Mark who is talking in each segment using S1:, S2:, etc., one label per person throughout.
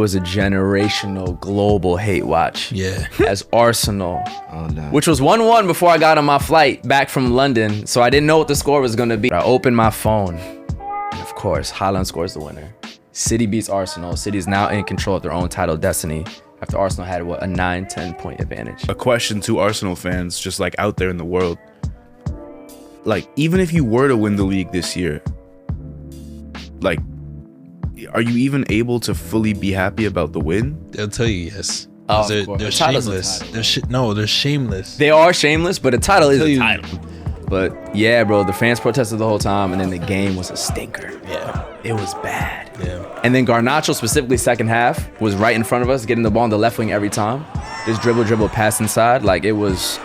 S1: was a generational global hate watch.
S2: Yeah.
S1: As Arsenal,
S3: no.
S1: which was 1-1 before I got on my flight back from London, so I didn't know what the score was gonna be. I opened my phone, and of course, Haaland scores the winner. City beats Arsenal. City is now in control of their own title destiny after Arsenal had, what, a 9-10 point advantage.
S4: A question to Arsenal fans, just like out there in the world. Like, even if you were to win the league this year, like, are you even able to fully be happy about the win?
S2: They'll tell you yes.
S1: Oh,
S2: They're shameless. They're shameless.
S1: They are shameless, but a title is a title. But yeah, bro, the fans protested the whole time, and then the game was a stinker.
S2: Yeah.
S1: It was bad.
S2: Yeah.
S1: And then Garnacho, specifically second half, was right in front of us, getting the ball on the left wing every time. Just dribble, pass inside. Like, it was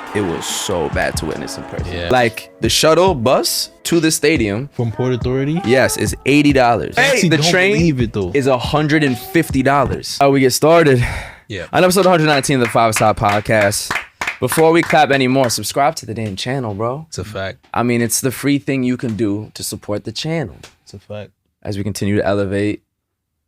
S1: so bad to witness in person.
S2: Yeah.
S1: Like, the shuttle bus to the stadium
S2: From Port Authority?
S1: yes, is $80.
S2: Hey,
S1: the
S2: don't
S1: train
S2: believe it, though.
S1: is $150. How we get started?
S2: Yeah.
S1: On episode 119 of the 5 Star Podcast. Before we clap anymore, subscribe to the damn channel, bro.
S2: It's a fact.
S1: I mean, it's the free thing you can do to support the channel
S2: It's a fact.
S1: as we continue to elevate,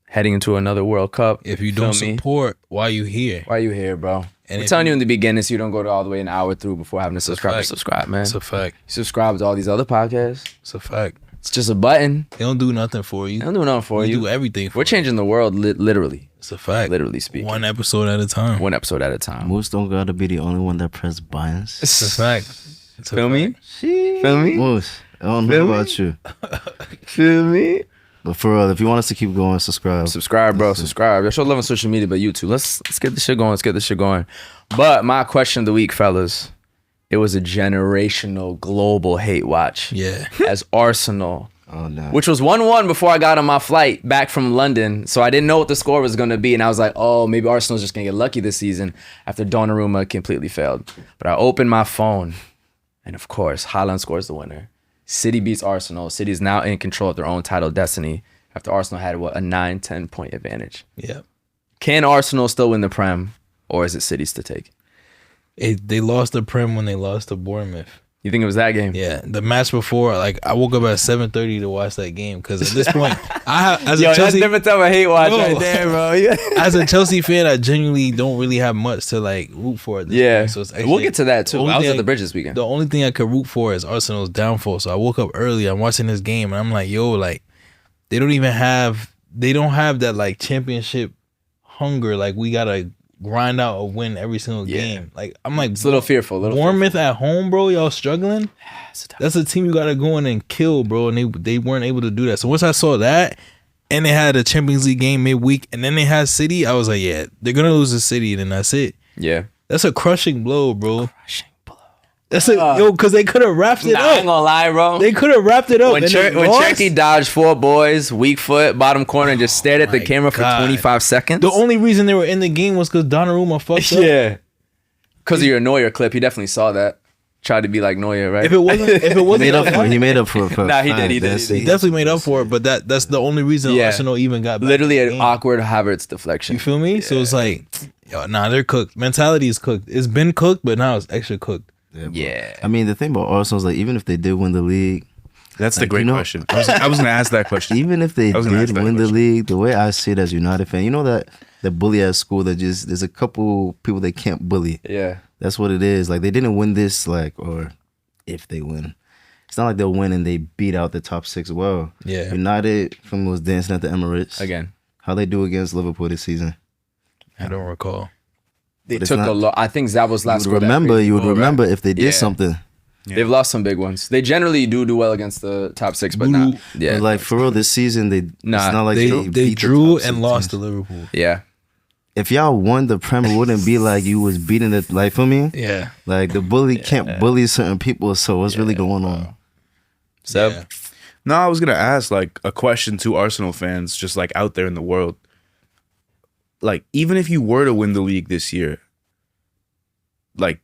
S1: heading into another World Cup.
S2: If you don't
S1: Feel me?
S2: support, why you here?
S1: Why are you here, bro?
S2: And
S1: We're
S2: if
S1: telling you in the beginning so you don't go to all the way an hour through before having to subscribe.
S2: fact.
S1: Subscribe, man.
S2: It's a fact.
S1: Subscribe to all these other podcasts.
S2: It's a fact.
S1: It's just a button.
S2: They don't do nothing for you.
S1: They don't do nothing for
S2: We
S1: you.
S2: do everything for
S1: We're changing the world literally.
S2: It's a fact.
S1: Literally speaking.
S2: One episode at a time.
S1: One episode at a time.
S3: Moose don't gotta be the only one that press buttons.
S2: It's a fact. It's a
S1: Feel me?
S2: fact.
S1: Feel me?
S3: Moose, I don't
S1: Feel
S3: know
S1: me?
S3: about you,
S1: Feel me?
S3: but for real, if you want us to keep going, subscribe.
S1: Subscribe, bro. Subscribe. I show love on social media, but YouTube. Let's get this shit going. Let's get this shit going. But my question of the week, fellas, it was a generational global hate watch.
S2: Yeah.
S1: As Arsenal,
S3: Oh no.
S1: which was 1-1 before I got on my flight back from London, so I didn't know what the score was going to be, and I was like, oh, maybe Arsenal's just going to get lucky this season after Donnarumma completely failed. But I opened my phone, and of course, Haaland scores the winner. City beats Arsenal. City is now in control of their own title destiny after Arsenal had, what, a 9-10 point advantage.
S2: Yeah.
S1: Can Arsenal still win the Prem, or is it City's to take?
S2: They lost the Prem when they lost to Bournemouth.
S1: You think it was that game?
S2: Yeah, the match before, like I woke up at 7:30 to watch that game because at this point, as
S1: Yo,
S2: a
S1: that's
S2: Chelsea,
S1: different type of hate watch
S2: Bro.
S1: right there, bro.
S2: as a Chelsea fan, I genuinely don't really have much to like root for. At this
S1: Yeah,
S2: point. So it's actually,
S1: we'll get to that too.
S2: the only
S1: I was
S2: thing
S1: at the bridge this weekend.
S2: The only thing I could root for is Arsenal's downfall. So I woke up early. I'm watching this game, and I'm like, yo, like they don't have that like championship hunger. Like we gotta grind out a win every single game. Like I'm like,
S1: It's a little fearful.
S2: Bournemouth at home, bro. Y'all struggling. That's a team you gotta go in and kill, bro. And they weren't able to do that. So once I saw that, and they had a Champions League game midweek, and then they had City, I was like, yeah, they're gonna lose to City, and then that's it.
S1: Yeah.
S2: That's a crushing blow, bro.
S1: Crushing blow.
S2: That's because they could have wrapped it
S1: Nah, I ain't
S2: up.
S1: gonna lie, bro.
S2: They could have wrapped it up.
S1: When
S2: and they lost.
S1: Cherky dodged 4 boys, weak foot, bottom corner, and just stared at the
S2: My
S1: camera for
S2: God.
S1: 25 seconds.
S2: The only reason they were in the game was because Donnarumma fucked up.
S1: yeah. Because of your Neuer clip, he definitely saw that. Tried to be like Neuer, right?
S2: If it wasn't,
S3: He made up for it.
S1: Nah, he did, he did,
S3: That's
S1: he
S3: it.
S2: he definitely made up for it. But that's the only reason
S1: Yeah.
S2: Arsenal even got back
S1: Literally
S2: in the
S1: an
S2: game.
S1: awkward Havertz deflection.
S2: You feel me? So it's like, yo, nah, they're cooked. Mentality is cooked. It's been cooked, but now it's extra cooked.
S1: Yeah.
S3: I mean, the thing about Arsenal is like, even if they did win the league,
S4: That's the
S3: Like,
S4: great
S3: you know-
S4: question. I was going to ask that question.
S3: even if they
S4: I was gonna ask
S3: did
S4: that
S3: win the
S4: question.
S3: league, the way I see it as a United fan, you know that the bully at school that just there's a couple people they can't bully.
S1: Yeah.
S3: That's what it is. Like they didn't win this, like, or if they win, it's not like they'll win and they beat out the top 6. Well,
S2: Yeah.
S3: United from was dancing at the Emirates
S1: Again.
S3: How they do against Liverpool this season?
S2: I don't recall.
S1: They
S3: But it's
S1: took
S3: not-
S1: a lot. I think Zabo's last
S3: You
S1: score
S3: would
S1: that
S3: remember.
S1: crazy
S3: You would
S1: goal, right?
S3: remember if they did
S1: Yeah.
S3: something.
S1: They've lost some big ones. They generally do well against the top 6, but not. Yeah.
S3: But like for real, this season they
S1: Nah,
S3: it's not like
S2: They
S3: beat the
S2: drew
S3: top 6
S2: and lost to
S3: teams.
S2: Liverpool.
S1: Yeah.
S3: If y'all won the Premier, it wouldn't be like you was beating it. Like for me,
S2: Yeah.
S3: like the bully can't bully certain people. So what's really going on?
S1: So
S2: Yeah.
S4: No, I was going to ask like a question to Arsenal fans, just like out there in the world. Like, even if you were to win the league this year, like,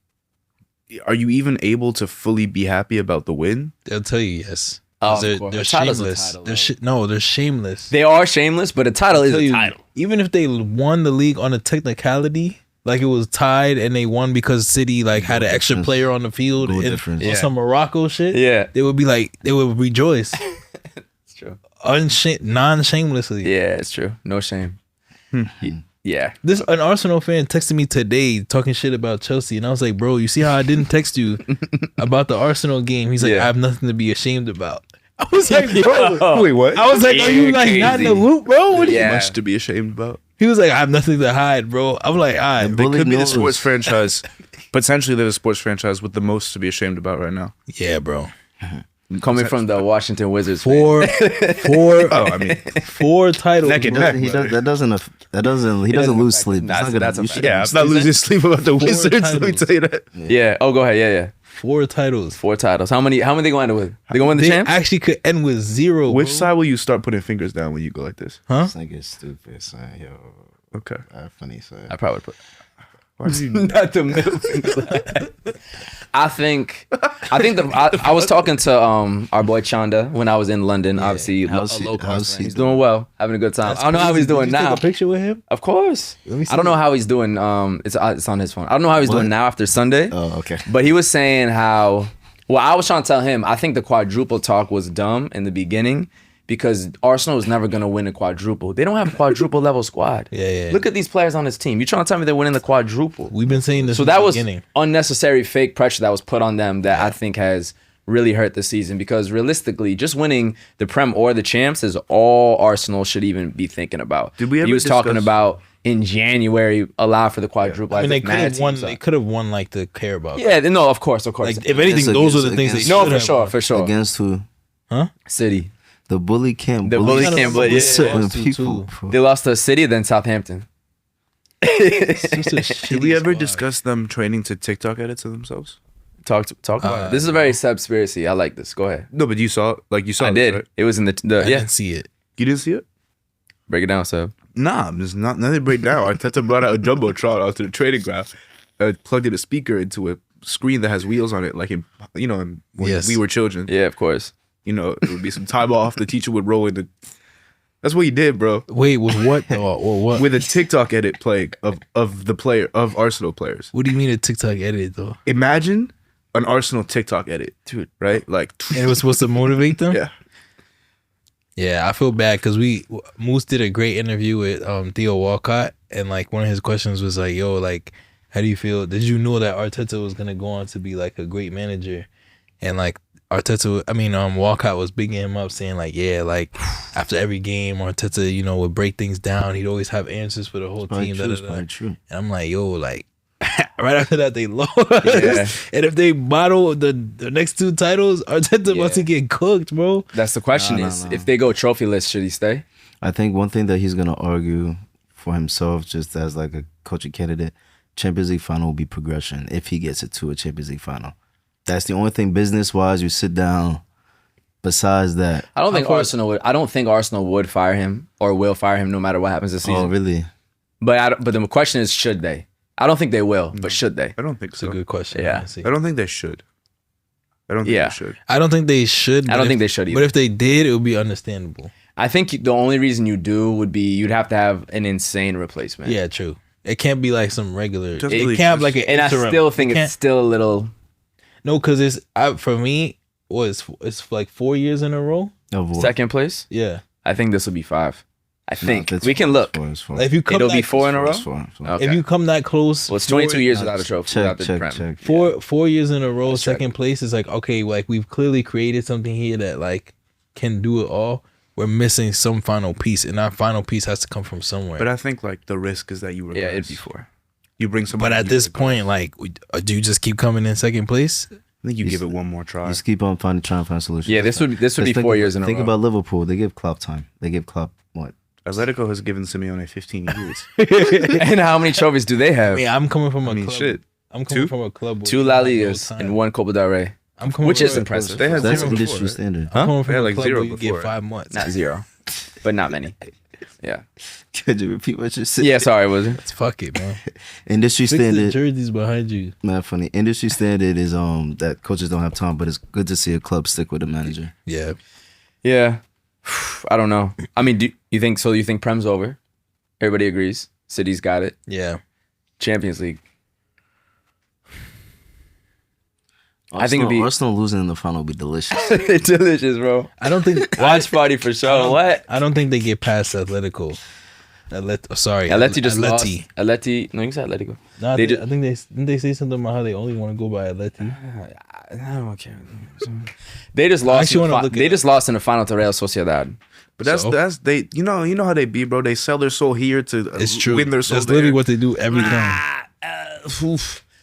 S4: are you even able to fully be happy about the win?
S2: They'll tell you yes.
S1: Oh, of
S2: They're
S1: course.
S2: they're
S1: A title's a
S2: shameless.
S1: title,
S2: They're shameless.
S1: they are shameless, but a title is
S2: Tell
S1: a
S2: you,
S1: title.
S2: even if they won the league on a technicality, like it was tied and they won because City like had an extra
S3: difference.
S2: player on the field
S3: Goal
S2: and
S3: difference.
S2: on
S1: Yeah.
S2: some Morocco shit,
S1: Yeah.
S2: they would be like, they would rejoice
S1: It's true.
S2: non-shamelessly.
S1: Yeah, it's true. No shame. Yeah.
S2: An Arsenal fan texted me today talking shit about Chelsea, and I was like, bro, you see how I didn't text you about the Arsenal game? He's like,
S1: Yeah.
S2: I have nothing to be ashamed about. I was like, bro.
S4: Wait, what?
S2: I was like, are you like not in the loop, bro? What
S1: Yeah.
S4: Much to be ashamed about.
S2: He was like, I have nothing to hide, bro. I'm like, all right.
S3: The
S4: They
S3: bully
S4: could be the
S3: knows.
S4: sports franchise. Potentially, they're the sports franchise with the most to be ashamed about right now.
S2: Yeah, bro.
S1: Coming from the Washington Wizards.
S2: Four
S4: Oh, I mean,
S2: four titles.
S4: Neck and
S2: bro.
S4: neck.
S3: He doesn't he doesn't lose sleep.
S1: That's-
S3: It's not
S1: that's
S3: gonna,
S1: a
S3: you
S1: fact.
S3: should-
S4: yeah, I'm not losing sleep about the Wizards. Let me
S2: titles.
S4: tell you that.
S1: Yeah. Oh, go ahead. Yeah.
S2: 4 titles.
S1: 4 titles. How many they going to end it with? They going to win the
S2: They
S1: champ?
S2: actually could end with 0.
S4: Which
S2: bro.
S4: side will you start putting fingers down when you go like this?
S2: Huh?
S3: This nigga's stupid, son. Yo,
S4: Okay.
S3: funny, son.
S1: I probably put
S4: Why do you
S1: not the middle finger. I think I was talking to our boy Chanda when I was in London. Obviously,
S3: How's
S1: a
S3: he-
S1: low-cost
S3: how's
S1: friend.
S3: he
S1: He's doing well, having a good time. I don't know how he's doing
S2: Did you
S1: now.
S2: take a picture with him?
S1: Of course.
S2: Let me see
S1: I don't know how he's doing. It's on his phone. I don't know how he's doing
S3: What?
S1: now after Sunday.
S3: Oh, okay.
S1: But he was saying how. Well, I was trying to tell him. I think the quadruple talk was dumb in the beginning because Arsenal was never going to win a quadruple. They don't have a quadruple level squad.
S2: Yeah.
S1: Look at these players on this team. You trying to tell me they're winning the quadruple?
S2: We've been saying this
S1: So
S2: from
S1: that
S2: the
S1: was
S2: beginning.
S1: unnecessary fake pressure that was put on them that I think has really hurt the season because realistically, just winning the Prem or the champs is all Arsenal should even be thinking about.
S4: Did we ever
S1: he was talking
S4: discuss-
S1: about in January allow for the quadruple.
S2: I mean, they
S1: think
S2: could have
S1: mad
S2: won.
S1: teams
S2: They
S1: are.
S2: could have won like the Carabao.
S1: Yeah, no, of course.
S2: Like if anything,
S3: It's
S2: those are the
S3: against-
S2: things they
S3: against-
S2: should
S1: No,
S2: have
S1: for sure.
S3: Against who?
S1: City.
S3: The bully can't.
S1: The bully can't bully, yeah.
S3: certain
S2: Lost to
S3: people.
S2: two.
S3: bro.
S1: They lost to City, then Southampton.
S4: Did we ever discuss them training to TikTok edits of themselves?
S1: Talk about it. This is a very subspiracy. I like this. Go ahead.
S4: No, but you saw you saw
S1: I
S4: this,
S1: did.
S4: right?
S1: It was in the
S2: I
S1: yeah.
S2: didn't see it.
S4: You didn't see it?
S1: Break it down, Seb.
S4: Nah, there's nothing break down. Arteta brought out a jumbotron out to the training ground, plugged in a speaker into a screen that has wheels on it, like in when
S2: Yes.
S4: we were children.
S1: Yeah, of course.
S4: It would be some time off. The teacher would roll in the. That's what he did, bro.
S2: Wait, with what? Or what?
S4: With a TikTok edit playing of the player of Arsenal players.
S2: What do you mean a TikTok edit though?
S4: Imagine an Arsenal TikTok edit,
S1: Dude.
S4: right? Like,
S2: And it was supposed to motivate them.
S4: yeah.
S2: Yeah, I feel bad because Moose did a great interview with Theo Walcott, and like one of his questions was like, "Yo, like, how do you feel? Did you know that Arteta was gonna go on to be like a great manager?" And like Walcott was bigging him up, saying like, "Yeah, like after every game, Arteta, would break things down. He'd always have answers for the whole
S3: Probably
S2: team."
S3: true, it's
S2: da, da, da.
S3: probably true.
S2: And I'm like, "Yo, like." Right after that, they lost.
S1: Yeah.
S2: And if they bottle the next 2 titles, Arteta about to get cooked, bro.
S1: That's the question
S3: No,
S1: is
S3: no.
S1: if they go trophyless, should he stay?
S3: I think one thing that he's gonna argue for himself, just as like a coaching candidate, Champions League final will be progression if he gets it to a Champions League final. That's the only thing business wise. You sit down. Besides that,
S1: I don't think Arsenal would fire him or will fire him no matter what happens this season.
S3: oh really?
S1: But the question is, should they? I don't think they will, but should they?
S4: I don't think
S2: It's
S4: so.
S2: a good question.
S1: Yeah.
S2: honestly.
S4: I don't think they should. I don't think
S1: Yeah.
S4: they should.
S2: I don't think they should.
S1: I don't think they should either.
S2: But if they did, it would be understandable.
S1: I think the only reason you do would be you'd have to have an insane replacement.
S2: Yeah, true. It can't be like some regular.
S4: Just
S2: It
S4: really
S2: can't have like an
S1: And I
S2: interim.
S1: still think
S2: It
S1: it's
S2: can't-
S1: still a little.
S2: no, because for me, it's like 4 years in a row.
S3: Of what?
S1: Second place?
S2: Yeah,
S1: I think this will be 5. I think.
S3: It's
S1: We can
S3: four,
S1: look.
S3: it's four.
S2: if you come
S1: It'll
S2: that,
S1: be 4 in a row?
S3: It's four.
S1: Okay.
S2: if you come that close,
S1: Well, it's 22 years without a trophy.
S3: Check,
S1: without the
S3: check,
S1: Prem.
S3: check.
S2: 4 years in a row,
S1: Let's check.
S2: second place is like okay, like we've clearly created something here that like can do it all. We're missing some final piece, and that final piece has to come from somewhere.
S4: But I think like the risk is that you regress.
S1: Yeah, it'd be 4.
S4: You bring somebody.
S2: But at
S4: you
S2: this
S4: regress.
S2: point, like, do you just keep coming in second place?
S4: I think you give it one more try.
S3: Just keep on trying to find solutions.
S1: Yeah, this would be
S3: Just
S1: 4 years in a row.
S3: Think about Liverpool. They give Klopp time. They give Klopp what?
S4: Atletico has given Simeone 15 years.
S1: And how many trophies do they
S2: I
S1: have?
S2: mean, I'm coming from a
S4: mean,
S2: club.
S4: shit.
S2: I'm coming
S4: 2?
S2: from a club with
S1: 2 La
S2: like, no
S1: Ligas
S2: time.
S1: and 1 Copa del Rey.
S2: I'm coming
S1: which
S2: from
S1: is
S2: a-
S1: impressive.
S4: They had
S3: That's
S4: zero
S3: industry
S4: before, right?
S3: standard.
S2: I'm coming from
S4: They had
S2: a
S4: like
S2: club
S4: 0
S2: where you
S4: before.
S2: get 5 months.
S1: Not 0, but not many. Yeah.
S3: Could you repeat what you said?
S1: Yeah, sorry, was it?
S2: Fuck it, man.
S3: Industry
S2: Fix the
S3: standard.
S2: jerseys behind you.
S3: Man, funny. Industry standard is that coaches don't have time, but it's good to see a club stick with a manager.
S2: Yeah.
S1: Yeah. I don't know. I mean, do you think so? You think Prem's over? Everybody agrees. City's got it.
S2: Yeah.
S1: Champions League. I think it'd be-
S3: Arsenal losing in the final would be delicious.
S1: Delicious, bro.
S2: I don't think
S1: Watch party for sure. What?
S2: I don't think they get past Atletico.
S1: Atleti just lost. Atleti, no, you can say Atletico.
S2: No,
S1: They
S2: I think didn't they say something about how they only want to go by Atleti.
S1: I don't care. They just lost. They just lost in the final to Real Sociedad.
S4: But that's they. You know how they be, bro. They sell their soul here to
S2: It's true.
S4: win their soul
S2: That's
S4: there.
S2: literally what they do every time.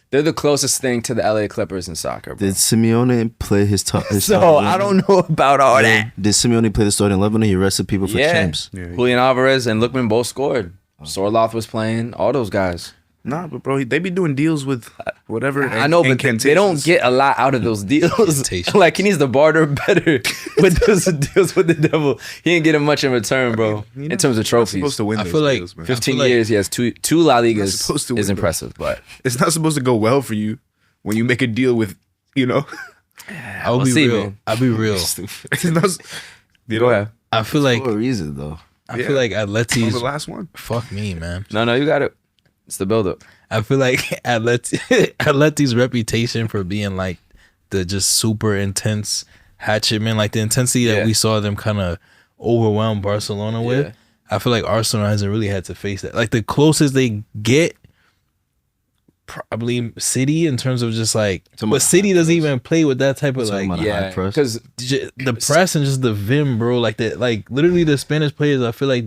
S1: They're the closest thing to the LA Clippers in soccer, bro.
S3: Did Simeone play his top?
S1: So I don't know about all that.
S3: Did Simeone play the starting 11 or he rested people for champs?
S4: Yeah.
S1: Julian Alvarez and Lookman both scored. Sorloth was playing. All those guys.
S4: Nah, but bro, they be doing deals with whatever.
S1: I know, but they don't get a lot out of those deals. Like, he needs to barter better with those deals with the devil. He ain't getting much in return, bro. In terms of trophies.
S4: Supposed to win.
S2: I
S4: those
S2: feel like
S4: deals, man.
S1: 15 years, he has two La Ligas.
S4: supposed to win
S1: is impressive, but
S4: It's not supposed to go well for you when you make a deal with,
S2: I'll
S1: we'll
S2: be
S1: see,
S2: real.
S1: man.
S2: I'll be real.
S4: It's not,
S1: go ahead.
S2: I feel like
S3: For a reason, though.
S2: I feel like
S4: the
S2: Atleti's
S4: last one.
S2: fuck me, man.
S1: No, you got it. It's the build-up.
S2: I feel like Atleti's reputation for being like the just super intense hatchetman, like the intensity that we saw them kind of overwhelm Barcelona with.
S1: Yeah.
S2: I feel like Arsenal hasn't really had to face that. Like the closest they get, probably City in terms of just like, but City doesn't even play with that type of like,
S3: about a high press.
S1: because
S2: the press and just the vim, bro. Like that, like literally the Spanish players. I feel like,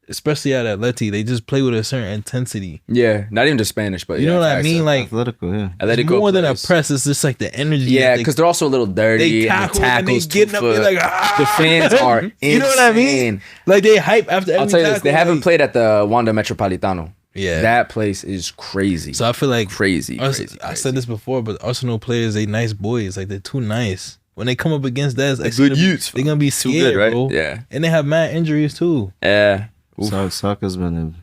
S2: especially at Atleti, they just play with a certain intensity.
S1: not even just Spanish, but
S2: You know what I
S1: facts.
S2: mean? Like
S3: Atletico, yeah.
S2: it's
S1: Atletico
S2: more than a
S1: players.
S2: press. It's just like the energy.
S1: Yeah,
S2: that
S1: because they're also a little dirty.
S2: they tackle and they
S1: tackles
S2: getting up there like
S1: the fans are insane.
S2: You know what I mean? Like they hype after every
S1: I'll tell you this:
S2: tackle,
S1: they haven't
S2: like-
S1: played at the Wanda Metropolitano.
S2: Yeah.
S1: that place is crazy.
S2: So I feel like
S1: crazy.
S2: I said this before, but Arsenal players, they nice boys. Like they're too nice. When they come up against that, it's
S1: good
S2: gonna be-
S1: youths.
S2: They're gonna be
S1: Too
S2: scared,
S1: good, right?
S2: bro.
S1: Yeah.
S2: And they have mad injuries too.
S1: Yeah.
S3: Saka's been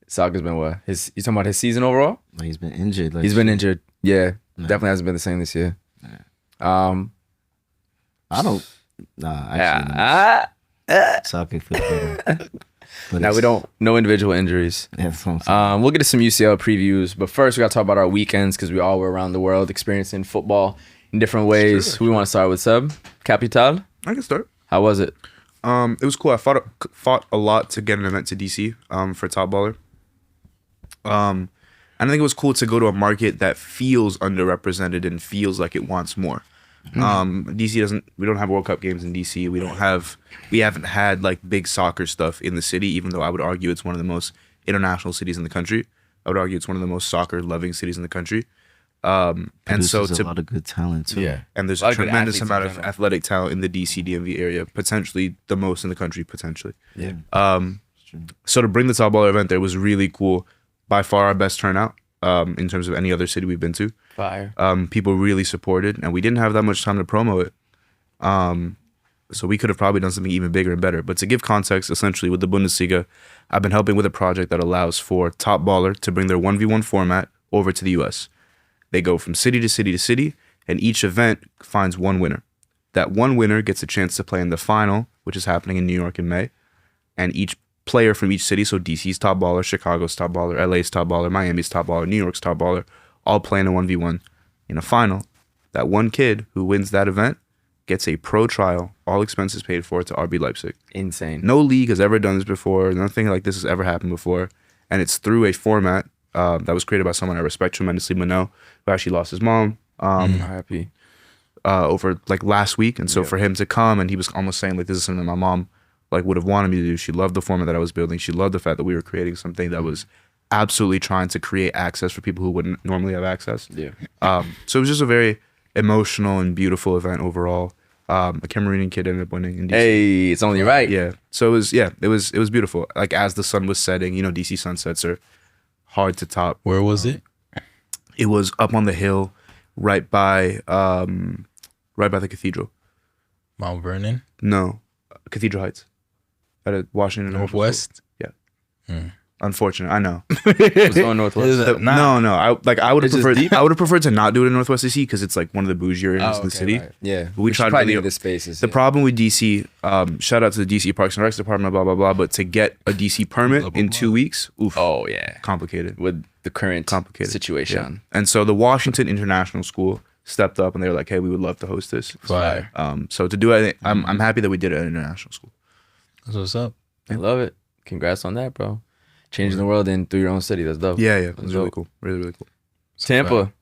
S1: Saka's been what? You talking about his season overall?
S3: like he's been injured. Like
S1: He's been injured. Yeah, definitely hasn't been the same this year.
S3: I don't. Nah, actually, Saka feel better. But
S1: Now we don't. No individual injuries.
S3: Yeah, that's what I'm saying.
S1: We'll get to some UCL previews, but first we got to talk about our weekends because we all were around the world experiencing football in different ways.
S4: Sure.
S1: Who we want to start with? Seb, Capital.
S4: I can start.
S1: How was it?
S4: It was cool. I fought a lot to get an event to DC for Top Baller. And I think it was cool to go to a market that feels underrepresented and feels like it wants more. DC we don't have World Cup games in DC. We haven't had like big soccer stuff in the city, even though I would argue it's one of the most international cities in the country. I would argue it's one of the most soccer loving cities in the country. And so
S3: Produces a lot of good talent too.
S4: and there's
S1: A lot
S4: a
S1: of good
S4: tremendous
S1: athletes in
S4: amount of
S1: general.
S4: athletic talent in the DC DMV area, potentially the most in the country, potentially.
S1: Yeah.
S4: So to bring the Top Baller event there was really cool. By far our best turnout in terms of any other city we've been to.
S1: Fire.
S4: People really supported, and we didn't have that much time to promo it. So we could have probably done something even bigger and better. But to give context, essentially with the Bundesliga, I've been helping with a project that allows for Top Baller to bring their 1v1 format over to the US. They go from city to city to city, and each event finds one winner. That one winner gets a chance to play in the final, which is happening in New York in May. And each player from each city, so DC's Top Baller, Chicago's Top Baller, LA's Top Baller, Miami's Top Baller, New York's Top Baller, all play in a 1v1 in a final. That one kid who wins that event gets a pro trial, all expenses paid for, to RB Leipzig.
S1: Insane.
S4: No league has ever done this before. Nothing like this has ever happened before. And it's through a format that was created by someone I respect tremendously, Mano, who actually lost his mom
S1: Happy.
S4: over like last week. And so for him to come, and he was almost saying like, this is something that my mom like would have wanted me to do. She loved the format that I was building. She loved the fact that we were creating something that was absolutely trying to create access for people who wouldn't normally have access.
S1: Yeah.
S4: So it was just a very emotional and beautiful event overall. A Cameroonian kid ended up winning in DC.
S1: Hey, it's only right.
S4: Yeah. So it was beautiful. Like as the sun was setting, DC sunsets are hard to top.
S2: Where was it?
S4: It was up on the hill right by the cathedral.
S2: Mount Vernon,
S4: No, Cathedral Heights. At Washington International
S2: Northwest.
S4: School. Yeah. Unfortunate. I know.
S1: It's going northwest.
S4: No. I would have
S1: It's just
S4: preferred.
S1: deep?
S4: I would have preferred to not do it in Northwest DC because it's like one of the bougier areas in the city.
S1: Right. Yeah.
S4: We tried
S1: probably
S4: really-
S1: need the spaces.
S4: The problem with DC, shout out to the DC Parks and Recs department, blah blah blah. But to get a DC permit
S2: Blah, blah,
S4: in
S2: blah.
S4: 2 weeks, oof,
S1: Oh yeah.
S4: complicated.
S1: With the current
S4: Complicated
S1: situation.
S4: Yeah. And so the Washington International School stepped up and they were like, "Hey, we would love to host this."
S2: Fire.
S4: So to do it, I'm happy that we did it at an international school.
S2: That's what's up.
S1: I love it. congrats on that, bro. Changing the world in through your own city. That's dope.
S4: Yeah, it
S1: That's
S4: was really
S1: dope.
S4: cool. Really, really cool.
S1: Tampa.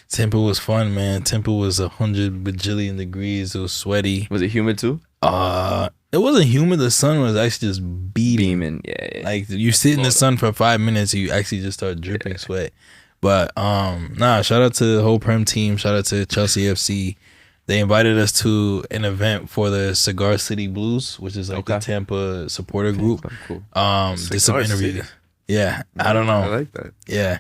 S2: Tampa was fun, man. Tampa was 100 bajillion degrees. It was sweaty.
S1: Was it humid too?
S2: It wasn't humid. The sun was actually just
S1: Beaming. Yeah.
S2: Like you sit in the sun for 5 minutes, you actually just start dripping sweat. But shout out to the whole Prem team. Shout out to Chelsea FC. They invited us to an event for the Cigar City Blues, which is like the Tampa supporter group.
S1: Cool.
S2: Did some interviews. Yeah, I don't know.
S4: I like that.
S2: Yeah.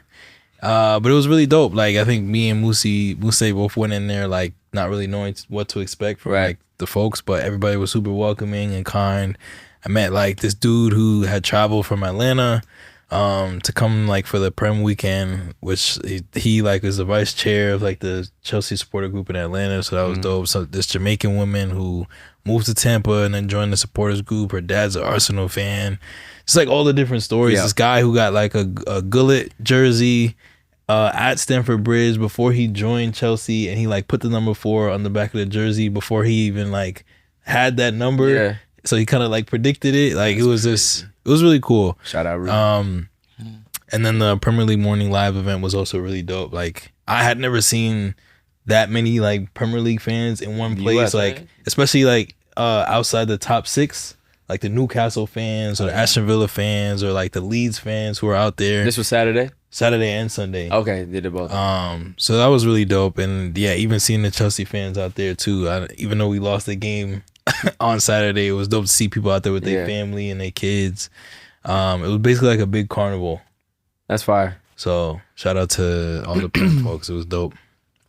S2: But it was really dope. Like I think me and Muse both went in there like not really knowing what to expect from like the folks, but everybody was super welcoming and kind. I met like this dude who had traveled from Atlanta to come like for the Prem weekend, which he like was the vice chair of like the Chelsea supporter group in Atlanta, so that was dope. So this Jamaican woman who moved to Tampa and then joined the supporters group, her dad's an Arsenal fan. It's like all the different stories. This guy who got like a Gullit jersey at Stamford Bridge before he joined Chelsea, and he like put the number 4 on the back of the jersey before he even like had that number.
S1: Yeah.
S2: So he kind of like predicted it. Like it was really cool.
S1: Shout out, Rudy.
S2: And then the Premier League Morning Live event was also really dope. Like I had never seen that many like Premier League fans in one place.
S1: US,
S2: like
S1: right?
S2: especially like outside the top 6, like the Newcastle fans or the Aston Villa fans or like the Leeds fans who are out there.
S1: This was Saturday
S2: and Sunday.
S1: Okay, did it both.
S2: So that was really dope. And yeah, even seeing the Chelsea fans out there too. Even though we lost the game on Saturday, it was dope to see people out there with their family and their kids. It was basically like a big carnival.
S1: That's fire.
S2: So shout out to all the Prem folks. It was dope.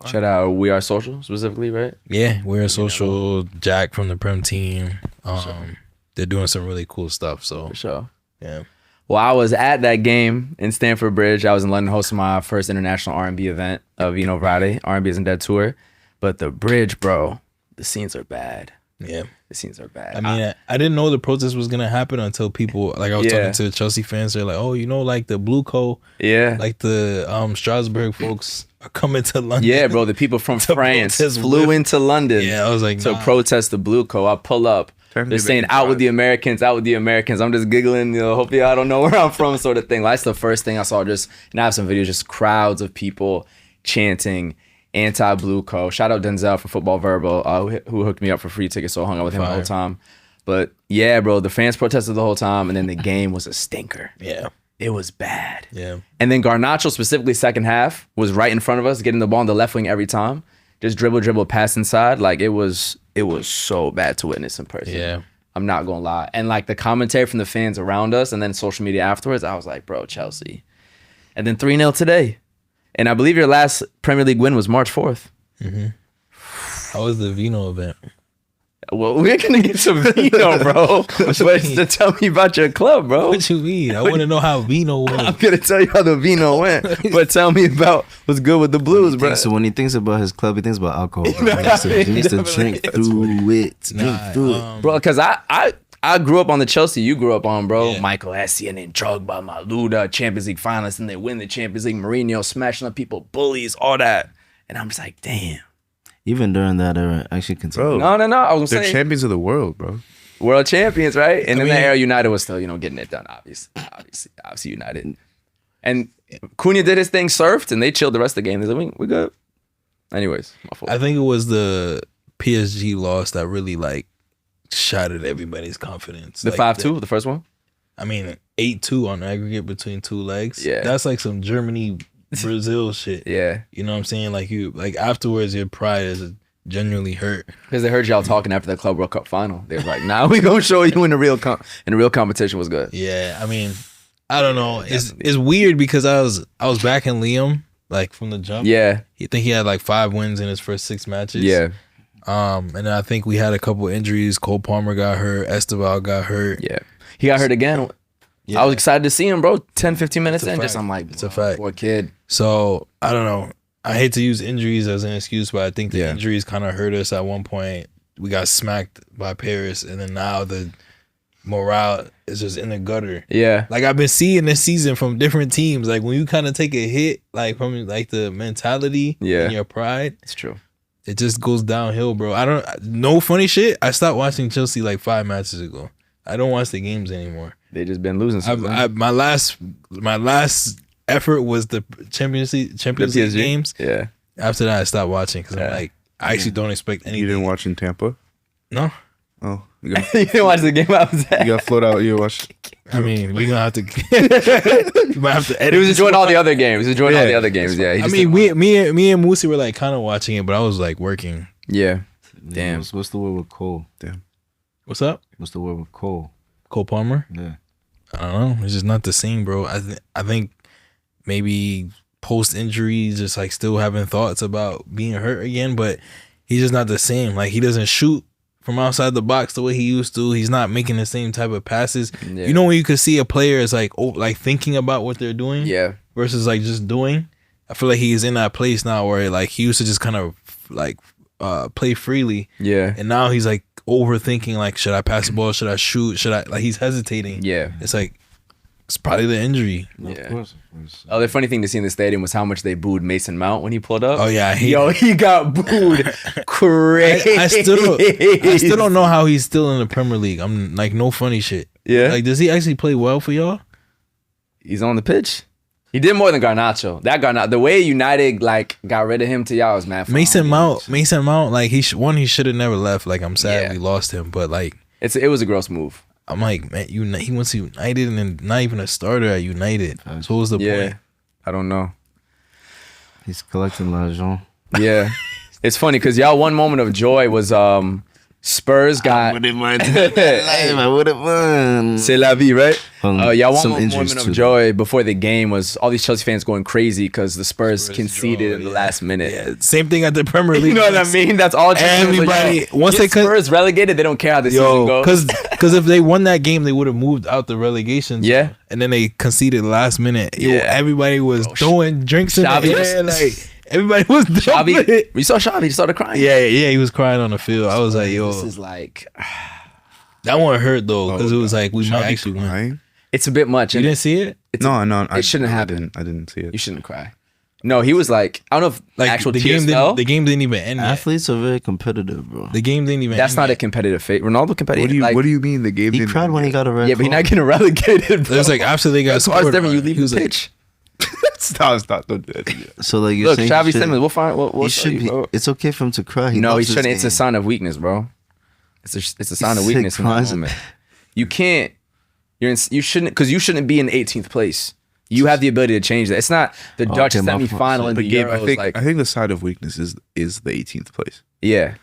S1: Shout out We Are Social specifically, right?
S2: Yeah, we're social. Jack from the Prem team. They're doing some really cool stuff. So
S1: For sure.
S2: yeah.
S1: Well, I was at that game in Stamford Bridge. I was in London hosting my first international R&B event of Friday, R&B Isn't Dead tour. But the bridge, bro, the scenes are bad.
S2: Yeah.
S1: The scenes are bad.
S2: I mean, I didn't know the protest was gonna happen until people like I was talking to Chelsea fans. They're like, "Oh, like the Blue Co, like the Strasbourg folks are coming to London."
S1: Yeah, bro, the people from France flew into London.
S2: Yeah, I was like,
S1: to protest the Blue Co. I pull up. They're saying out with the Americans, out with the Americans. I'm just giggling, hope y'all don't know where I'm from, sort of thing. That's the first thing I saw. I have some videos, just crowds of people chanting anti-Blue Co. Shout out Denzel for Football Verbal, who hooked me up for free tickets, so I hung out with him the whole time. But yeah, bro, the fans protested the whole time, and then the game was a stinker.
S2: Yeah.
S1: It was bad.
S2: Yeah.
S1: And then Garnacho, specifically second half, was right in front of us, getting the ball on the left wing every time. Just dribble, pass inside. Like, it was so bad to witness in person.
S2: Yeah.
S1: I'm not going to lie. And, like, the commentary from the fans around us and then social media afterwards, I was like, bro, Chelsea. And then 3-0 today. And I believe your last Premier League win was March 4th.
S2: Mm-hmm. How was the Vino event?
S1: Well, we're going to get to Vino, bro. But tell me about your club, bro.
S2: What you mean? I want to know how Vino went.
S1: I'm going to tell you how the Vino went. But tell me about what's good with the Blues, bro.
S3: So when he thinks about his club, he thinks about alcohol. Bro. He needs to drink through it.
S1: Bro, because I grew up on the Chelsea you grew up on, bro. Yeah. Michael Essien and Drogba, Malouda, Champions League finalists, and they win the Champions League. Mourinho smashing up people, bullies, all that. And I'm just like, damn.
S3: Even during that era, actually continue.
S1: No. I was
S4: They're
S1: saying
S4: champions of the world, bro.
S1: World champions, right? And in that era, United was still, getting it done, obviously United. And Cunha did his thing, surfed, and they chilled the rest of the game. They said, we good. Anyways, my fault.
S2: I think it was the PSG loss that really, like, shattered everybody's confidence.
S1: The
S2: like
S1: 5-2, the first one?
S2: I mean, 8-2 on aggregate between two legs.
S1: Yeah.
S2: That's like some Germany, Brazil shit.
S1: Yeah.
S2: You know what I'm saying? Like afterwards, your pride is genuinely hurt.
S1: Because they heard y'all talking after the Club World Cup final. They were like, nah, we gonna show you in the real competition was good.
S2: Yeah, I mean, I don't know. It's weird because I was backing Liam, like, from the jump.
S1: Yeah.
S2: I think he had like 5 wins in his first 6 matches.
S1: Yeah.
S2: And then I think we had a couple injuries. Cole Palmer got hurt. Esteval got hurt.
S1: Yeah. He got hurt again. Yeah. I was excited to see him, bro. 10, 15 minutes in.
S2: Fact.
S1: I'm like,
S2: it's a fact.
S1: Poor kid.
S2: So, I don't know. I hate to use injuries as an excuse, but I think the
S1: Yeah.
S2: injuries kind of hurt us at one point. We got smacked by Paris, and then now the morale is just in the gutter.
S1: Yeah.
S2: Like, I've been seeing this season from different teams. Like, when you kind of take a hit, like, from, like, the mentality and your pride.
S1: It's true.
S2: It just goes downhill, bro. No funny shit. I stopped watching Chelsea like 5 matches ago. I don't watch the games anymore.
S1: They just been losing.
S2: My last effort was the Champions League
S1: PSG?
S2: games.
S1: Yeah.
S2: After that, I stopped watching because I'm like, I actually don't expect anything.
S4: You didn't watch in Tampa?
S2: No.
S4: Oh, you got,
S1: You didn't watch the game I was at.
S4: you got float out. You watched.
S2: I mean, we're gonna have to. You might have to edit.
S1: He was
S2: this
S1: enjoying
S2: one.
S1: all the other games. He was enjoying all the other games. Yeah. He
S2: I
S1: just
S2: mean,
S1: didn't-
S2: me and Moosey were like kind of watching it, but I was like working.
S1: Yeah. Damn.
S3: What's the word with Cole?
S2: What's up,
S3: What's the word with Cole?
S2: Cole Palmer?
S3: Yeah.
S2: I don't know. It's just not the same, bro. I think maybe post injury, just like still having thoughts about being hurt again, but he's just not the same. Like he doesn't shoot from outside the box the way he used to. He's not making the same type of passes.
S1: Yeah.
S2: You know when you could see a player is like thinking about what they're doing,
S1: Yeah.
S2: versus like just doing. I feel like he's in that place now where like he used to just kind of like play freely,
S1: Yeah.
S2: and now he's like overthinking. Like, should I pass the ball? Should I shoot? Should I? Like he's hesitating.
S1: Yeah.
S2: It's like it's probably the injury.
S1: Yeah.
S3: Of course.
S1: Oh, the funny thing to see in the stadium was how much they booed Mason Mount when he pulled up.
S2: Oh yeah, I hate
S1: Yo,
S2: it.
S1: he got booed crazy.
S2: I still don't know how he's still in the Premier League. I'm like, no funny shit.
S1: Yeah.
S2: Like, does he actually play well for y'all?
S1: He's on the pitch. He did more than Garnacho. The way United like got rid of him to y'all was mad.
S2: Mason Mount, like he should have never left. Like I'm sad
S1: Yeah.
S2: we lost him, but like
S1: It was a gross move.
S2: I'm like, man, he went to United and then not even a starter at United. So what was the point?
S1: I don't know.
S3: He's collecting l'argent.
S1: Yeah. It's funny because y'all one moment of joy was Spurs got
S3: I would have won.
S1: C'est la vie, right? Y'all
S3: Some
S1: one
S3: injuries
S1: moment
S3: too,
S1: of joy before the game was all these Chelsea fans going crazy because the Spurs conceded
S2: draw,
S1: in the
S2: yeah.
S1: last minute.
S2: Yeah, same thing at the Premier League.
S1: You know what I mean? That's all.
S2: Everybody once they
S1: Spurs relegated, they don't care how the season goes.
S2: because if they won that game, they would have moved out the relegation.
S1: Yeah.
S2: zone. And then they conceded last minute. Yo,
S1: Yeah.
S2: everybody was throwing drinks in
S1: Xavi
S2: the
S1: was-
S2: air. Like everybody was jumping.
S1: Xavi, you saw Xavi, he started crying.
S2: Yeah, he was crying on the field. I was like, yo,
S1: This is like,
S2: that one hurt though because it was like we might
S4: Xavi
S2: actually win.
S4: crying?
S1: it's a bit much.
S2: You
S1: and
S2: didn't see it?
S4: No,
S1: it shouldn't happen.
S4: I didn't see it.
S1: You shouldn't cry. No, he was like, I don't know if
S2: Like
S1: actual
S2: the
S1: tears
S2: game
S1: fell.
S2: the game didn't even end yet.
S3: Athletes are very competitive, bro.
S2: The game didn't even
S1: That's
S2: end
S1: not a
S2: yet.
S1: competitive fate. Ronaldo competitive.
S4: What do you mean the game?
S3: He
S4: didn't
S3: cried
S4: end
S3: when he
S4: yet?
S3: got a red
S1: Yeah, but you're
S3: card.
S1: not getting relegated. Bro.
S2: It was like after they got
S1: That's why it's
S2: scored
S1: different. You
S2: on,
S1: leave
S2: he was
S1: the
S2: like,
S1: pitch.
S4: Stop! Don't do that.
S3: So like you're
S1: Look,
S3: saying,
S1: Xavi
S3: he should-
S1: Simmons. We'll find. We'll
S3: he
S1: show
S3: should
S1: you,
S3: be.
S1: bro.
S3: It's okay for him to cry.
S1: No, he
S3: loves his
S1: shouldn't. It's a
S3: game.
S1: sign of weakness, bro. It's a sign of
S3: Sick
S1: weakness in that
S3: cries.
S1: moment. You can't. You shouldn't because you shouldn't be in 18th place. You have the ability to change that. It's not the Dutch
S3: okay, my fault.
S1: semifinal in
S4: The
S1: the
S4: game.
S1: Euros.
S4: I think the side of weakness is the 18th place.
S1: Yeah.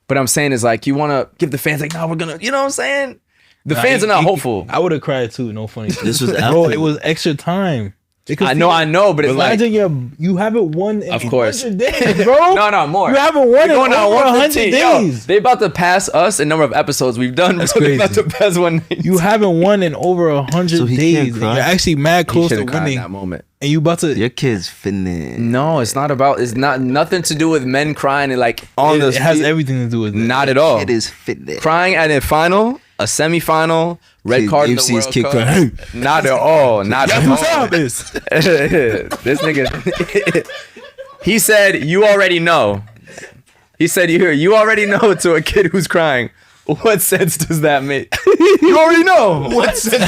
S1: But I'm saying is like you want to give the fans like, no, we're gonna. You know what I'm saying? The
S2: Nah,
S1: fans are not
S2: he-
S1: hopeful.
S2: I would have cried too. No funny.
S3: This was
S2: bro.
S3: after-
S2: It was extra time.
S1: I know, but it's like
S2: Imagine you haven't won in
S1: Of course.
S2: 100 days, bro.
S1: no more.
S2: You haven't won in
S1: Going on
S2: over 100
S1: 115. Yo,
S2: days.
S1: they about to pass us in number of episodes we've done.
S2: That's
S1: They about
S2: crazy.
S1: to pass 190.
S2: You haven't won in over 100
S3: So he
S2: days.
S3: can't
S2: And
S3: cry?
S2: you're actually mad
S1: He
S2: close to
S1: should've cried in
S2: winning,
S1: that moment.
S2: and you about to.
S3: Your kid's finna.
S1: No, it's not about. It's not nothing to do with men crying and like on the.
S2: It has
S1: field.
S2: everything to do with it.
S1: Not at all.
S3: It is finna.
S1: Crying at a final, a semifinal, red
S3: Kid,
S1: card in
S3: you've
S1: the
S3: seen his
S1: World
S3: kid
S1: Cup.
S3: cry.
S1: Not at all. Not at all.
S2: this.
S1: This nigga. He said, "You already know." He said, "You already know." To a kid who's crying. What sense does that make? You already know.
S4: What sense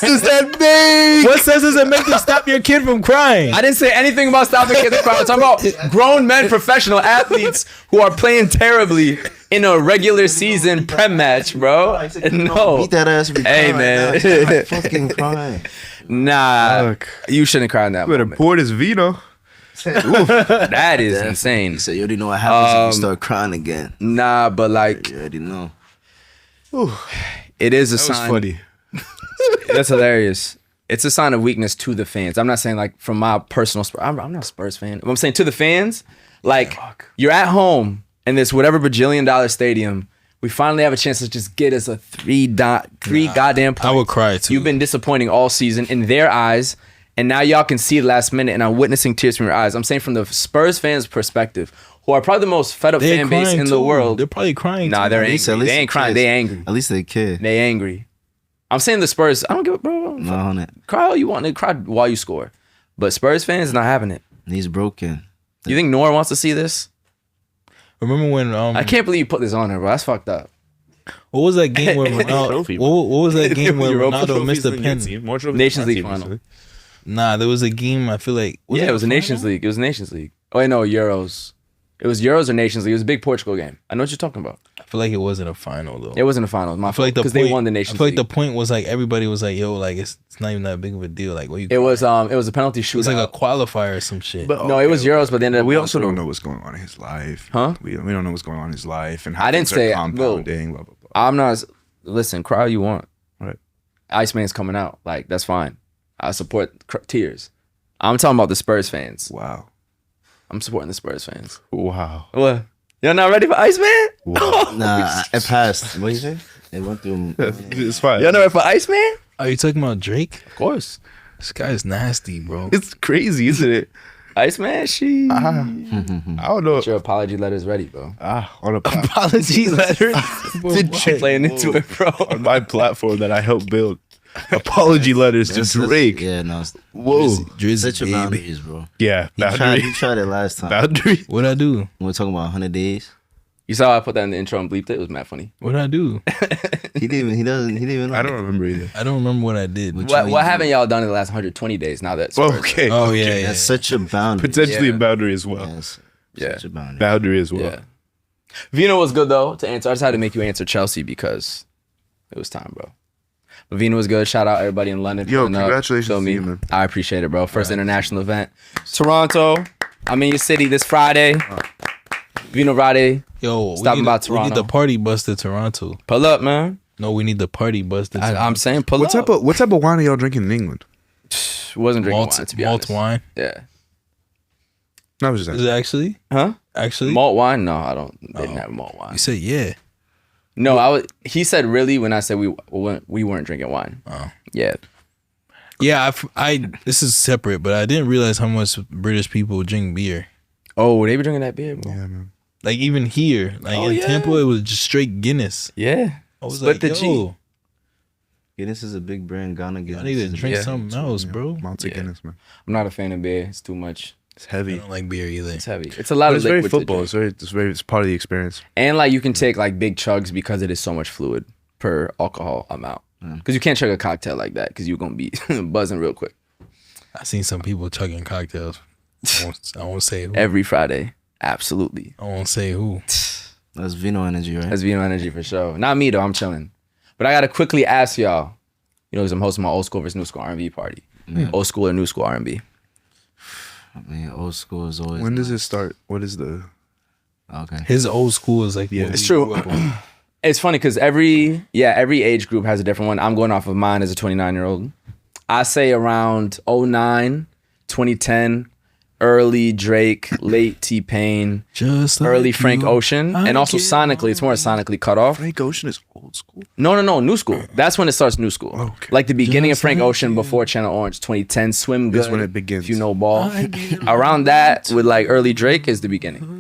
S4: does that make?
S2: What sense does it make to stop your kid from crying?
S1: I didn't say anything about stopping kids from crying. I'm talking about grown men, professional athletes who are playing terribly in a regular season Prem match, bro. No.
S3: Beat that ass.
S1: Hey, man.
S3: Fucking crying.
S1: Nah.
S4: Look.
S1: You shouldn't cry in that
S4: Better
S1: moment.
S4: pour this vino.
S1: That is insane.
S3: He said, you already know what happens if you start crying again.
S1: Nah, but like,
S3: You already know.
S1: it is a
S4: That was
S1: sign.
S4: funny.
S1: That's hilarious. It's a sign of weakness to the fans. I'm not saying like from my personal. I'm not a Spurs fan. But I'm saying to the fans, like you're at home in this whatever bajillion-dollar stadium. We finally have a chance to just get us a three goddamn points.
S2: I would cry too.
S1: You've been disappointing all season in their eyes, and now y'all can see last minute, and I'm witnessing tears from your eyes. I'm saying from the Spurs fans' perspective, who are probably the most fed up
S2: They're
S1: fan base
S2: crying
S1: in the
S2: too.
S1: world.
S2: They're probably crying.
S1: Nah,
S2: too.
S1: they're
S3: At least-
S1: angry.
S3: at least
S1: They ain't
S3: the
S1: crying.
S3: kids.
S1: They angry.
S3: At least they care.
S1: They angry. I'm saying the Spurs. I don't give a bro.
S3: Not on it.
S1: Cry all you want. Cry while you score. But Spurs fans not having it.
S3: He's broken.
S1: You think Nora wants to see this?
S2: Remember when
S1: I can't believe you put this on her, bro. That's fucked up.
S2: What was that game where Ronaldo?
S4: Trophy,
S2: what was that game where
S1: Europa
S2: Ronaldo missed the pen?
S4: More trophies
S1: Nations
S4: than my
S1: League
S4: team,
S1: final.
S4: actually.
S2: Nah, there was a game. I feel like
S1: Yeah, it was a
S2: final?
S1: Nations League. It was a Nations League. Oh wait, no, Euros. It was Euros or Nations League. It was a big Portugal game. I know what you're talking about.
S2: I feel like it wasn't a final though.
S1: It wasn't a final. My
S2: I feel like the
S1: because
S2: point,
S1: they won the Nations
S2: I feel like
S1: League.
S2: the point was like everybody was like, "Yo, like it's not even that big of a deal." Like, what you?
S1: It was a penalty
S2: It
S1: shootout.
S2: was like a qualifier or some shit.
S4: But
S1: no, it was Euros, but they ended up
S4: we
S1: going
S4: also don't
S1: through.
S4: know what's going on in his life.
S1: Huh?
S4: We don't know what's going on in his life and how
S1: I didn't
S4: things are
S1: say-
S4: compounding. Blah blah blah.
S1: I'm not. Listen, cry all you want.
S4: Right.
S1: Iceman's coming out. Like that's fine. I support tears. I'm talking about the Spurs fans.
S4: Wow.
S1: I'm supporting the Spurs fans.
S4: Wow.
S1: What? You're not ready for Iceman?
S4: Wow.
S3: Nah, it passed. What you say? It went through.
S4: It's fine.
S1: You're not ready for Iceman?
S2: Are you talking about Drake?
S1: Of course.
S2: This guy's nasty, bro.
S4: It's crazy, isn't it?
S1: Iceman, she.
S4: I don't know.
S1: Get your apology letters ready, bro.
S4: On a
S2: Apology letter.
S1: Playing into it, bro.
S4: on my platform that I helped build. Apology letters to Drake.
S3: Yeah, no.
S4: Whoa.
S2: Drizzy,
S3: Set your
S2: baby.
S3: boundaries, bro.
S4: Yeah.
S3: He tried it last time.
S4: Boundary.
S2: What'd I do?
S3: We were talking about 100 days.
S1: You saw I put that in the intro and bleeped it? It was mad funny.
S2: What'd I do?
S3: He didn't even know.
S4: I don't remember either.
S2: I don't remember what I did.
S1: What haven't y'all done in the last 120 days now that Spurs
S4: Okay.
S2: Oh yeah, yeah.
S3: That's such a boundary.
S4: Potentially
S1: Yeah.
S4: a boundary as well.
S3: Yes.
S1: Yeah.
S3: Such a boundary.
S4: Boundary as well.
S1: Yeah. Vino was good though to answer. I just had to make you answer Chelsea because it was time, bro. But Vino was good. Shout out everybody in London.
S4: Yo,
S1: pulling up.
S4: congratulations
S1: Show
S4: to
S1: me.
S4: you, man.
S1: I appreciate it, bro. First international event. Toronto. I'm in your city this Friday. Vino Friday.
S2: Yo,
S1: Stopping by
S2: We need
S1: Toronto.
S2: the party bus to Toronto.
S1: Pull up, man.
S2: No, we need the party bus to Toronto.
S1: I'm saying pull
S4: What
S1: up.
S4: type of wine are y'all drinking in England?
S1: Wasn't drinking
S2: malt,
S1: wine, to be
S2: malt
S1: honest.
S2: wine.
S1: Yeah.
S4: No, I was just
S2: Is
S4: asking.
S2: it actually?
S1: Huh?
S2: Actually?
S1: Malt wine? No, I don't. They didn't have malt wine.
S2: You said yeah.
S1: No, I was. He said really when I said we weren't drinking wine.
S2: Oh.
S1: Yeah.
S2: Yeah, this is separate, but I didn't realize how much British people drink beer.
S1: Oh, they be drinking that beer, bro.
S4: Yeah, man.
S2: Like even here, like
S1: Oh,
S2: in
S1: yeah.
S2: Tampa, it was just straight Guinness.
S1: Yeah.
S2: I was
S1: Split
S2: like,
S1: the
S2: yo,
S1: G.
S3: Guinness is a big brand. Ghana Guinness.
S2: I need to
S3: is a
S2: drink
S1: Yeah.
S2: something else, bro.
S4: Malta
S1: Yeah.
S4: Guinness, man.
S1: I'm not a fan of beer. It's too much.
S4: It's
S2: I
S4: heavy.
S2: don't like beer either.
S1: It's heavy. It's a lot
S4: But
S1: of
S4: it's very
S1: liquid to
S4: football.
S1: drink.
S4: It's part of the experience.
S1: And like you can take like big chugs because it is so much fluid per alcohol amount. Because you can't chug a cocktail like that because you're gonna be buzzing real quick.
S2: I seen some people chugging cocktails. I won't say who.
S1: Every Friday. Absolutely.
S2: I won't say who.
S3: That's Vino energy, right?
S1: That's Vino energy for sure. Not me though. I'm chilling. But I gotta quickly ask y'all. You know, because I'm hosting my old school versus new school R&B party. Old school or new school R&B.
S3: I mean, old school is always.
S4: When does it start? What is the?
S3: Okay.
S2: His old school is like
S4: Yeah.
S2: what
S1: It's
S2: we
S1: true.
S2: grew up on.
S1: It's funny because every age group has a different one. I'm going off of mine as a 29-year-old. I say around 09, 2010, early Drake, late T-Pain,
S2: Just like
S1: early Frank
S2: you,
S1: Ocean,
S2: I
S1: and also
S2: get
S1: sonically, it's more sonically cut off.
S4: Frank Ocean is old school.
S1: No, new school. That's when it starts new school.
S4: Okay.
S1: Like the beginning of
S2: Just
S1: Frank
S2: like
S1: Ocean
S2: you.
S1: before Channel Orange, 2010, Swim Good.
S4: That's when it begins.
S1: If you know ball.
S2: I get
S1: Around that with like early Drake is the beginning.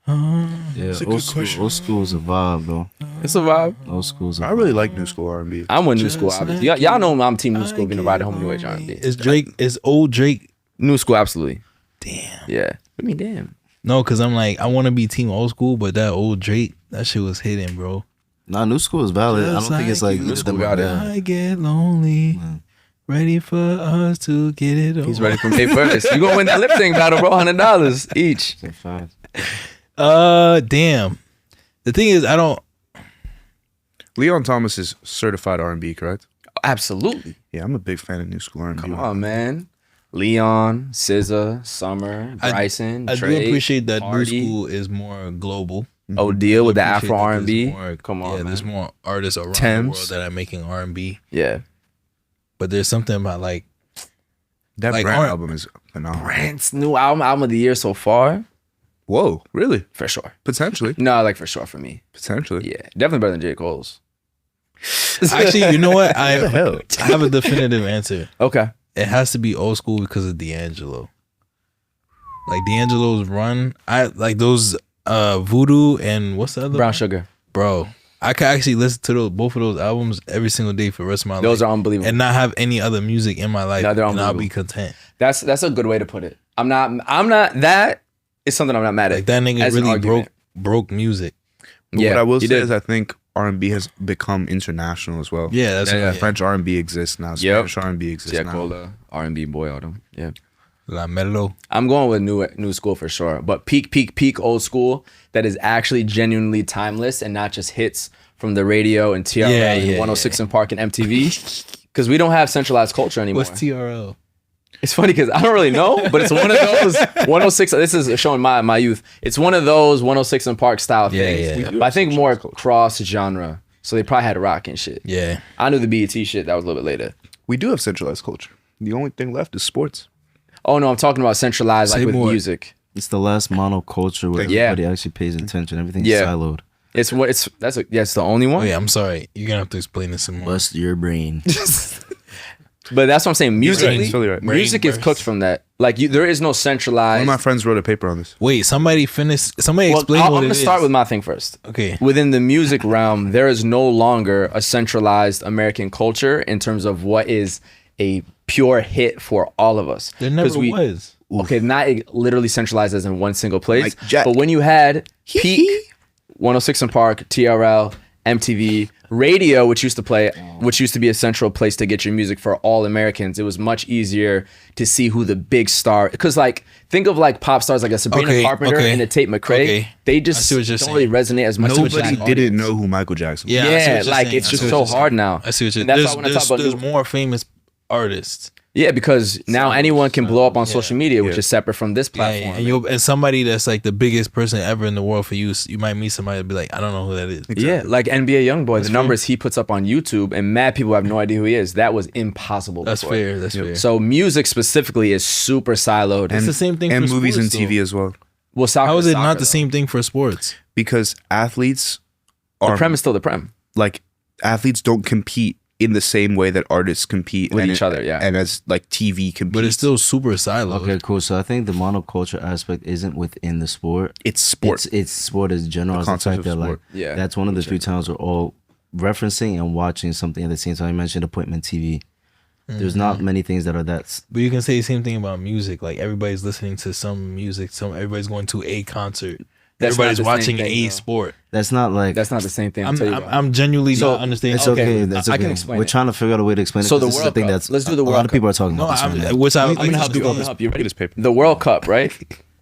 S3: Yeah,
S4: a
S3: old
S4: good
S3: school.
S4: question.
S3: Old school is a vibe, though.
S1: It's a vibe.
S3: Old school is a
S4: I
S3: vibe.
S4: really like new school R&B.
S1: I'm with new school,
S2: Just
S1: obviously.
S2: like
S1: Y'all know I'm team new school being a ride home new age R&B.
S2: Is Drake is old Drake?
S1: New school, absolutely.
S2: Damn.
S1: Yeah. I mean, damn.
S2: No, cause I'm like I want to be team old school, but that old Drake, that shit was hidden, bro.
S3: Nah, new school is valid. I
S2: Just
S3: don't think it's
S2: like
S3: like
S2: you.
S3: either them
S1: New
S3: or
S1: school got
S3: them.
S2: I get lonely. Ready for us to get it on.
S1: He's ready for May 1st. You gonna win that lip sync battle, bro. $100 each.
S3: Say five.
S2: Damn. The thing is, I don't.
S4: Leon Thomas is certified R&B, correct?
S1: Absolutely.
S4: Yeah, I'm a big fan of new school R&B.
S1: Come on, man. Leon, SZA, Summer, Bryson,
S2: I
S1: Trey,
S2: do appreciate that
S1: Party,
S2: new school is more global.
S1: O'Deal with the
S2: I appreciate
S1: Afro
S2: that
S1: R&B.
S2: there's more-
S1: Come on,
S2: yeah,
S1: man.
S2: there's more artists around
S1: Thames.
S2: the world that are making R&B.
S1: Yeah.
S2: But there's something about like
S4: That
S2: Like,
S4: Brand
S2: R-
S4: album is phenomenal.
S1: Brandt's new album of the year so far,
S4: Whoa, really?
S1: for sure.
S4: Potentially.
S1: No, like for sure for me.
S4: Potentially.
S1: Yeah, definitely better than J. Cole's.
S2: actually, you know what? I
S4: hell?
S2: have a definitive answer.
S1: Okay.
S2: It has to be old school because of D'Angelo. Like D'Angelo's run, I like those Voodoo and what's the other
S1: Brown
S2: one?
S1: Sugar.
S2: Bro, I could actually listen to both of those albums every single day for the rest of my life.
S1: Those are unbelievable.
S2: and not have any other music in my life,
S1: No, they're
S2: and I'll
S1: unbelievable.
S2: be content.
S1: That's a good way to put it. I'm not that is something I'm not mad at.
S2: Like that nigga
S1: As an
S2: really
S1: argument.
S2: broke music.
S4: But
S1: Yeah,
S4: what I will
S1: he
S4: say
S1: did.
S4: is I think R&B has become international as well.
S2: Yeah, that's
S1: Yeah,
S2: right.
S4: French R&B exists now. Spanish R&B exists
S1: Yeah,
S4: now.
S1: Cola, R&B boy, autumn. Yeah.
S2: La Melo.
S1: I'm going with new school for sure. But peak old school that is actually genuinely timeless and not just hits from the radio and TRL and 106 in Park and MTV. Because we don't have centralized culture anymore.
S2: What's TRL?
S1: It's funny because I don't really know, but it's one of those 106. This is showing my youth. It's one of those 106 in Park style things.
S2: Yeah.
S1: But I think more cross genre. So they probably had rock and shit.
S2: Yeah.
S1: I knew the BET shit. That was a little bit later.
S4: We do have centralized culture. The only thing left is sports.
S1: Oh no, I'm talking about centralized
S2: Say
S1: like with
S2: more.
S1: music.
S3: It's the last monoculture where
S1: Yeah.
S3: everybody actually pays attention. Everything's
S1: Yeah.
S3: siloed.
S1: It's what it's it's the only
S2: Oh
S1: one.
S2: yeah, I'm sorry. You're gonna have to explain this some more.
S3: Bust your brain.
S1: But that's what I'm saying. Musically,
S4: He's totally right.
S1: music
S2: Brain
S1: is
S2: burst.
S1: cooked from that. Like there is no
S4: One
S1: centralized.
S4: of my friends wrote a paper on this.
S2: Wait, somebody finish. Somebody
S1: Well,
S2: explain
S1: I'm
S2: what
S1: gonna
S2: it is.
S1: start with my thing first.
S2: Okay.
S1: Within the music realm, there is no longer a centralized American culture in terms of what is a pure hit for all of us.
S2: There never
S1: 'Cause we-
S2: was.
S1: Okay, not literally centralized as in one single place,
S4: Like Jack.
S1: but when you had peak 106 in Park, TRL, MTV, radio, which used to be a central place to get your music for all Americans, it was much easier to see who the big star. Because like think of like pop stars like a Sabrina
S2: Okay,
S1: Carpenter
S2: okay,
S1: and a Tate McRae.
S2: okay.
S1: They
S2: I
S1: just
S2: see what you're
S1: don't
S2: saying.
S1: really resonate as much. with
S4: Nobody
S1: black
S4: didn't
S1: audience.
S4: know who Michael Jackson was.
S2: Yeah, I see
S1: Yeah,
S2: what you're
S1: like
S2: saying.
S1: it's
S2: I
S1: just
S2: see what
S1: so
S2: you're saying.
S1: hard now.
S2: I see what you're.
S1: And that's
S2: There's,
S1: why when I talk about
S2: there's
S1: new-
S2: more famous artists.
S1: Yeah, because now anyone can blow up on social media, which is separate from this
S2: Yeah,
S1: platform.
S2: and somebody that's like the biggest person ever in the world for you. You might meet somebody and be like, I don't know who that is.
S1: Yeah, like NBA YoungBoy, the numbers he puts up on YouTube, and mad people have no idea who he is. That was impossible.
S2: That's
S1: before.
S2: fair. That's fair.
S1: So music specifically is super siloed.
S2: It's the same thing
S4: And
S2: for
S4: movies
S2: sports,
S4: and TV
S2: though.
S4: as well.
S1: Well, soccer,
S2: How is it
S1: soccer,
S2: not the
S1: though.
S2: same thing for sports?
S4: Because athletes
S1: The
S4: are
S1: Prem is still the Prem.
S4: like athletes don't compete in the same way that artists compete
S1: With
S4: and
S1: each other, yeah.
S4: and as like TV competes.
S2: But it's still super siloed.
S3: Okay, cool. So I think the monoculture aspect isn't within the sport.
S4: it's sport.
S3: It's sport as general.
S4: The
S3: As the
S4: concept
S3: fact
S4: of
S3: that like
S4: sport.
S1: Yeah.
S3: that's one of the few times we're all referencing and watching something at the same time. I mentioned appointment TV. There's not many things that are that.
S2: But you can say the same thing about music. Like everybody's listening to some music. Everybody's going to a concert.
S1: That's not
S2: Everybody's
S1: the same
S2: watching
S1: thing,
S2: a
S1: though.
S2: sport.
S3: That's not like.
S1: That's not the same thing. I'll
S2: I'm
S1: tell you why.
S2: I'm genuinely not understanding.
S3: It's
S1: Okay,
S3: okay. That's
S1: I
S3: okay.
S1: can explain
S3: We're
S1: it.
S3: trying to figure out a way to explain it.
S1: So
S3: 'cause
S1: the
S3: this is
S1: World
S3: thing
S1: Cup.
S3: that's
S1: Let's do the
S3: a lot
S1: World
S3: of people are talking
S2: No,
S3: about this right now.
S2: which I
S1: I'm gonna help you. I'm gonna help you.
S4: Look at this paper.
S1: The World Cup, right?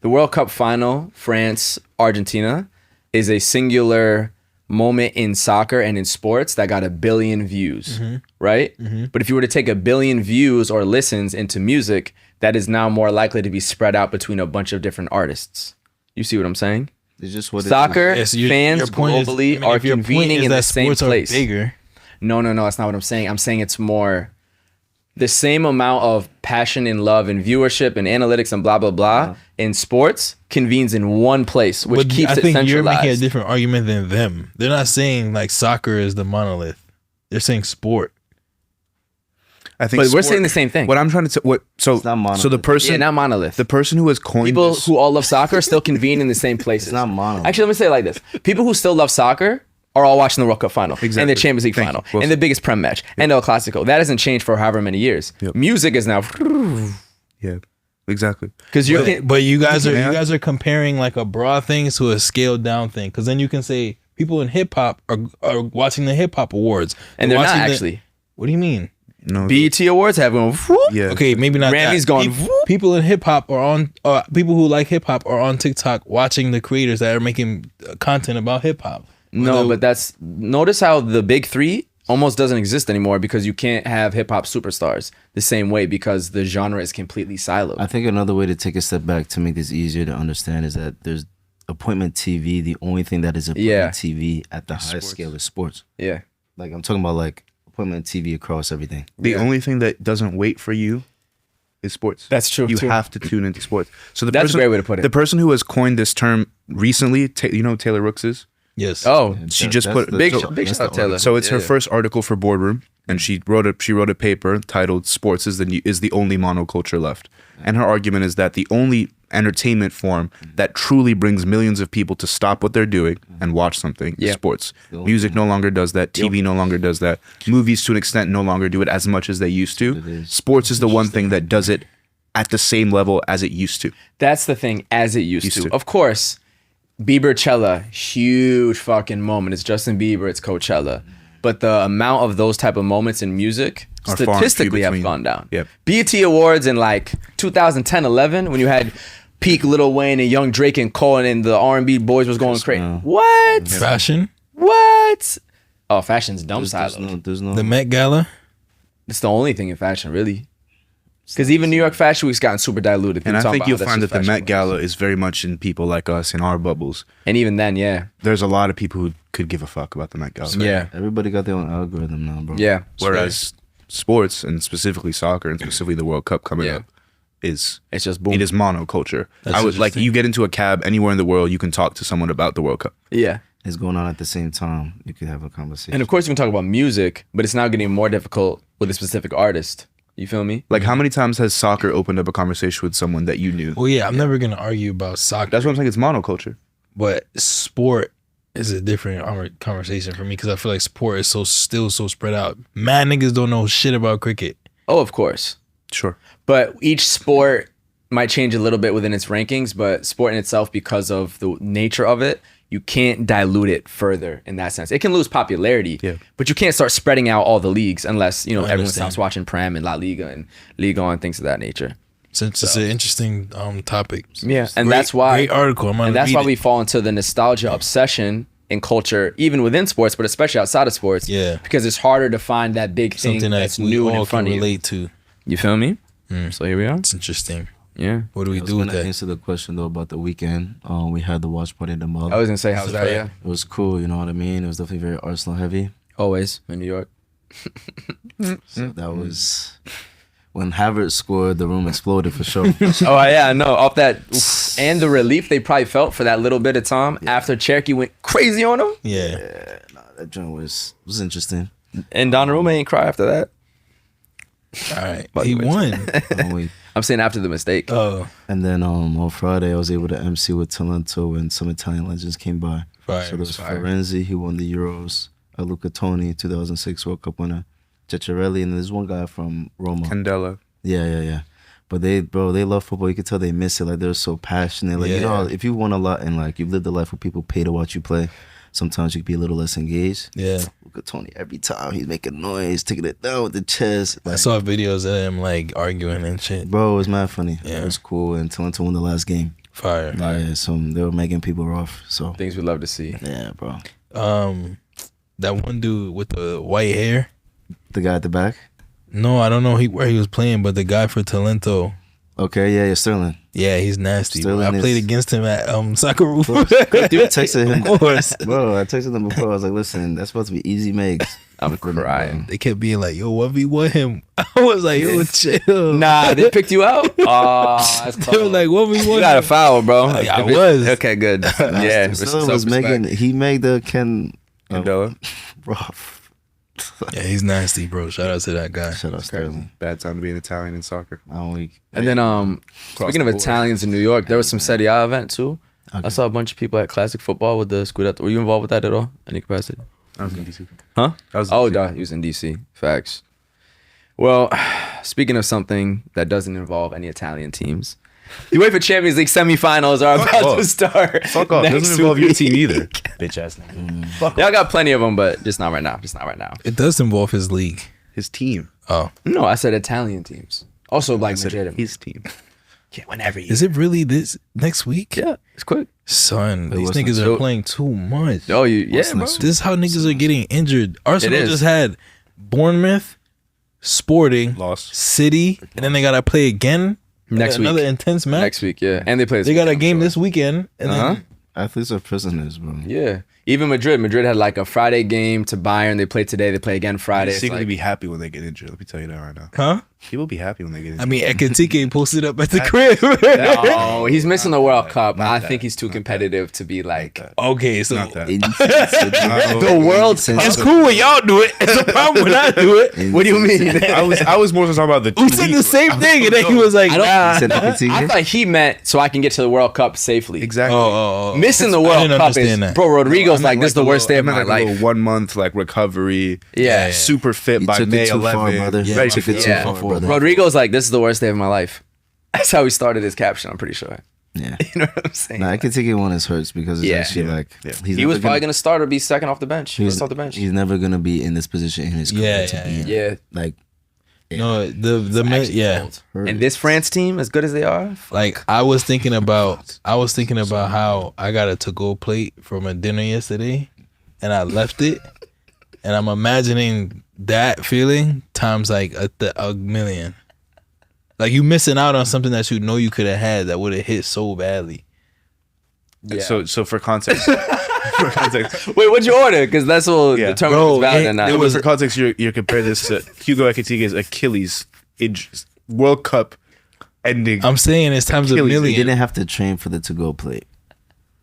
S1: The World Cup final, France, Argentina, is a singular moment in soccer and in sports that got 1 billion views, right? But if you were to take 1 billion views or listens into music, that is now more likely to be spread out between a bunch of different artists. You see what I'm saying?
S3: It's just what it is.
S1: Soccer
S2: Yes,
S1: fans
S2: your point is-
S1: globally
S2: I mean,
S1: are
S2: if your point
S1: convening
S2: is
S1: in
S2: that
S1: the same
S2: sports are
S1: place.
S2: bigger.
S1: No, that's not what I'm saying. I'm saying it's more the same amount of passion and love and viewership and analytics and blah blah blah in sports convenes in one place, which
S2: But
S1: keeps
S2: I
S1: it
S2: think you're
S1: centralized.
S2: making a different argument than them. They're not saying like soccer is the monolith. They're saying sport.
S4: I think
S1: But we're saying the same thing.
S4: What I'm trying to say,
S3: not monolith.
S4: so the person,
S1: Yeah, not monolith.
S4: the person who has coined
S1: People
S4: this,
S1: who all love soccer still convene in the same places.
S3: It's not monolith.
S1: Actually, let me say it like this: people who still love soccer are all watching the World Cup final and
S4: Exactly.
S1: the Champions League
S4: Thank
S1: final
S4: you. Well
S1: and the biggest Prem match and El Clasico. That hasn't changed for however many years.
S4: Yep.
S1: Music is now
S4: yeah, exactly.
S1: because you're.
S2: But you guys are
S4: Yeah.
S2: you guys are comparing like a broad thing to a scaled down thing. Because then you can say people in hip hop are watching the hip hop awards
S1: And they're not
S2: watching the-
S1: actually.
S2: What do you mean?
S4: No,
S1: BET Awards have gone. whoop.
S4: yeah,
S2: Okay, maybe not.
S1: Grammys
S2: that.
S1: going,
S2: Pe-
S1: whoop.
S2: People in hip hop are on. People who like hip hop are on TikTok watching the creators that are making content about hip hop.
S1: No, but that's notice how the big three almost doesn't exist anymore because you can't have hip hop superstars the same way because the genre is completely siloed.
S3: I think another way to take a step back to make this easier to understand is that there's appointment TV. The only thing that is appointment
S1: Yeah.
S3: TV at the highest scale is sports.
S1: Yeah.
S3: Like I'm talking about like appointment TV across everything.
S4: the only thing that doesn't wait for you is sports.
S1: That's true,
S4: You
S1: too.
S4: have to tune into sports. So the
S1: That's a
S4: person,
S1: great way to put it.
S4: The person who has coined this term recently, you know, who Taylor Rooks is.
S2: Yes.
S1: Oh,
S4: She
S3: That-
S4: just
S3: that's
S4: put
S3: the-
S1: big
S3: that's
S1: big
S3: the
S1: shout out Taylor.
S4: So it's her
S1: Yeah.
S4: first article for Boardroom, and she wrote a paper titled "Sports is the only monoculture left." And her argument is that the only entertainment form that truly brings millions of people to stop what they're doing and watch something is
S1: Yeah.
S4: sports. Music no longer does that. TV no longer does that. Movies, to an extent, no longer do it as much as they used to.
S3: is.
S4: Sports is the one thing that does it at the same level as it used to.
S1: That's the thing, as it used to. Of course, Biebercella, huge fucking moment. It's Justin Bieber, it's Coachella. But the amount of those type of moments in music
S4: Are far and few
S1: statistically have
S4: between.
S1: gone down.
S4: Yep.
S1: BET Awards in like 2010, 11, when you had peak Lil Wayne and Young Drake and Cole and the R&B boys was going crazy. What?
S2: Fashion,
S1: What? Oh, fashion's dumb siloed.
S3: There's no.
S2: the Met Gala.
S1: It's the only thing in fashion, really. Because even New York Fashion Week's gotten super diluted.
S4: And
S1: People
S4: I
S1: talk
S4: think
S1: about
S4: you'll
S1: how that's
S4: find
S1: just
S4: that the
S1: fashion
S4: Met Gala
S1: weeks.
S4: is very much in people like us in our bubbles.
S1: And even then, yeah.
S4: There's a lot of people who could give a fuck about the Met Gala.
S1: Yeah.
S3: Everybody got their own algorithm now, bro.
S1: Yeah.
S4: Whereas sports, and specifically soccer, and specifically the World Cup coming
S1: Yeah.
S4: up, is
S1: It's just boom.
S4: it is monoculture.
S2: That's
S4: I would like
S2: interesting.
S4: you get into a cab anywhere in the world, you can talk to someone about the World Cup.
S1: Yeah.
S3: It's going on at the same time. You could have a conversation.
S1: And of course, you can talk about music, but it's now getting more difficult with a specific artist. You feel me?
S4: Like, how many times has soccer opened up a conversation with someone that you knew?
S2: Well, yeah, I'm never gonna argue about soccer,
S4: That's what I'm saying. It's monoculture.
S2: but sport is a different conversation for me because I feel like sport is still so spread out. Mad niggas don't know shit about cricket.
S1: Oh, of course.
S4: Sure.
S1: But each sport might change a little bit within its rankings, but sport in itself, because of the nature of it, you can't dilute it further in that sense. It can lose popularity,
S4: Yeah.
S1: but you can't start spreading out all the leagues unless, everyone
S2: understand.
S1: stops watching Prem and La Liga and Ligue and things of that nature.
S2: Since it's an interesting topic.
S1: Yeah, and
S2: Great-
S1: that's why
S2: great article. I'm gonna
S1: and that's
S2: read
S1: why
S2: it.
S1: we fall into the nostalgia obsession in culture, even within sports, but especially outside of sports.
S2: Yeah.
S1: Because it's harder to find that big thing
S2: Something
S1: that's
S2: that we
S1: new and
S2: all
S1: in front
S2: can
S1: of you.
S2: relate to.
S1: You feel me? So here we are.
S2: It's interesting.
S1: Yeah.
S2: What do we
S3: I was
S2: do with
S3: gonna
S2: that?
S3: answer the question though about the weekend. We had the watch party in the mall.
S1: I was gonna say, how's that?
S2: right.
S1: Yeah.
S3: It was cool, you know what I mean? It was definitely very Arsenal heavy.
S1: Always in New York.
S3: So that was when Havertz scored, the room exploded for sure.
S1: Oh yeah, I know. Off that, and the relief they probably felt for that little bit of time after Cherokee went crazy on him,
S2: Yeah.
S3: That joint was interesting.
S1: and Donnarumma ain't cry after that.
S2: All right.
S1: By
S2: He
S1: the way.
S2: won.
S3: We-
S1: I'm saying after the mistake.
S2: Oh,
S3: and then on Friday, I was able to MC with Talento, and some Italian legends came by.
S2: Fire,
S3: So there was
S2: fire.
S3: Florenzi, he won the Euros. Luca Toni, 2006 World Cup winner. Ceccarelli, and there's one guy from Roma.
S4: Candela.
S3: Yeah. But they love football. You could tell they miss it. Like, they're so passionate. Like, you know, if you won a lot and like you've lived a life where people pay to watch you play, sometimes you can be a little less engaged.
S2: yeah.
S3: Luca Toni, every time he's making noise, taking it down with the chest.
S2: I
S3: Like,
S2: saw videos of him like arguing and shit.
S3: bro, it was mad funny.
S2: Yeah.
S3: It was cool. And Talento won the last game.
S2: Fire.
S3: Yeah, so they were making people rough. So
S1: Things we'd love to see.
S3: yeah, bro.
S2: That one dude with the white hair.
S3: The guy at the back.
S2: No, I don't know where he was playing, but the guy for Talento.
S3: Okay, yeah, Sterling.
S2: Yeah, he's nasty. Bro.
S3: Sterling
S2: I played
S3: is-
S2: against him at Socceroo.
S3: Dude texted him.
S2: Of course.
S3: Bro, I texted them before. I was like, listen, that's supposed to be easy makes.
S1: I'm crying.
S2: They kept being like, yo, 1v1 him. I was like, yo, chill.
S1: Nah, they picked you out. Oh, that's
S2: They were
S1: cold.
S2: like, 1v1.
S1: You got a foul, bro.
S2: I
S1: If it-
S2: was.
S1: okay. Good. Yeah.
S3: Sterling was making, he made the
S4: Candela.
S3: rough.
S2: Yeah, he's nasty, bro. Shout out to that guy.
S3: Shout out Sterling.
S4: Bad time to be an Italian in soccer.
S3: I'm weak.
S1: And then speaking of
S4: the board.
S1: Italians in New York, there was some Serie A event too. I
S3: Okay.
S1: saw a bunch of people at Classic Football with the Scudetto. Were you involved with that at all? Any capacity?
S4: I was in DC.
S1: Huh?
S4: I was in
S1: Oh,
S4: DC.
S1: duh, he was in DC. Facts. Well, speaking of something that doesn't involve any Italian teams, the UEFA Champions League semifinals are about to
S4: off.
S1: start.
S4: Fuck off.
S1: next
S4: Doesn't involve your
S1: week.
S4: team either. Bitch ass nigga.
S1: Y'all got plenty of them, but just not right now. Just not right now.
S2: It does involve his league.
S4: His team.
S2: Oh.
S1: No, I said Italian teams. Also, like
S4: I said
S1: Madrid.
S4: his team.
S1: Yeah, whenever you.
S2: Is it really this next week?
S1: Yeah, it's quick.
S2: Son, these
S3: wasn't-
S2: niggas
S1: so-
S2: are playing too much.
S1: Oh, yeah,
S3: What's
S1: bro.
S3: next
S2: This is how niggas are getting injured. Arsenal
S1: is.
S2: just had Bournemouth, Sporting,
S4: Lost.
S2: City, and then they gotta play again.
S1: Next
S2: another
S1: week.
S2: intense match.
S1: Next week, yeah. And they play.
S2: They got a game this weekend, and
S1: Uh-huh.
S2: then
S3: Athletes are prisoners, bro.
S1: Yeah. Even Madrid. Madrid had like a Friday game to Bayern. They play today. They play again Friday.
S4: They
S1: It's
S4: secretly
S1: like-
S4: be happy when they get injured. Let me tell you that right now.
S2: huh?
S4: People be happy when they get injured.
S2: I mean, Ekatike posted up at the crib.
S1: Oh, he's missing the World Cup.
S4: Not
S1: I
S4: that.
S1: think he's too competitive to be like.
S2: Okay, so
S4: Not that.
S1: The World Cup.
S2: it's cool when y'all do it. It's a problem when I do it.
S1: What do you mean?
S4: I was more so talking about the
S2: Who said the same thing? And then he was like,
S1: I don't-
S2: nah.
S3: Said Ekatike?
S1: I thought he meant so I can get to the World Cup safely.
S4: Exactly.
S2: Oh.
S1: Missing the
S2: I
S1: World
S2: didn't
S1: Cup is,
S2: understand that.
S1: bro. Rodrigo's
S4: I
S1: like,
S4: meant
S1: this is the
S4: a
S1: worst day of
S4: little-
S1: my
S4: I meant like a
S1: life.
S4: little 1 month like recovery.
S1: Yeah.
S4: Super fit
S3: You
S4: by
S3: took it
S4: May
S3: too far,
S4: 11th.
S3: brother.
S2: Yeah,
S4: ready
S3: took
S4: to
S3: it
S4: go.
S3: too
S1: Yeah.
S3: far, brother.
S1: Rodrigo's like, this is the worst day of my life. That's how he started his caption. I'm pretty sure.
S3: Yeah.
S1: You know what I'm saying?
S3: Nah, I can take it when it hurts because it's
S1: Yeah.
S3: actually
S4: Yeah.
S3: like
S4: Yeah.
S3: he's
S1: He was probably gonna start or be second off the bench. First off the bench.
S3: He's never gonna be in this position in his career to be in.
S1: Yeah.
S3: Like
S2: No, the men,
S1: Actually
S2: yeah.
S1: cold. And this France team, as good as they are,
S2: Like I was thinking about how I got a to-go plate from a dinner yesterday, and I left it, and I'm imagining that feeling times like a million. Like you missing out on something that you know you could have had that would have hit so badly.
S1: yeah.
S4: So for context,
S1: Wait, what'd you order? Because that's what
S4: Yeah.
S1: determines
S2: Bro,
S1: if it's valid
S2: it-
S1: or not.
S2: it was-
S4: for context, you're comparing this to Hugo Ekitige's Achilles World Cup ending.
S2: I'm saying it's times a
S4: Achilles,
S3: he
S2: million.
S3: didn't have to train for the to-go plate.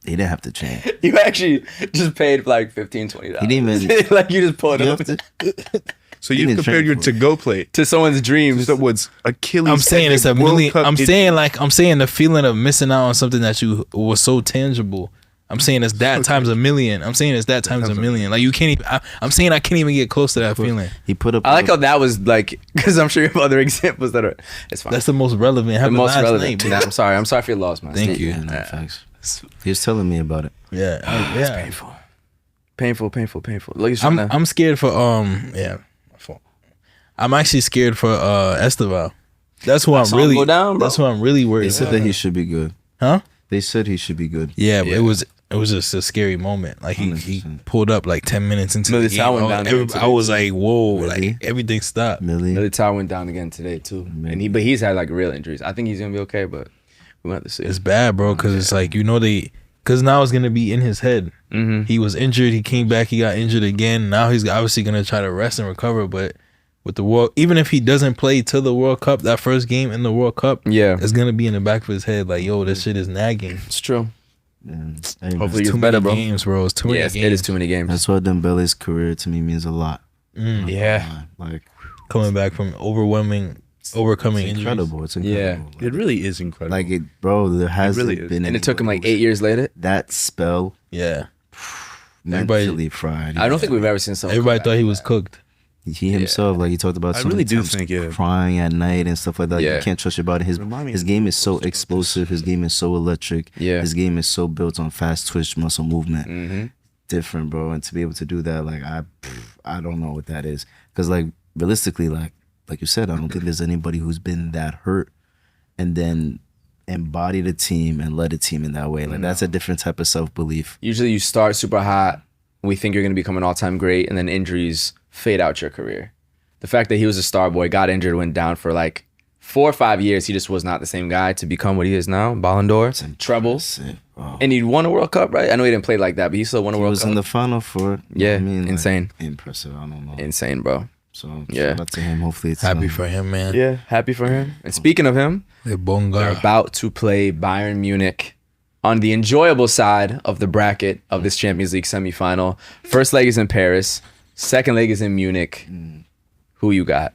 S3: He didn't have to train.
S1: You actually just paid like $15, $20.
S3: He didn't even.
S1: Like you just pulled
S3: You
S1: up
S3: have to,
S4: so
S3: he
S4: you
S3: didn't
S4: compared
S3: train
S4: your
S3: for it.
S4: to-go plate
S1: to someone's dreams.
S4: to someone's Achilles.
S2: I'm saying it's a
S4: ending World
S2: million.
S4: Cup
S2: I'm
S4: ending.
S2: saying the feeling of missing out on something that you was so tangible. I'm saying it's that times a million. I'm saying it's that times a million. Like you can't even. I'm saying I can't even get close to that feeling.
S3: he put up.
S1: I like how that was like, because I'm sure you have other examples that are. It's fine.
S2: That's the most relevant.
S1: the
S2: Happened
S1: most
S2: last
S1: relevant.
S2: night,
S1: Nah,
S2: bro.
S1: I'm sorry. I'm sorry for your loss, man.
S2: Thank you.
S3: Yeah, no, facts. He was telling me about it.
S2: Yeah, yeah.
S1: Painful. Look, he's trying to.
S2: I'm scared for yeah. My fault. I'm actually scared for Esteval. That's who I'm
S1: saw him
S2: really.
S1: go down, bro.
S2: That's who I'm really worried.
S3: They said
S2: about.
S3: that he should be good.
S2: Huh?
S3: They said he should be good.
S2: Yeah, but
S1: Yeah.
S2: it was just a scary moment. Like he
S3: 100%.
S2: pulled up like 10 minutes into the
S1: Militao
S2: game.
S1: went down
S2: I was like, whoa,
S3: Really?
S2: like everything stopped.
S3: Millie.
S1: Militao went down again today too, but he's had like real injuries. I think he's gonna be okay, but we have to see.
S2: It's bad, bro, because it's like because now it's gonna be in his head.
S1: Mm-hmm.
S2: He was injured. He came back. He got injured again. Now he's obviously gonna try to rest and recover. But with the world, even if he doesn't play to the World Cup, that first game in the World Cup,
S1: Yeah,
S2: it's gonna be in the back of his head. Like, yo, this shit is nagging.
S1: it's true.
S3: And
S1: Hopefully
S2: It's
S1: it's
S2: too
S1: better,
S2: many
S1: bro.
S2: games, bro. It's too many
S1: Yes,
S2: games.
S1: it is too many games.
S3: that's why Dembele's career to me means a lot.
S1: Yeah,
S3: Like
S2: Coming back from overcoming
S3: it's
S2: injuries.
S3: incredible. It's
S1: Yeah.
S3: incredible.
S4: It really is incredible.
S3: Like it, bro. There hasn't
S4: really is.
S3: been.
S1: and it took him like
S3: anybody
S1: 8 years later.
S3: that spell
S2: Yeah,
S3: mentally fried.
S1: I don't think we've ever seen someone.
S2: everybody
S1: come
S2: thought
S1: back
S2: he
S1: from
S2: was
S1: that.
S2: cooked.
S3: He himself, like he talked about.
S4: I
S3: so
S4: really
S3: many
S4: do
S3: times
S4: think, yeah.
S3: crying at night and stuff like that.
S1: Yeah.
S3: You can't trust your body.
S4: Remind me
S3: His
S4: of
S3: game is so
S4: Santos.
S3: explosive. His game is so electric.
S1: Yeah.
S3: His game is so built on fast twitch muscle movement.
S1: Mm-hmm.
S3: Different, bro. And to be able to do that, like I don't know what that is. Because like realistically, like you said, I don't think there's anybody who's been that hurt and then embody the team and led a team in that way. Like that's a different type of self belief.
S1: Usually you start super hot, we think you're going to become an all-time great, and then injuries fade out your career. The fact that he was a star boy, got injured, went down for like 4 or 5 years, he just was not the same guy to become what he is now. Ballon d'Or, trebles, and he won a World Cup, right? I know he didn't play like that, but he still won a
S3: He
S1: World
S3: was
S1: Cup.
S3: in the final for
S1: Yeah,
S3: I mean, like,
S1: insane.
S3: impressive. I don't know.
S1: Insane, bro.
S3: So
S1: Yeah.
S3: shout out to him. Hopefully it's
S2: Happy for him, man.
S1: Yeah, happy for him. And speaking of him,
S2: The
S1: they're
S2: Bonga.
S1: about to play Bayern Munich on the enjoyable side of the bracket of this Champions League semifinal. First leg is in Paris. Second leg is in Munich. Who you got?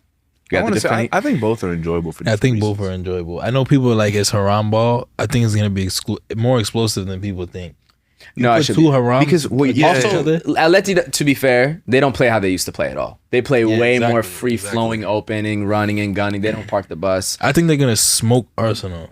S1: You
S4: I
S1: got
S4: want
S1: the
S4: to say,
S1: different.
S4: I think both are enjoyable for
S2: I
S4: different
S2: think
S4: reasons.
S2: both are enjoyable. I know people are like it's haram ball. I think it's gonna be more explosive than people think.
S1: No, I
S2: Put
S1: should
S2: two harams
S4: because, well, yeah.
S2: against each
S1: Also,
S2: other.
S1: Atleti, to be fair, they don't play how they used to play at all. They play
S2: Yeah,
S1: way
S2: exactly,
S1: more free-flowing, opening, running, and gunning. They don't park the bus.
S2: I think they're gonna smoke Arsenal.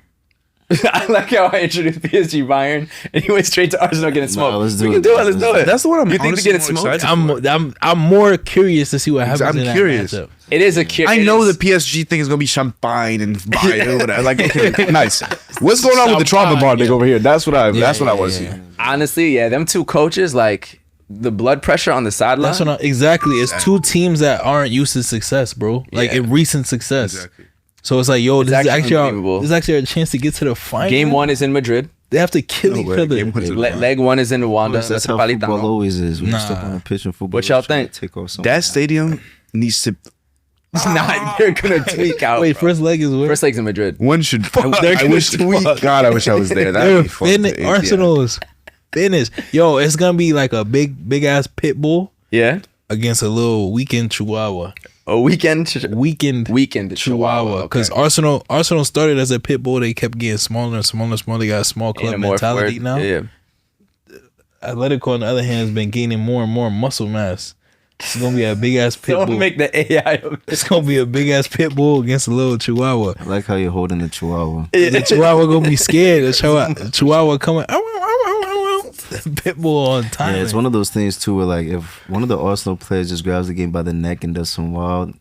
S1: I like how I introduced PSG Bayern, and he went straight to Arsenal getting smoked.
S3: let's do
S1: We
S3: it.
S1: can do it. Let's do it.
S4: That's the one I'm
S1: You think
S4: honestly
S1: they're getting
S4: more
S1: smoked?
S4: excited
S2: I'm more curious to see what happens
S4: I'm
S2: in that
S4: curious.
S2: matchup.
S1: It is a curious.
S4: I know the PSG thing is gonna be champagne and Bayern or whatever. Like, okay, nice. What's going on with the trauma
S2: Champagne,
S4: bonding
S2: yeah.
S4: over here? That's what I
S2: Yeah,
S4: want to
S2: yeah.
S4: see.
S1: Honestly, yeah, them two coaches, like the blood pressure on the sideline.
S2: That's what exactly. It's two teams that aren't used to success, bro. Like
S1: Yeah.
S2: in recent success.
S4: Exactly.
S2: So it's like, yo, this is
S1: actually
S2: actually
S1: unbelievable.
S2: this is actually a chance to get to the final.
S1: Game one is in Madrid.
S2: They have to kill
S4: No
S2: each
S4: way.
S2: other.
S4: Game one is in
S1: Leg one is in Wanda
S3: That's how football
S1: Metropolitano.
S3: always is. When you step
S2: Nah.
S3: on a pitch in football,
S1: What y'all
S3: you try to
S1: think?
S3: Take off
S4: That stadium needs to.
S1: It's not. They're gonna tweak out.
S2: Wait,
S1: bro.
S2: first leg is where?
S1: First leg's in Madrid.
S4: One should.
S2: they're
S4: I
S2: gonna
S4: wish.
S2: tweak.
S4: God, I wish I was there.
S2: They're
S4: That'd be fun.
S2: finished.
S4: Yeah.
S2: Arsenal's finished. Yo, it's gonna be like a big ass pit bull
S1: Yeah.
S2: against a little weekend chihuahua.
S1: A weekend.
S2: Weekend chihuahua. Because Arsenal started as a pit bull. They kept getting smaller and smaller and smaller. They got a small club mentality now.
S1: Yeah.
S2: Atletico, on the other hand, has been gaining more and more muscle mass. It's gonna be a big ass pit bull.
S1: Don't make the AI.
S2: It's gonna be a big ass pit bull against a little chihuahua.
S3: I like how you're holding the chihuahua.
S2: The chihuahua gonna be scared. The chihuahua coming. Pit bull on time.
S3: Yeah, it's one of those things too where like if one of the Arsenal players just grabs the game by the neck and does some wild.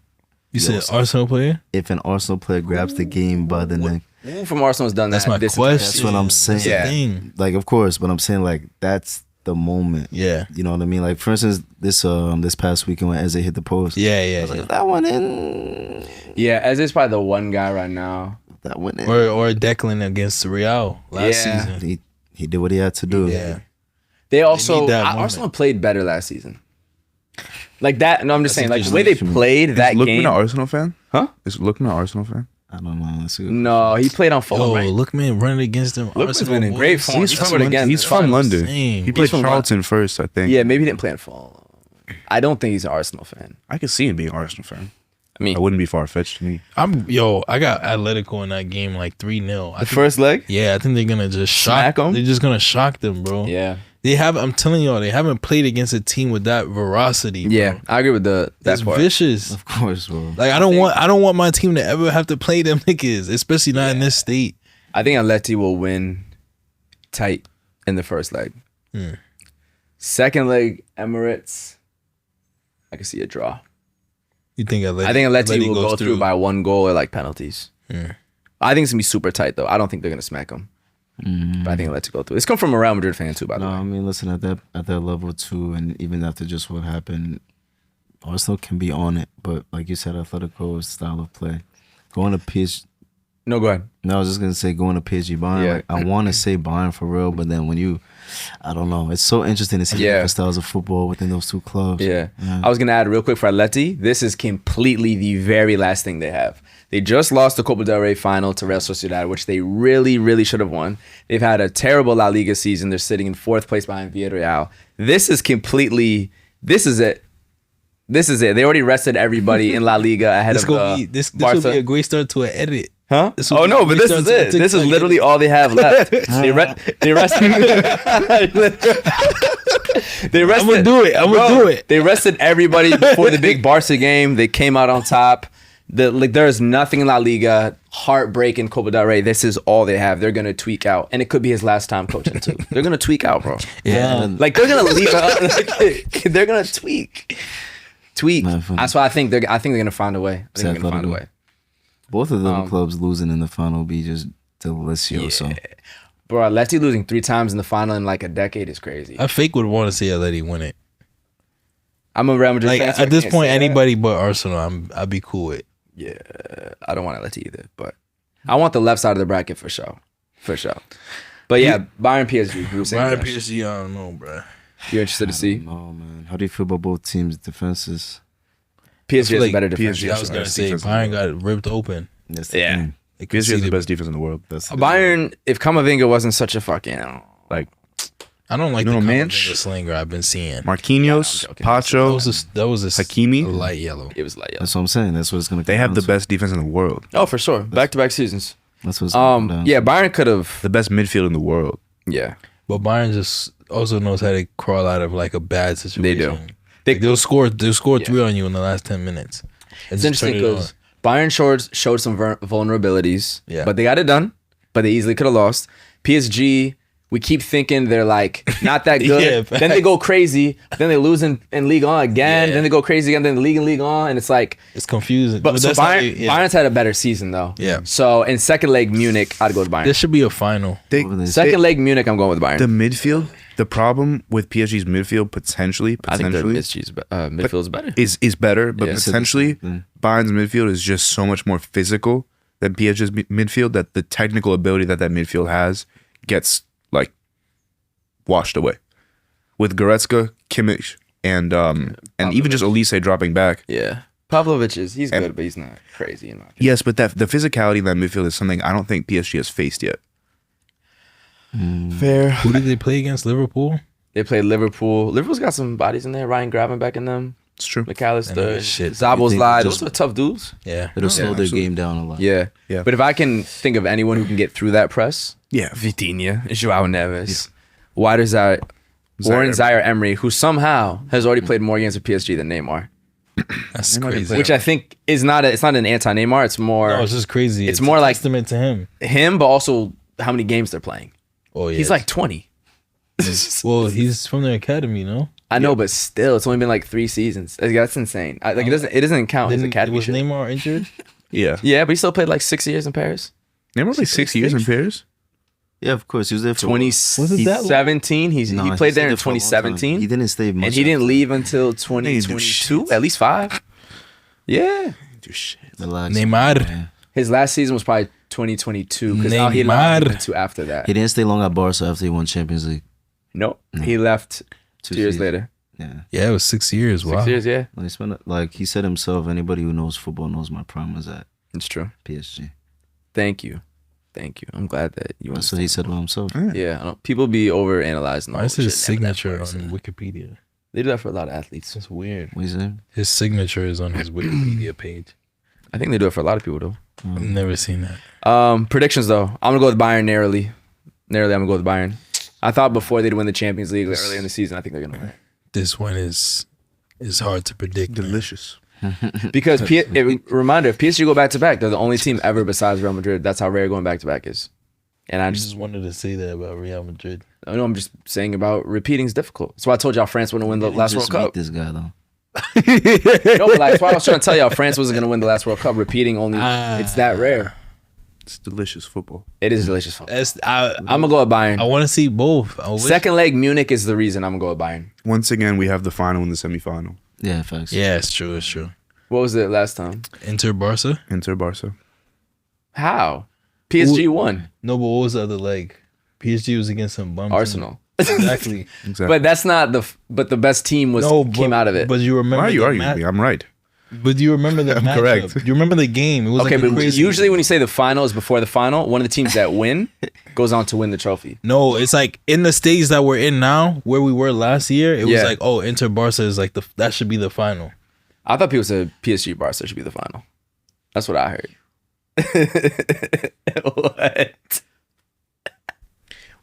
S2: You said Arsenal player?
S3: If an Arsenal player grabs the game by the neck.
S1: Who from Arsenal's done that?
S2: That's my question.
S3: That's what I'm saying.
S2: That's the thing.
S3: Like, of course, but I'm saying like that's the moment.
S2: Yeah.
S3: You know what I mean? Like, for instance, this past weekend when Eze hit the post.
S2: Yeah.
S3: Like, that one in.
S1: Yeah, Eze's probably the one guy right now.
S3: That one in.
S2: Or Declan against Real last season.
S3: He did what he had to do.
S2: Yeah.
S1: They also
S2: need that moment.
S1: Arsenal played better last season. Like that. No, I'm just saying, like the way they
S3: interesting.
S1: played that
S4: Lookman
S1: game.
S4: an Arsenal fan?
S1: Huh?
S4: Is Lookman an Arsenal fan?
S3: I don't know. Let's see.
S1: No, he played on Fulham.
S2: Oh,
S1: Right?
S2: look, man, running against them.
S1: Lookman's
S2: Arsenal
S1: been in
S2: boys.
S1: great form.
S4: He's
S1: That's
S4: from,
S1: what again,
S4: he's
S1: that's
S4: from
S2: what I'm
S4: London.
S2: saying.
S4: He played
S1: from
S4: Charlton first, I think.
S1: Yeah, maybe he didn't play in Fulham. I don't think he's an Arsenal fan.
S4: I could see him being an Arsenal fan.
S1: I mean,
S4: I wouldn't be far-fetched to me.
S2: I got Atletico in that game like 3-0.
S1: the first leg.
S2: Yeah, I think they're gonna just
S1: Smack
S2: shock
S1: 'em?
S2: They're just gonna shock them, bro.
S1: Yeah,
S2: I'm telling y'all, they haven't played against a team with that veracity. Bro.
S1: yeah, I agree with that
S2: That's
S1: part.
S2: vicious.
S3: Of course, bro.
S2: Like I don't want my team to ever have to play them niggas, especially not in this state.
S1: I think Atleti will win tight in the first leg. Second leg, Emirates. I can see a draw.
S2: You think Atleti?
S1: I think Atleti will
S2: goes
S1: go through by one goal or like penalties. I think it's gonna be super tight though. I don't think they're gonna smack them. But I think Atleti go through. It's come from a Real Madrid fan too, by the
S3: No,
S1: way.
S3: I mean, listen, at that level too, and even after just what happened, Arsenal can be on it. But like you said, Atletico's style of play, going to PSG.
S1: No, go ahead.
S3: No, I was just gonna say going to PSG Bayern.
S1: Yeah.
S3: Like, I want to say Bayern for real, but then when I don't know. It's so interesting to see different styles of football within those two clubs.
S1: Yeah. I was going to add real quick for Atleti. This is completely the very last thing they have. They just lost the Copa del Rey final to Real Sociedad, which they really, really should have won. They've had a terrible La Liga season. They're sitting in fourth place behind Villarreal. This is it. They already rested everybody in La Liga ahead of
S2: this
S1: Barca.
S2: will be a great start to an edit.
S1: Huh?
S2: This will
S1: Oh
S2: be
S1: no,
S2: a
S1: but
S2: great
S1: this
S2: start
S1: is
S2: to a
S1: it. This is
S2: TikTok
S1: literally
S2: edit.
S1: all they have left. They rested.
S2: I'm gonna do it.
S1: They rested everybody before the big Barca game. They came out on top. There's nothing in La Liga. Heartbreak in Copa del Rey. This is all they have. They're gonna tweak out, and it could be his last time coaching too. They're gonna tweak out, bro.
S2: Yeah.
S1: Like they're gonna leave. They're gonna tweak. That's why I think they're gonna find a way. I think they're gonna find a way.
S3: Both of them clubs losing in the final would be just delicious. So.
S1: Bro, Atleti losing 3 times in the final in like a decade is crazy.
S2: I fake would want to see Atleti win it.
S1: I'm a Real Madrid
S2: Like
S1: fan. so I
S2: at this
S1: can't
S2: point,
S1: say that.
S2: anybody but Arsenal, I'd be cool with.
S1: Yeah, I don't want Atleti either, but I want the left side of the bracket for sure. But yeah, Bayern PSG. We were saying
S2: Bayern
S1: that.
S2: PSG, I don't know, bro.
S1: You're interested to see?
S3: Oh man, how do you feel about both teams' defenses?
S1: PSG has
S2: like
S1: a better defense.
S4: PSG
S2: I was gonna
S4: Best
S2: say
S4: defense in
S2: Bayern
S4: the
S2: got ripped open.
S3: That's the
S1: Yeah.
S3: thing.
S2: They
S4: PSG has the
S2: conceded-
S4: best defense in the world.
S3: That's
S1: Bayern, if Kamavinga wasn't such a fucking...
S4: Like
S2: I don't like
S4: You
S2: the
S4: know,
S2: Kamavinga
S4: Manch?
S2: slinger I've been seeing.
S4: Marquinhos,
S1: joking.
S4: Pacho,
S2: That was a
S4: Hakimi?
S2: a light yellow.
S1: It was like,
S3: That's what I'm saying. That's what it's gonna.
S4: they
S3: come
S4: have the
S3: down to.
S4: best defense in the world.
S1: oh, for sure. Back-to-back seasons.
S3: That's what it's gonna come down
S1: Yeah,
S3: to.
S1: Bayern could have...
S4: The best midfield in the world.
S1: Yeah.
S2: But Bayern just also knows how to crawl out of like a bad situation.
S1: They do.
S2: They'll score 3 on you in the last 10 minutes.
S1: It's interesting because Bayern showed some vulnerabilities,
S2: Yeah.
S1: but they got it done. But they easily could have lost. PSG, we keep thinking they're like not that good.
S2: Yeah,
S1: Then they go crazy. Then they lose in Ligue 1 again.
S2: Yeah.
S1: Then they go crazy again. Then the Ligue 1, and it's like.
S2: it's confusing.
S1: But so
S2: that's how
S1: Bayern's had a better season though.
S2: Yeah.
S1: So in second leg Munich, I'd go with Bayern.
S2: There should be a final.
S1: Second leg Munich, I'm going with Bayern.
S4: The midfield, the problem with PSG's midfield potentially
S1: I think their midfield is better.
S4: is better, but
S1: Yeah.
S4: potentially Bayern's midfield is just so much more physical than PSG's midfield that the technical ability that midfield has gets like washed away. With Goretzka, Kimmich, and even just Elise dropping back.
S1: Yeah. Pavlovic he's good, but he's not crazy in my opinion.
S4: Yes, but the physicality in that midfield is something I don't think PSG has faced yet.
S1: Fair.
S2: Who did they play against? Liverpool?
S1: They played Liverpool. Liverpool's got some bodies in there. Ryan Gravenbeck in them.
S4: It's true.
S1: McAllister.
S2: Shit.
S1: Zabos
S3: think
S1: Live.
S3: just-
S1: Those are tough dudes.
S2: Yeah.
S3: It'll slow their
S4: absolutely.
S3: game down a lot.
S1: Yeah.
S4: Yeah.
S1: But if I can think of anyone who can get through that press,
S4: Yeah.
S1: Vitinha, Joao Neves, Wider side, Warren Zaire Emery, who somehow has already played more games for PSG than Neymar,
S2: That's
S4: Neymar
S2: crazy.
S1: which I think is not. It's not an anti-Neymar. It's more.
S2: No, it's just crazy.
S1: It's more
S2: a
S1: like-
S2: testament to him.
S1: him, but also how many games they're playing.
S2: Oh yeah,
S1: He's like 20.
S2: well, he's from the academy, no?
S1: I know, but still, it's only been like 3 seasons. Like, that's insane. Like it doesn't count as
S2: Didn't,
S1: academy
S2: was
S1: shit.
S2: Neymar injured?
S4: Yeah.
S1: Yeah, but he still played like 6 years in Paris.
S4: Neymar played 6 years in Paris.
S3: Yeah, of course. He was there for
S1: 2017. He
S3: No,
S1: played there in
S3: stayed for a long time.
S1: 2017.
S3: He didn't stay much.
S1: and he didn't
S3: after.
S1: leave until
S4: didn't do
S1: 2022.
S4: shit.
S1: At least 5. Yeah.
S4: Do shit.
S3: Relax.
S2: Neymar.
S3: Yeah.
S1: His last season was probably 2022 because now he left
S2: Neymar.
S1: into after that.
S3: He didn't stay long at Barca after he won Champions League.
S1: Nope. He left 2 years
S3: seasons.
S1: later.
S3: Yeah.
S2: Yeah, it was 6 years. Wow.
S1: 6 years, yeah.
S3: Like, he spent, like he said himself, anybody who knows football knows my prime was at
S1: It's true.
S3: PSG.
S1: Thank you. I'm glad that you
S3: That's what
S1: understand.
S3: he said about himself.
S1: Yeah, I don't, people be over analyzing.
S2: Why is his signature on Wikipedia?
S1: They do that for a lot of athletes.
S2: It's weird.
S3: What you saying?
S2: His signature is on his Wikipedia page.
S1: I think they do it for a lot of people though.
S2: I've never seen that.
S1: Predictions though, I'm gonna go with Bayern narrowly. Narrowly, I'm gonna go with Bayern. I thought before they'd win the Champions League early in the season. I think they're gonna win
S2: This one is hard to predict.
S4: Delicious.
S1: because reminder, if PSG go back to back, they're the only team ever besides Real Madrid. That's how rare going back to back is. And I
S2: I
S1: just
S2: just wanted to say that about Real Madrid.
S1: I know I'm just saying about repeating is difficult. That's why I told y'all France wouldn't win the last World
S3: Just meet
S1: Cup.
S3: this guy though.
S1: No, but like, that's why I was trying to tell y'all France wasn't gonna win the last World Cup. Repeating only, it's that rare.
S4: It's delicious football.
S1: It is delicious.
S2: I'm
S1: I'm gonna go with Bayern.
S2: I want to see both. I wish-
S1: Second leg, Munich is the reason I'm gonna go with Bayern.
S4: Once again, we have the final and the semifinal.
S3: Yeah, facts.
S2: Yeah, it's true. It's true.
S1: What was it last time?
S2: Inter Barca.
S4: Inter Barca.
S1: How? PSG won.
S2: No, but what was the other leg? PSG was against some bum team.
S1: Arsenal.
S2: Exactly.
S4: Exactly.
S1: But that's not but the best team came out of it.
S2: But you remember?
S4: Why are you
S2: the
S4: arguing with me? I'm right.
S2: But do you remember the matchup?
S4: correct.
S2: Do you remember the game? It was
S1: Okay,
S2: like a
S1: but
S2: crazy.
S1: usually when you say the final is before the final, one of the teams that win goes on to win the trophy.
S2: No, it's like in the stage that we're in now, where we were last year. It was
S1: Yeah.
S2: like, oh, Inter Barca is like that should be the final.
S1: I thought people said PSG Barca should be the final. That's what I heard. What?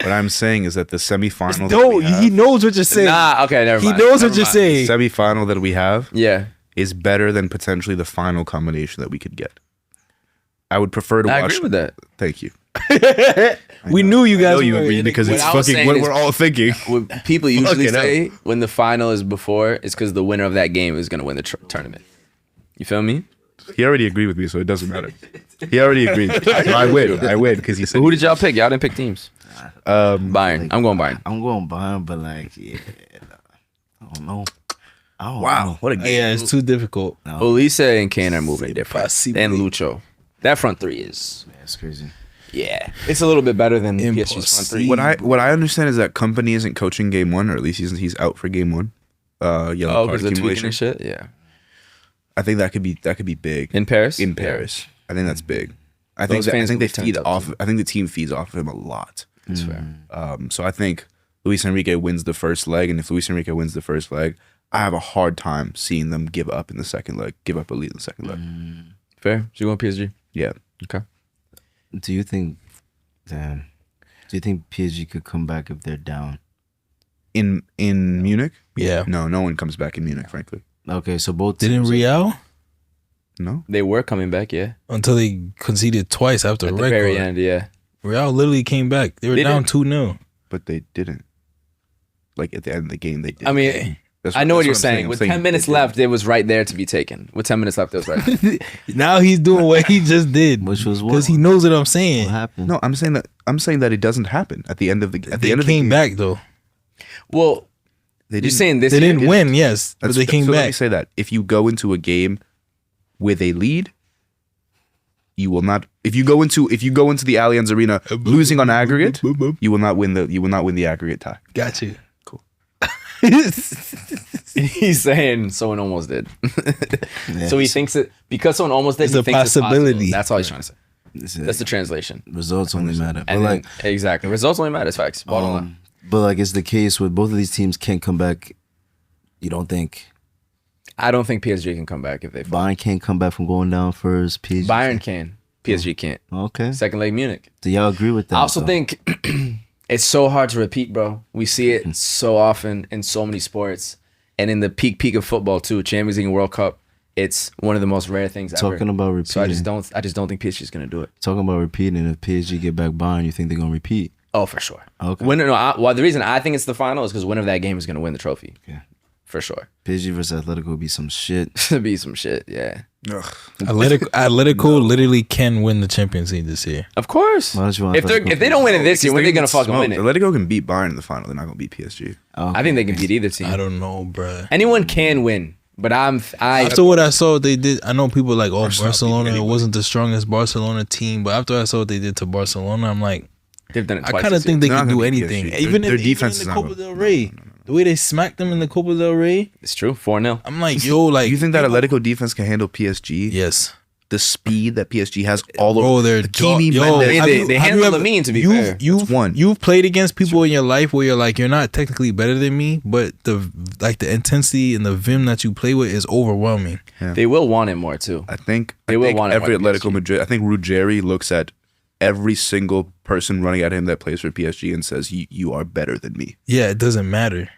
S4: What I'm saying is that the semifinal.
S2: No, he knows what you're saying.
S1: Nah, okay, never
S2: he
S1: mind.
S2: knows what
S1: Never
S2: you're
S1: mind.
S2: saying.
S4: Semifinal that we have
S1: Yeah.
S4: is better than potentially the final combination that we could get. I would prefer to
S1: I
S4: watch.
S1: agree with that.
S4: Thank you.
S2: We knew you
S4: I
S2: guys
S4: know you
S2: were
S4: agree because
S1: what
S4: it's
S1: I was
S4: fucking
S1: saying
S4: what
S1: is-
S4: we're all thinking.
S1: What people usually
S4: Fucking
S1: say when the final is before is because the winner of that game is going to win the tournament. You feel me?
S4: He already agreed with me, so it doesn't matter. He already agreed. So I win. I win because he said.
S1: Who did y'all pick? Y'all didn't pick teams. Bayern. I'm going Bayern.
S3: I'm going Bayern, but like, yeah, I don't know. I don't
S4: Wow,
S3: know.
S4: what a game!
S2: Yeah, it's too difficult.
S1: Olise and Kane are moving different.
S2: Possible.
S1: And Lucho. That front three is,
S3: Yeah, it's crazy.
S1: yeah. It's a little bit better than PSG's front three.
S4: What I understand is that Company isn't coaching game one, or at least he's out for game one. Yellow
S1: Oh,
S4: card
S1: because the tweaking
S4: accumulation.
S1: and shit? Yeah.
S4: I think that could be big
S1: In Paris?
S4: in Paris. I think that's big. I
S1: Those
S4: think
S1: fans
S4: they
S1: will be turned
S4: feed
S1: up,
S4: off.
S1: too.
S4: I think the team feeds off of him a lot.
S1: That's fair.
S4: So I think Luis Enrique wins the first leg, and if Luis Enrique wins the first leg, I have a hard time seeing them give up in the second leg, give up a lead in the second leg.
S1: Fair. So you going PSG?
S4: Yeah,
S1: Okay.
S3: Do you think PSG could come back if they're down?
S4: in Munich,
S2: Yeah.
S4: no one comes back in Munich, frankly.
S3: Okay, so both
S2: Didn't
S3: teams-
S2: Real
S4: No,
S1: They were coming back, yeah.
S2: until they conceded twice after
S1: At
S2: a
S1: the
S2: red
S1: very
S2: card.
S1: end, yeah.
S2: Real literally came back. They were
S1: They
S2: down
S1: didn't.
S2: 2-0.
S4: but they didn't. Like at the end of the game, they did.
S1: I mean,
S4: That's
S1: I know what
S4: that's
S1: you're
S4: I'm
S1: saying.
S4: I'm
S1: With
S4: saying
S1: 10 minutes
S4: they didn't.
S1: left, it was right there to be taken. With 10 minutes left, it was right.
S2: Now he's doing what he just did,
S3: Which was what?
S2: because he knows what I'm saying.
S3: What happened?
S4: No, I'm saying that it doesn't happen at the end of the at the
S2: They
S4: end of the
S2: came
S4: game.
S2: back though.
S1: Well,
S4: They
S1: you're
S4: didn't.
S1: saying this
S2: They
S1: year
S2: didn't win, yes, but they came
S4: so Let me
S2: back.
S4: say that if you go into a game with a lead, you will not. If you go into the Allianz Arena losing on aggregate, you will not win the aggregate tie.
S2: Got you.
S4: Cool.
S1: He's saying someone almost did.
S3: Yeah,
S1: So he thinks it because someone almost did.
S2: It's
S1: he
S2: a
S1: thinks it's
S2: possibility.
S1: possible. That's all he's trying to say.
S3: it's-
S1: That's the translation.
S3: results only matter. But
S1: And
S3: like,
S1: then, exactly, results only matter. It's facts. Bottom line.
S3: but like, it's the case with both of these teams can't come back. You don't think
S1: I don't think PSG can come back if they fall.
S3: Bayern can't come back from going down first?
S1: Bayern can. PSG can't.
S3: Okay.
S1: Second leg Munich.
S3: Do y'all agree with that?
S1: I also
S3: though?
S1: think It's so hard to repeat, bro. We see it so often in so many sports, and in the peak of football too. Champions League and World Cup. It's one of the most rare things ever.
S3: Talking about repeating.
S1: So I just don't think PSG is gonna do it.
S3: Talking about repeating, if PSG get back Bayern, you think they're gonna repeat?
S1: Oh, for sure.
S3: Okay.
S1: The reason I think it's the final is because winner of that game is gonna win the trophy.
S3: Okay.
S1: For sure.
S3: PSG versus Atletico would be some shit.
S1: It'd be some shit, yeah.
S4: Ugh.
S2: Atletico literally can win the Champions League this year.
S1: Of course.
S3: Why don't you want
S1: If
S3: Atletico
S1: they don't win it this year, when are they gonna fucking
S4: smoked.
S1: win it?
S4: Atletico can beat Bayern in the final. They're not gonna beat PSG.
S3: Okay.
S1: I think they can beat either team.
S2: I don't know, bruh.
S1: Anyone can win, but
S2: After what I saw, they did. I know people like, oh,
S4: Arsenal
S2: Barcelona,
S4: beat
S2: it
S4: anyone.
S2: wasn't the strongest Barcelona team. But after I saw what they did to Barcelona, I'm like,
S1: they've done it
S2: I
S1: twice.
S2: kind of
S1: this year.
S2: think they
S4: They're
S2: can
S4: not
S2: do
S4: gonna beat
S2: anything.
S4: PSG.
S2: Even
S4: Their
S2: in
S4: defense
S2: the
S4: is not
S2: Copa
S4: gonna-
S2: del Rey, the way they smacked them in the Copa del Rey,
S1: It's true. 4-0.
S2: I'm like, yo, like,
S4: You think that Atletico defense can handle PSG?
S2: yes.
S4: The speed that PSG has all
S2: Bro,
S4: over.
S2: they're
S4: Hakimi,
S2: yo,
S4: Mendes.
S2: have
S1: they
S2: you- have
S1: handle
S2: you ever-
S1: Lamine, to be fair.
S2: You've played against people in your life where you're like, you're not technically better than me, but the intensity and the vim that you play with is overwhelming.
S1: They will want it more too.
S4: I think
S1: They will want it
S4: every
S1: more than
S4: Atletico
S1: PSG.
S4: Madrid. I think Ruggeri looks at every single person running at him that plays for PSG and says, "You are better than me."
S2: Yeah, it doesn't matter.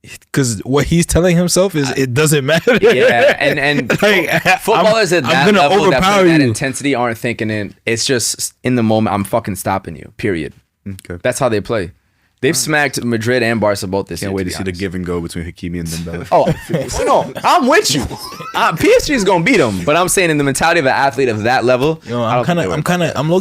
S2: Because what he's telling himself is it doesn't matter.
S1: Yeah, and
S2: Like,
S1: footballers at
S2: I'm
S1: that
S2: gonna
S1: level that
S2: overpower
S1: play that
S2: you.
S1: intensity aren't thinking in. It's just in the moment. I'm fucking stopping you. Period.
S4: Okay.
S1: That's how they play. They've smacked Madrid and Barca both this year.
S4: Can't wait to
S1: be
S4: see the
S1: honest.
S4: give and go between Hakimi and Dembele.
S1: Oh no, I'm with you. PSG is gonna beat them, but I'm saying in the mentality of an athlete of that level,
S2: Yo,
S1: I don't think they would.
S2: I'm low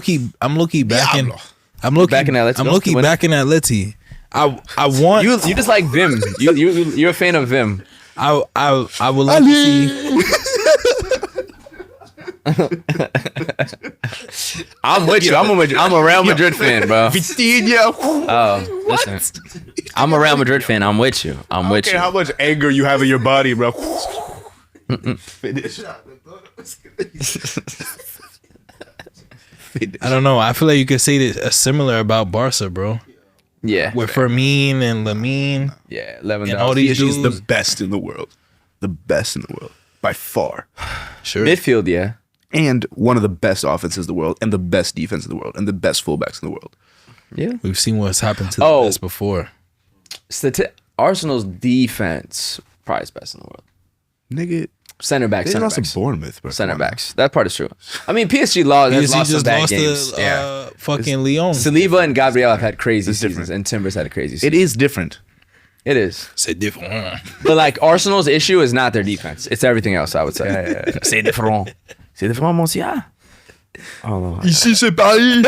S2: key backing.
S4: Diablo.
S2: I'm low key
S1: Backing Atletico
S2: I'm low key
S1: to win?
S2: backing Atleti. I want
S1: You just like Vim. You're a fan of Vim.
S2: I would like to see.
S1: I'm with you. I'm a Real Madrid fan, bro.
S4: Vitinha.
S1: Oh, listen. I'm a Real Madrid fan. I'm with you. I'm with you.
S4: How much anger you have in your body, bro? Finish.
S2: I don't know. I feel like you could say this similar about Barca, bro.
S1: Yeah.
S2: With Fermin and Lamine.
S1: Yeah.
S2: And all
S1: Lewandowski.
S2: these
S4: PSG is
S2: dudes.
S4: the best in the world. The best in the world. By far.
S2: Sure.
S1: Midfield, yeah.
S4: And one of the best offenses in the world. And the best defense in the world. And the best fullbacks in the world.
S1: Yeah.
S2: We've seen what's happened to the
S1: Oh.
S2: best before.
S1: Arsenal's defense probably is best in the world.
S4: Nigga.
S1: Center back,
S4: They
S1: center
S4: lost to
S1: backs.
S4: Bournemouth, bro.
S1: Center
S4: Come on.
S1: backs. That part is true. I mean, PSG has
S2: PSG
S1: lost some
S2: just
S1: bad
S2: lost
S1: games.
S2: to fucking Lyon.
S1: Saliba and Gabriel have had crazy
S4: It's
S1: seasons,
S4: different.
S1: and Timbers had a crazy season.
S4: It is different.
S1: It is.
S2: C'est different.
S1: But like Arsenal's issue is not their defense. It's everything else, I would say. C'est différent. C'est différent, monsieur. Oh, no.
S4: Ici, c'est Paris.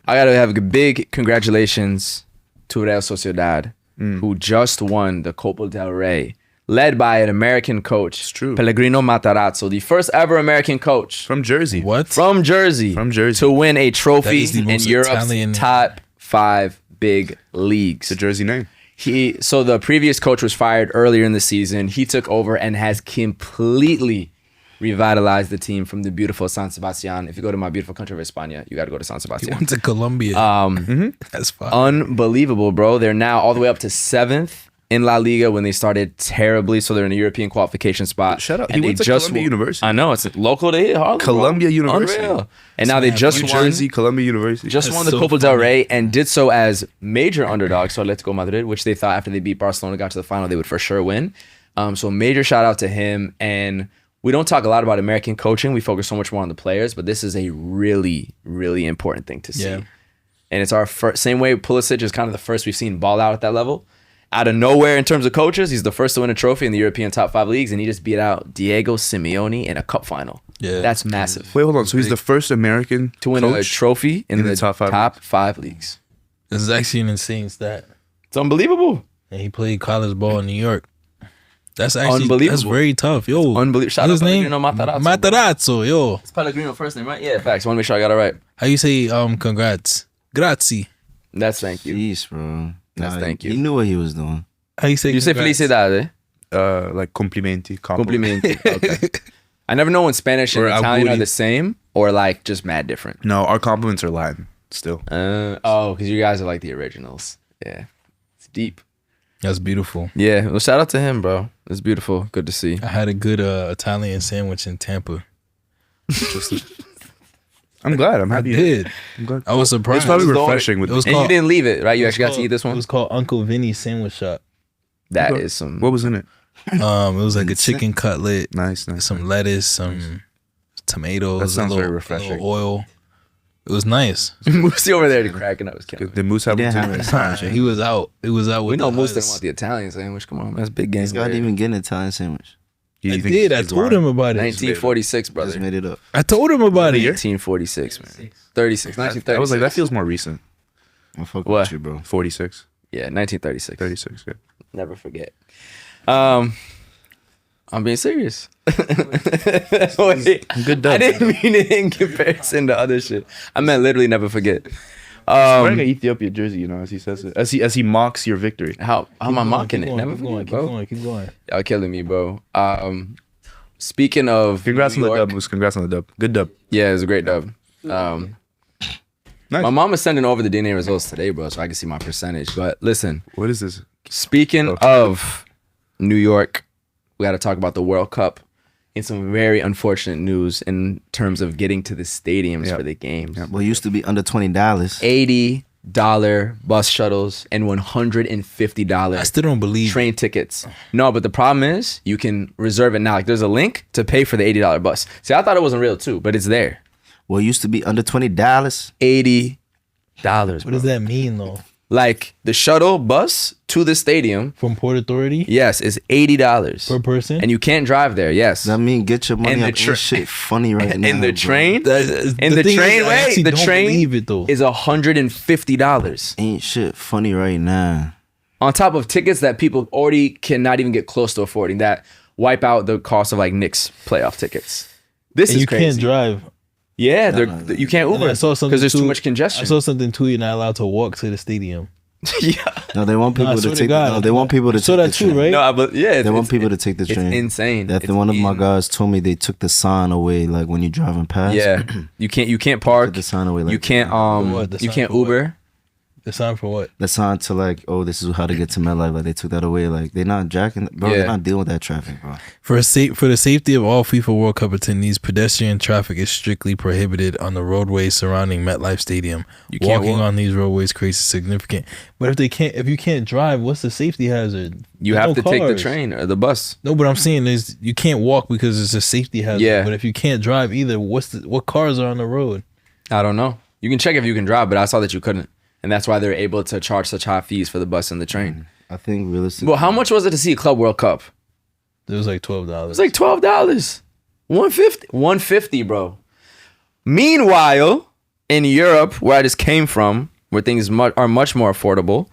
S1: I got to have a big congratulations to Real Sociedad, who just won the Copa del Rey, led by an American coach,
S4: It's true.
S1: Pellegrino Matarazzo, the first ever American coach
S4: From Jersey.
S2: What?
S1: from Jersey,
S4: Jersey.
S1: to win a trophy
S2: That is the
S1: in
S2: most
S1: Europe's
S2: Italian-
S1: top 5 big leagues.
S4: It's a Jersey name.
S1: So the previous coach was fired earlier in the season. He took over and has completely revitalized the team from the beautiful San Sebastian. If you go to my beautiful country of España, you got to go to San
S2: He
S1: Sebastian.
S2: went to Colombia. That's fine.
S1: Unbelievable, bro. They're now all the way up to 7th in La Liga when they started terribly. So they're in a European qualification spot.
S4: Shut up.
S1: And
S4: He
S1: they
S4: went to
S1: just
S4: Columbia University.
S1: I know. It's local to here, Harlem, bro.
S4: Columbia University.
S1: Unreal. And now they just
S4: New
S1: won.
S4: Jersey, Columbia University.
S1: Just
S2: That's
S1: won the
S2: so
S1: Copa del
S2: funny.
S1: Rey and did so as major underdogs. So Atletico Madrid, which they thought after they beat Barcelona, got to the final, they would for sure win. So major shout out to him. And we don't talk a lot about American coaching. We focus so much more on the players, but this is a really, really important thing to see.
S2: Yeah.
S1: And it's our first, same way Pulisic is kind of the first we've seen ball out at that level. Out of nowhere in terms of coaches, he's the first to win a trophy in the European top 5 leagues, and he just beat out Diego Simeone in a cup final.
S2: Yeah.
S1: That's massive.
S4: Wait, hold on. So he's the first American
S1: To win
S4: coach?
S1: a trophy in the top 5 leagues.
S2: This is actually an insane stat.
S1: It's unbelievable.
S2: And he played college ball in New York. That's actually
S1: Unbelievable.
S2: That's very tough, yo.
S1: Unbelievable. Shout
S2: What's
S1: out
S2: his name?
S1: Pellegrino Matarazzo.
S2: Matarazzo, yo.
S1: It's Pellegrino first name, right? Yeah, facts. I want to make sure I got it right.
S2: How you say congrats? Grazie.
S1: That's thank you.
S3: Jeez, bro.
S1: That's thank you.
S3: He knew what he was doing.
S2: How you say
S1: You say
S2: congrats?
S1: felicidade.
S4: Like complimenti.
S1: Complimenti. Okay. I never know when Spanish and
S4: Or
S1: Italian are
S4: auguri.
S1: the same or like just mad different.
S4: No, our compliments are Latin still.
S1: Because you guys are like the originals. Yeah. It's deep.
S2: That's beautiful.
S1: Yeah. Well, shout out to him, bro. It's beautiful. Good to see.
S2: I had a good Italian sandwich in Tampa.
S4: I'm glad. I'm
S2: I
S4: happy.
S2: did.
S4: I'm glad.
S2: I was surprised.
S4: It's probably
S1: It was the only-
S4: refreshing with
S2: it was
S1: And you
S2: called-
S1: didn't leave it, right? You
S2: It was
S1: actually got to
S2: called-
S1: eat this
S2: It
S1: one.
S2: was called Uncle Vinny's Sandwich Shop.
S1: That is some.
S4: What was in it?
S2: It was like a chicken cutlet,
S4: Nice.
S2: some lettuce, some tomatoes,
S4: That sounds
S2: a
S4: very
S2: little,
S4: refreshing.
S2: a little oil. It was nice.
S1: Moosey over there cracking up.
S4: Did Moose have
S3: He
S4: one
S3: didn't
S4: too?
S3: have it.
S2: He was out. It was out with
S1: We know
S2: the
S1: Moose
S2: us.
S1: didn't want the Italian sandwich. Come on, man. That's big game.
S3: This guy didn't even get an Italian sandwich.
S2: I did. I told him about it.
S1: 1946, brother.
S3: Just made it up.
S2: I told him about it.
S1: 1946, man. 36. 1936.
S4: I was like, that feels more recent.
S3: I fuck
S1: What?
S3: with you, bro.
S4: 46,
S1: Yeah, 1936.
S4: 36. Yeah.
S1: Never forget. I'm being serious. Wait,
S4: Good dub.
S1: I didn't mean it in comparison to other shit. I meant literally never forget.
S4: Wearing an Ethiopia jersey, you know, as he says it, as he mocks your victory.
S1: How am I mocking it? Never
S2: Keep
S1: forget,
S2: going.
S1: bro.
S2: Keep going.
S1: Y'all killing me, bro. Speaking of
S4: Congrats on
S1: New
S4: the
S1: York,
S4: dub, Moose. Congrats on the dub. Good dub.
S1: Yeah, it was a great dub.
S4: Nice.
S1: My mom is sending over the DNA results today, bro, so I can see my percentage. But listen,
S4: What is this?
S1: speaking of New York, we got to talk about the World Cup and some very unfortunate news in terms of getting to the stadiums
S4: Yeah.
S1: for the games.
S3: Well, it used to be under $20.
S1: $80 bus shuttles and $150
S2: I still don't believe.
S1: train tickets. No, but the problem is you can reserve it now. Like there's a link to pay for the $80 bus. See, I thought it wasn't real too, but it's there.
S3: Well, it used to be under $20.
S1: $80.
S2: What does that mean though?
S1: Like the shuttle bus to the stadium,
S2: From Port Authority
S1: yes, is $80
S2: per person.
S1: and you can't drive there. Yes,
S3: Does that mean get your money
S1: And the
S3: up? Ain't shit funny right now.
S1: in the
S3: bro.
S1: train, in
S2: the
S1: the
S2: thing
S1: train.
S2: is, I
S1: Wait,
S2: actually
S1: the
S2: don't
S1: train
S2: believe it though.
S1: is $150
S3: Ain't shit funny right now.
S1: on top of tickets that people already cannot even get close to affording. That wipe out the cost of like Knicks playoff tickets. This
S2: And
S1: is
S2: you
S1: crazy.
S2: can't drive.
S1: Yeah, you can't
S2: And
S1: Uber
S2: I saw something
S1: because there's too
S2: too-
S1: much
S2: I
S1: congestion.
S2: saw something too. You're not allowed to walk to the stadium.
S1: Yeah,
S3: No, they want
S2: No, I
S3: people
S2: swear
S3: to
S2: to
S3: take.
S2: God.
S3: No, they want people to
S2: I saw
S3: take
S2: that
S3: the
S2: too,
S3: train.
S2: right?
S1: no, but yeah,
S3: They want people to take the train.
S1: It's insane.
S3: That's
S1: It's
S3: one of my
S1: in-
S3: guys told me they took the sign away, like when you're driving past.
S1: Yeah, you can't park.
S3: Took the sign away. Like,
S1: You can't
S2: what? The
S1: you
S2: sign
S1: can't
S2: for what?
S1: Uber.
S2: The sign for what?
S3: the sign to like, oh, this is how to get to MetLife. Like they took that away. Like they're not jacking, bro.
S1: Yeah.
S3: They're not dealing with that traffic, bro.
S2: For the safety of all FIFA World Cup attendees, pedestrian traffic is strictly prohibited on the roadways surrounding MetLife Stadium.
S1: You can't
S2: Walking
S1: walk.
S2: on these roadways creates a significant. But if you can't drive, what's the safety hazard?
S1: You
S2: There's
S1: have
S2: no
S1: to take the
S2: cars.
S1: train or the bus.
S2: No, but I'm saying is you can't walk because it's a safety hazard.
S1: Yeah.
S2: But if you can't drive either, what cars are on the road?
S1: I don't know. You can check if you can drive, but I saw that you couldn't, and that's why they're able to charge such high fees for the bus and the train.
S3: I think realistically.
S1: Well, how much was it to see a Club World Cup?
S2: It was like $12.
S1: It was like $12. $150, bro. Meanwhile, in Europe, where I just came from, where things are much more affordable,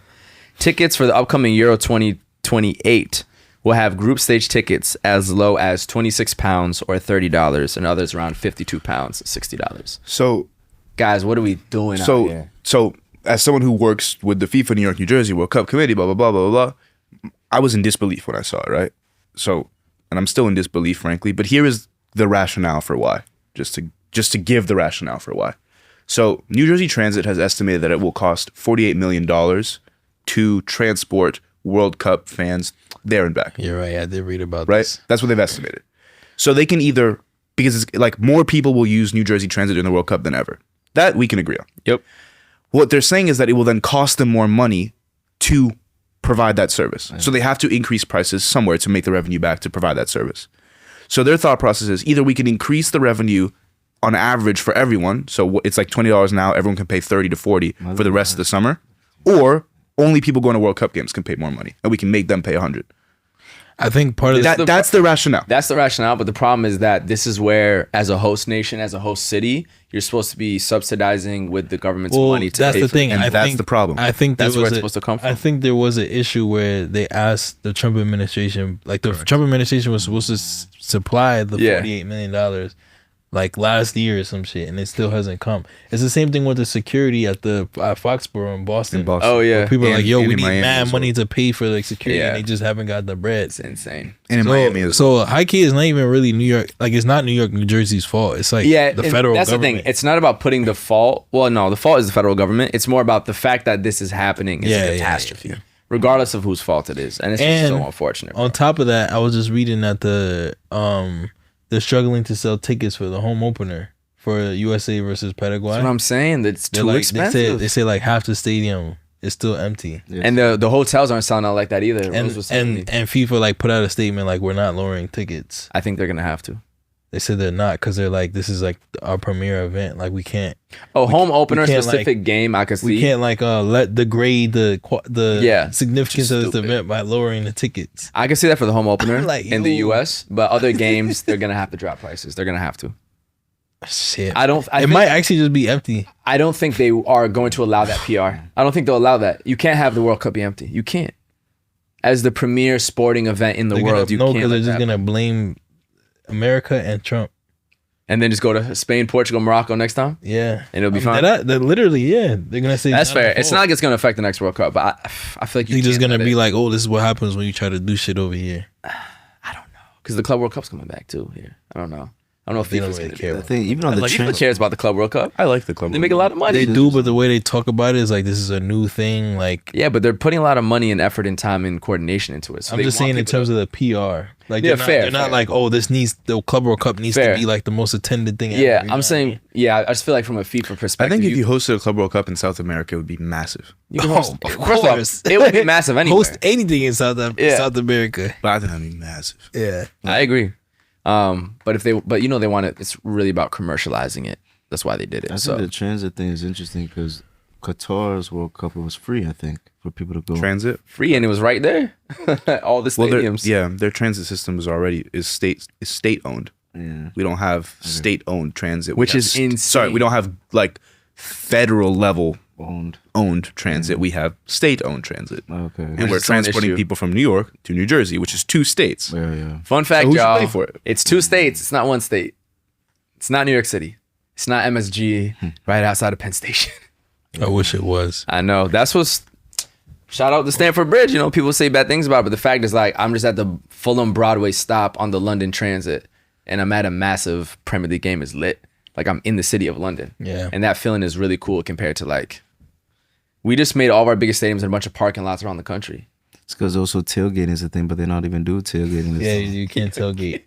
S1: tickets for the upcoming Euro 2028 will have group stage tickets as low as £26 or $30, and others around £52, $60.
S4: So
S1: Guys, what are we doing out here?
S4: So as someone who works with the FIFA New York, New Jersey World Cup committee, blah, blah, blah, blah, blah, I was in disbelief when I saw it, right? So, and I'm still in disbelief, frankly, but here is the rationale for why, just to give the rationale for why. So New Jersey Transit has estimated that it will cost $48 million to transport World Cup fans there and back.
S2: You're right. I did read about
S4: Right?
S2: this.
S4: That's what they've estimated. So they can either, because it's like more people will use New Jersey Transit in the World Cup than ever. That we can agree on.
S1: Yep.
S4: What they're saying is that it will then cost them more money to provide that service. So they have to increase prices somewhere to make the revenue back to provide that service. So their thought process is either we can increase the revenue on average for everyone. So it's like $20 now. Everyone can pay 30 to 40 for the rest of the summer. Or only people going to World Cup games can pay more money. And we can make them pay 100.
S2: I think part of
S4: That's the rationale.
S1: That's the rationale, but the problem is that this is where, as a host nation, as a host city, you're supposed to be subsidizing with the government's money to
S2: that's
S1: pay
S2: the
S1: for
S2: thing.
S1: it.
S4: And
S2: I
S4: that's
S2: think,
S4: the problem.
S2: I think
S1: That's
S2: there
S1: where
S2: was
S1: it's
S2: a-
S1: supposed to come from.
S2: I think there was an issue where they asked the Trump administration, like the Trump administration was supposed to supply the
S1: Yeah.
S2: $48 million like last year or some shit, and it still hasn't come. It's the same thing with the security at the Foxborough in Boston.
S1: Oh, yeah.
S2: People are
S4: And-
S2: like, yo,
S4: and
S2: we
S4: in
S2: need
S4: Miami
S2: mad
S4: as well.
S2: money to pay for like security,
S1: Yeah.
S2: and they just haven't got the bread.
S1: It's insane.
S4: And in Miami as
S2: So high key is not even really New York. Like it's not New York, New Jersey's fault. It's like
S1: Yeah,
S2: the
S1: and
S2: federal
S1: that's
S2: government.
S1: the thing. It's not about putting the fault. Well, no, the fault is the federal government. It's more about the fact that this is happening. It's
S2: Yeah,
S1: a
S2: yeah,
S1: catastrophe,
S2: yeah.
S1: regardless of whose fault it is, and it's just so unfortunate. Bro.
S2: On top of that, I was just reading that they're struggling to sell tickets for the home opener for USA versus Paraguay.
S1: That's what I'm saying. That's
S2: They're
S1: too
S2: like,
S1: expensive.
S2: They say like half the stadium is still empty.
S3: Yes.
S1: And the hotels aren't selling out like that either.
S2: And
S1: Rose was telling me.
S2: and FIFA like put out a statement like we're not lowering tickets.
S1: I think they're gonna have to.
S2: They said they're not because they're like this is like our premier event. Like we can't.
S1: Oh, home opener
S2: can't,
S1: specific game. I could see.
S2: We can't like let degrade the
S1: Yeah.
S2: significance of this
S4: Stupid.
S2: event by lowering the tickets.
S1: I can see that for the home opener
S2: Like,
S1: in the
S2: yo.
S1: U.S. But other games, they're gonna have to drop prices. They're gonna have to.
S2: Shit.
S1: I
S2: It might actually just be empty.
S1: I don't think they are going to allow that PR. I don't think they'll allow that. You can't have the World Cup be empty. You can't. As the premier sporting event in the
S2: They're
S1: world,
S2: gonna,
S1: you
S2: no,
S1: can't.
S2: because they're
S1: let
S2: just
S1: that
S2: gonna blame America and Trump.
S1: and then just go to Spain, Portugal, Morocco next time,
S2: Yeah,
S1: and it'll be fine.
S2: They're literally, yeah. They're gonna say
S1: That's
S2: not
S1: fair.
S2: our
S1: It's
S2: fault.
S1: not like it's gonna affect the next World Cup, but I feel like
S2: You're just
S1: can't
S2: gonna
S1: let
S2: be
S1: it-
S2: like, oh, this is what happens when you try to do shit over here.
S1: because the Club World Cup's coming back too here. I don't know. I don't know if
S2: They don't
S1: FIFA's
S2: really
S1: gonna
S2: care.
S1: do
S3: I
S1: that.
S3: think even on the
S1: Like, FIFA
S3: trans,
S1: cares about the Club World Cup.
S4: I like the club.
S1: They make a lot of money.
S2: They do, but the way they talk about it is like this is a new thing. Like
S1: Yeah, but they're putting a lot of money and effort and time and coordination into it. So
S2: I'm
S1: they
S2: just
S1: want
S2: saying in
S1: people
S2: terms
S1: to-
S2: of the PR. Like
S1: Yeah,
S2: they're not,
S1: fair,
S2: they're not
S1: fair.
S2: like, oh, the Club World Cup needs
S1: Fair.
S2: to be like the most attended thing.
S1: Yeah,
S2: ever, you know
S1: I'm
S2: what I
S1: saying.
S2: mean?
S1: Yeah, I just feel like from a FIFA
S4: I
S1: perspective,
S4: think if you hosted a Club World Cup in South America, it would be massive.
S1: you can
S2: Oh,
S1: host.
S2: of
S1: First off,
S2: course.
S1: it would be massive anyway.
S2: Host anything in South
S1: Yeah.
S2: America.
S4: But I think that'd be massive.
S2: Yeah.
S1: I agree. But they want it. It's really about commercializing it. That's why they did it.
S3: I
S1: So
S3: think the transit thing is interesting because Qatar's World Cup was free. I think for people to go.
S4: Transit.
S1: free, and it was right there. All the
S4: Well,
S1: stadiums.
S4: their transit system is state owned.
S3: Yeah.
S4: We don't have state owned transit,
S1: Which
S4: We have
S1: is
S4: Sorry,
S1: insane.
S4: we don't have like federal level
S3: Owned.
S4: transit. We have state owned transit,
S3: Okay.
S4: and
S1: Which
S4: we're
S1: is its own
S4: transporting
S1: issue.
S4: people from New York to New Jersey, which is 2 states.
S3: Yeah, yeah.
S1: Fun fact,
S4: who should
S1: y'all.
S4: pay for it?
S1: It's 2 states. It's not 1 state. It's not New York City. It's not MSG right outside of Penn Station.
S2: I wish it was.
S1: I know. That's what's. Shout out to Stamford Bridge. You know, people say bad things about it, but the fact is, like, I'm just at the Fulham Broadway stop on the London Transit, and I'm at a massive Premier League game. Is lit. Like, I'm in the city of London.
S2: Yeah.
S1: And that feeling is really cool compared to, like, we just made all of our biggest stadiums and a bunch of parking lots around the country.
S3: It's because also tailgating is a thing, but they not even do tailgating.
S2: Yeah, you can't tailgate.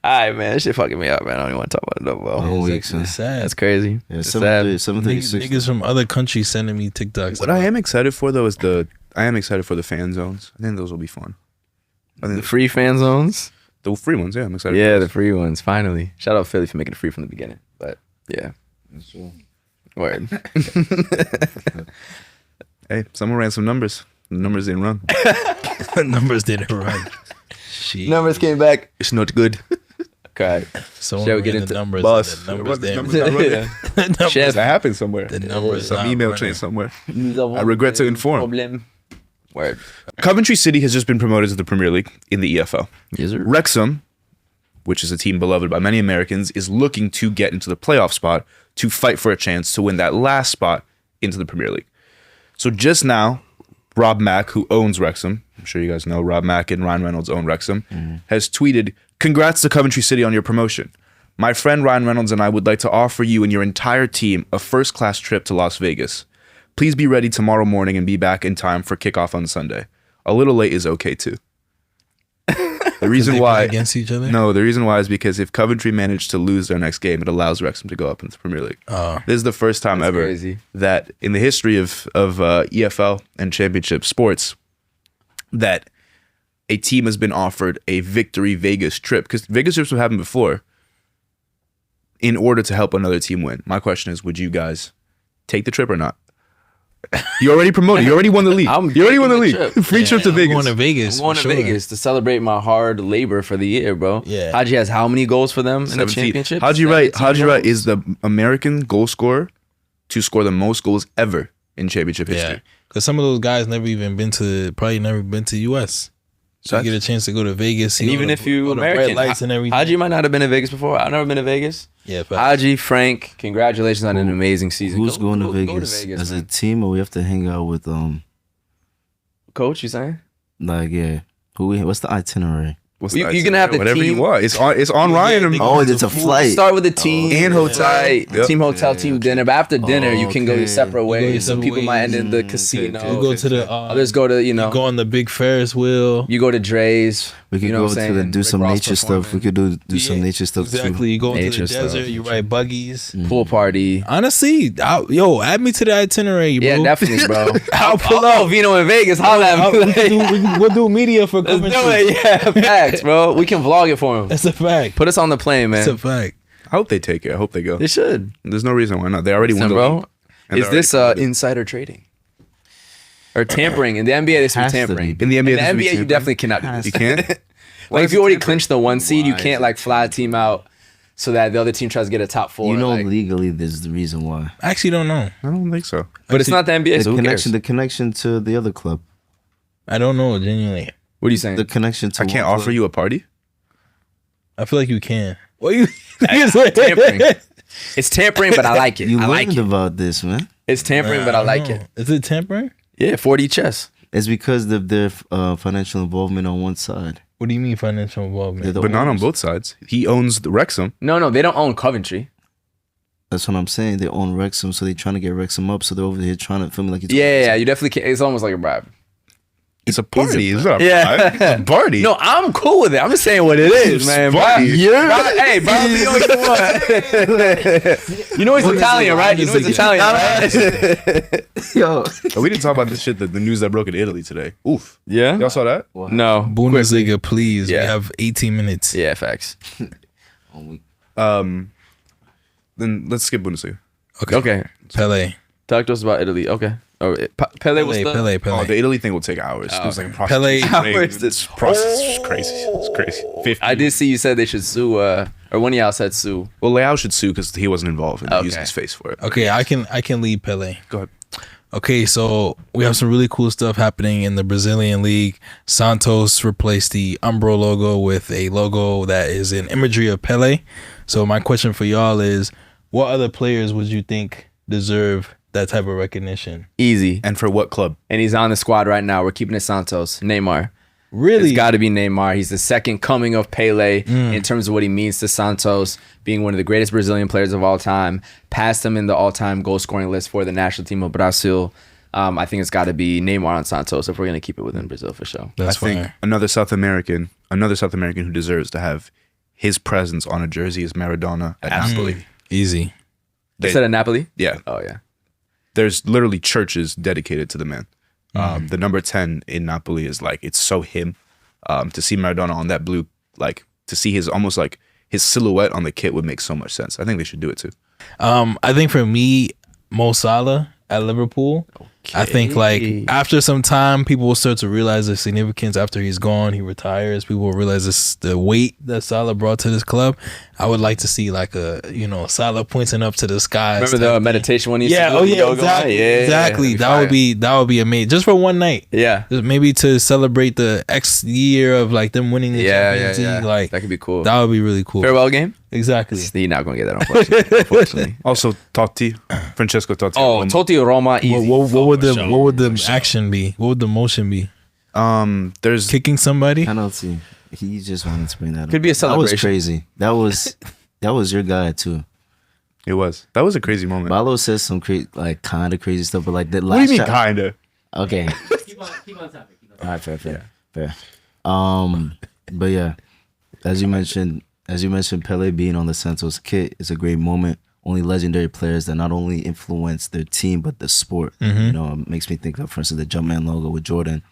S1: All right, man. That shit fucking me up, man. I don't even want to talk about it no more.
S3: Whole
S2: It's
S3: week,
S2: actually
S3: son.
S2: sad.
S1: That's crazy.
S3: Yeah,
S1: It's sad.
S3: 7:36.
S2: Niggas from other countries sending me TikToks.
S4: What I am excited for though is I am excited for the fan zones. I think those will be fun. I
S1: The
S4: think
S1: free fan zones.
S4: the free ones. Yeah, I'm excited.
S1: Yeah,
S4: for
S1: the
S4: those.
S1: free ones. Finally. Shout out Philly for making it free from the beginning. But yeah. Word.
S4: Hey, someone ran some numbers. The numbers didn't run.
S2: numbers didn't run. Shit.
S1: Numbers came back. It's not good. Okay.
S2: Someone
S1: Shall we
S2: ran
S1: get
S2: the
S1: into
S2: numbers.
S4: Bus.
S2: And the numbers
S4: The
S2: didn't
S4: numbers
S2: run.
S4: not running.
S1: Yeah.
S2: The numbers-
S1: Chef.
S4: That happened somewhere.
S2: The numbers
S4: Some
S2: not
S4: email
S2: running.
S4: chain somewhere. I regret to inform.
S1: Problem. Word.
S4: Coventry City has just been promoted to the Premier League in the EFL.
S1: Yes, sir.
S4: Wrexham, which is a team beloved by many Americans, is looking to get into the playoff spot to fight for a chance to win that last spot into the Premier League. So just now, Rob Mack, who owns Wrexham, I'm sure you guys know Rob Mack and Ryan Reynolds own Wrexham, has tweeted, "Congrats to Coventry City on your promotion. My friend Ryan Reynolds and I would like to offer you and your entire team a first-class trip to Las Vegas. Please be ready tomorrow morning and be back in time for kickoff on Sunday. A little late is okay too." The reason
S2: They
S4: why
S2: play against each other?
S4: No, the reason why is because if Coventry managed to lose their next game, it allows Wrexham to go up into the Premier League.
S2: Oh.
S4: This is the first time
S1: That's
S4: ever
S1: crazy.
S4: that in the history of EFL and Championship sports that a team has been offered a victory Vegas trip, because Vegas trips have happened before, in order to help another team win. My question is, would you guys take the trip or not? You already promoted. You already won the league.
S1: I'm
S4: You already won the
S1: taking the
S4: league.
S1: trip.
S4: Free trip to
S2: I'm
S4: Vegas.
S2: going to Vegas.
S1: I'm going
S2: for
S1: to
S2: sure.
S1: Vegas to celebrate my hard labor for the year, bro.
S2: Yeah.
S1: Haji has how many goals for them in the
S4: 17.
S1: championship?
S4: Haji Wright
S1: 17
S4: Wright
S1: goals.
S4: is the American goal scorer to score the most goals ever in championship
S2: Yeah.
S4: history.
S2: Because some of those guys probably never been to US. So you get a chance to go to Vegas. see
S1: And
S2: all
S1: even
S2: the-
S1: if you
S2: all the bright
S1: American,
S2: lights and everything.
S1: Haji might not have been to Vegas before. I've never been to Vegas.
S2: Yeah, facts.
S1: Haji, Frank, congratulations on an amazing season.
S3: Who's going to
S1: go
S3: Vegas? As a
S1: man.
S3: team, or we have to hang out with
S1: Coach, you saying?
S3: like yeah. What's the itinerary?
S4: What's
S1: You-
S4: the
S1: you're gonna have the
S4: whatever
S1: team-
S4: you want. It's on Ryan and
S3: Oh, it's a flight.
S1: Start with the team
S4: And hotel.
S1: Right.
S4: Yep.
S1: Team hotel, team dinner. But after dinner, you can go your
S3: Okay.
S1: separate
S2: You go your
S1: ways. Some people
S2: separate
S1: might end
S2: ways.
S1: in the casino.
S2: You go to the
S1: Others go to,
S2: you go on the big Ferris wheel.
S1: you go to Dre's.
S3: We could
S1: You know
S3: go
S1: what I'm saying?
S3: to do
S1: Rick
S3: some
S1: Ross
S3: nature stuff. We could do some
S2: Yeah,
S3: nature stuff
S2: exactly.
S3: too.
S2: You go into
S1: Nature
S2: the
S1: stuff.
S2: desert, you ride buggies.
S1: Pool party.
S2: Honestly, add me to the itinerary, bro.
S1: Yeah, definitely, bro.
S2: I'll pull
S1: Oh,
S2: up.
S1: Vino in Vegas. Holla at me.
S2: We'll do media for
S1: Let's do
S2: Coventry.
S1: it. Yeah, facts, bro. We can vlog it for him.
S2: That's a fact.
S1: Put us on the plane, man.
S2: That's a fact.
S4: I hope they take it. I hope they go.
S1: They should.
S4: There's no reason why not. They already won
S1: Listen,
S4: the
S1: bro.
S4: league. And
S1: Is
S4: they're
S1: this
S4: already committed.
S1: insider trading? Or tampering? In the NBA, this would be
S3: Has to
S1: tampering.
S3: be.
S4: In the NBA,
S1: In
S4: this
S1: the
S4: would be
S1: NBA, you
S4: tampering?
S1: definitely cannot do this.
S4: You can't?
S1: Like, if you already clinched the 1 seed, you
S3: Why
S1: can't
S3: is
S1: like fly a team out so that the other team tries to get a top 4.
S3: You know,
S1: like,
S3: legally, there's the reason why.
S2: I actually don't know.
S4: I don't think so.
S1: but it's not the NBA, so who cares?
S3: The connection to the other club.
S2: I don't know, genuinely.
S1: What are you saying?
S3: The connection to
S4: I can't
S3: one
S4: offer
S3: club.
S4: you a party?
S2: I feel like you can. What you?
S1: tampering. It's tampering, but I like it.
S3: You
S1: I like
S3: learned
S1: it.
S3: about this, man.
S1: It's tampering, but I like it.
S2: Is it tampering?
S1: Yeah, 4D chess.
S3: It's because of their financial involvement on one side.
S2: What do you mean financial involvement?
S3: They're the
S4: But not on
S3: owners.
S4: both sides. He owns the Wrexham.
S1: No, they don't own Coventry.
S3: That's what I'm saying. They own Wrexham, so they're trying to get Wrexham up. So they're over here trying to feel me like it's
S1: Yeah, you definitely can't. It's almost like a bribe.
S4: It's a party. It's not a
S1: Yeah.
S4: party. It's a party.
S1: No, I'm cool with it. I'm just saying what it is, man.
S4: Funny.
S1: Hey, bro, you know what you want. You know he's Italian, right? You know he's Italian, right?
S3: Yo.
S4: Oh, we didn't talk about this shit, the news that broke in Italy today. Oof.
S1: Yeah?
S4: Y'all saw that?
S1: No.
S2: Bundesliga, please.
S1: Yeah.
S2: We have 18 minutes.
S1: Yeah, facts.
S4: Then let's skip Bundesliga.
S1: Okay.
S2: Pele.
S1: Talk to us about Italy. Okay. Oh, Pele was
S2: Pele.
S4: Oh, the Italy thing will take hours. It was like a
S2: Pele-
S4: prostitution thing.
S1: Hours.
S4: This process is crazy. It's crazy. 50.
S1: I did see you said they should sue, or one of y'all said sue.
S4: Well, Leao should sue because he wasn't involved and
S1: Okay.
S4: using his face for it.
S2: Okay, I can lead Pele.
S4: Go ahead.
S2: Okay, so we have some really cool stuff happening in the Brazilian League. Santos replaced the Umbro logo with a logo that is an imagery of Pele. So my question for y'all is, what other players would you think deserve that type of recognition?
S1: Easy.
S4: And for what club?
S1: And he's on the squad right now. We're keeping it Santos. Neymar.
S2: Really?
S1: It's got to be Neymar. He's the second coming of Pele in terms of what he means to Santos, being one of the greatest Brazilian players of all time. Passed him in the all-time goal-scoring list for the national team of Brazil. I think it's got to be Neymar on Santos if we're going to keep it within Brazil for sure.
S2: That's
S4: I think
S2: fine.
S4: another South American who deserves to have his presence on a jersey is Maradona at Napoli.
S2: Easy.
S1: You said at Napoli?
S4: Yeah.
S1: Oh, yeah.
S4: There's literally churches dedicated to the man. The number 10 in Napoli is like, it's so him. To see Maradona on that blue, like to see his almost like his silhouette on the kit would make so much sense. I think they should do it too.
S2: I think for me, Mo Salah at Liverpool. I think like after some time, people will start to realize the significance. After he's gone, he retires. People will realize the weight that Salah brought to this club. I would like to see like Salah pointing up to the sky.
S1: Remember the meditation one? He used to
S2: Yeah.
S1: do
S2: Oh
S1: with
S2: yeah.
S1: yoga?
S2: Exactly.
S1: Yeah,
S2: Exactly. That would be amazing. Just for one night.
S1: Yeah.
S2: Just maybe to celebrate the X year of like them winning the Champions League. Like
S1: that could be cool.
S2: that would be really cool.
S1: Farewell game?
S2: Exactly.
S1: You're not going to get that, unfortunately.
S4: Also, Totti, Francesco Totti.
S1: Oh, Totti Roma, easy.
S2: What would the action be? What would the motion be?
S4: There's
S2: Kicking somebody?
S3: Penalty. He just wanted to bring that up.
S1: Could be a
S3: That was
S1: celebration.
S3: crazy. That was your guy too.
S4: That was a crazy moment.
S3: Balo says some kind of crazy stuff, but like the
S4: What do
S3: last
S4: you mean,
S3: shot-
S4: kinda?
S3: Okay.
S5: Keep on topic.
S3: All right, fair. But yeah, as you mentioned, Pele being on the Santos kit is a great moment. Only legendary players that not only influence their team but the sport. You know, it makes me think of, for instance, the Jumpman logo with Jordan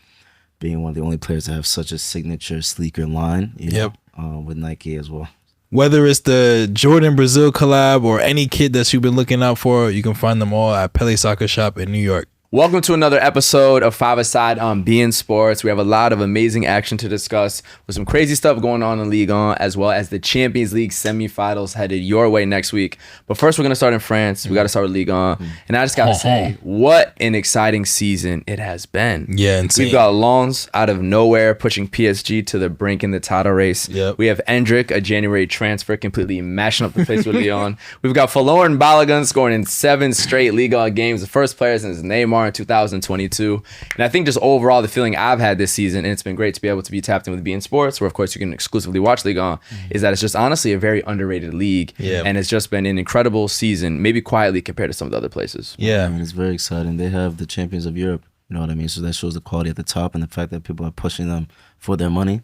S3: being one of the only players to have such a signature, sleeker line. You know, with Nike as well.
S2: Whether it's the Jordan Brazil collab or any kid that you've been looking out for, you can find them all at Pele Soccer Shop in New York.
S1: Welcome to another episode of Five Aside on beIN Sports. We have a lot of amazing action to discuss with some crazy stuff going on in Ligue 1, as well as the Champions League semifinals headed your way next week. But first, we're going to start in France. We got to start with Ligue 1. And I just got to say, what an exciting season it has been.
S2: Yeah, insane.
S1: We've got Lens out of nowhere pushing PSG to the brink in the title race.
S2: Yep.
S1: We have Endrick, a January transfer, completely mashing up the place with Lyon. We've got Faloran Balogun scoring in 7 straight Ligue 1 games, the first player since Neymar in 2022. And I think just overall the feeling I've had this season, and it's been great to be able to be tapped in with beIN Sports, where of course you can exclusively watch Ligue 1, is that it's just honestly a very underrated league.
S2: Yeah.
S1: And it's just been an incredible season, maybe quietly compared to some of the other places.
S2: Yeah.
S3: I mean, it's very exciting. They have the champions of Europe. You know what I mean? So that shows the quality at the top and the fact that people are pushing them for their money.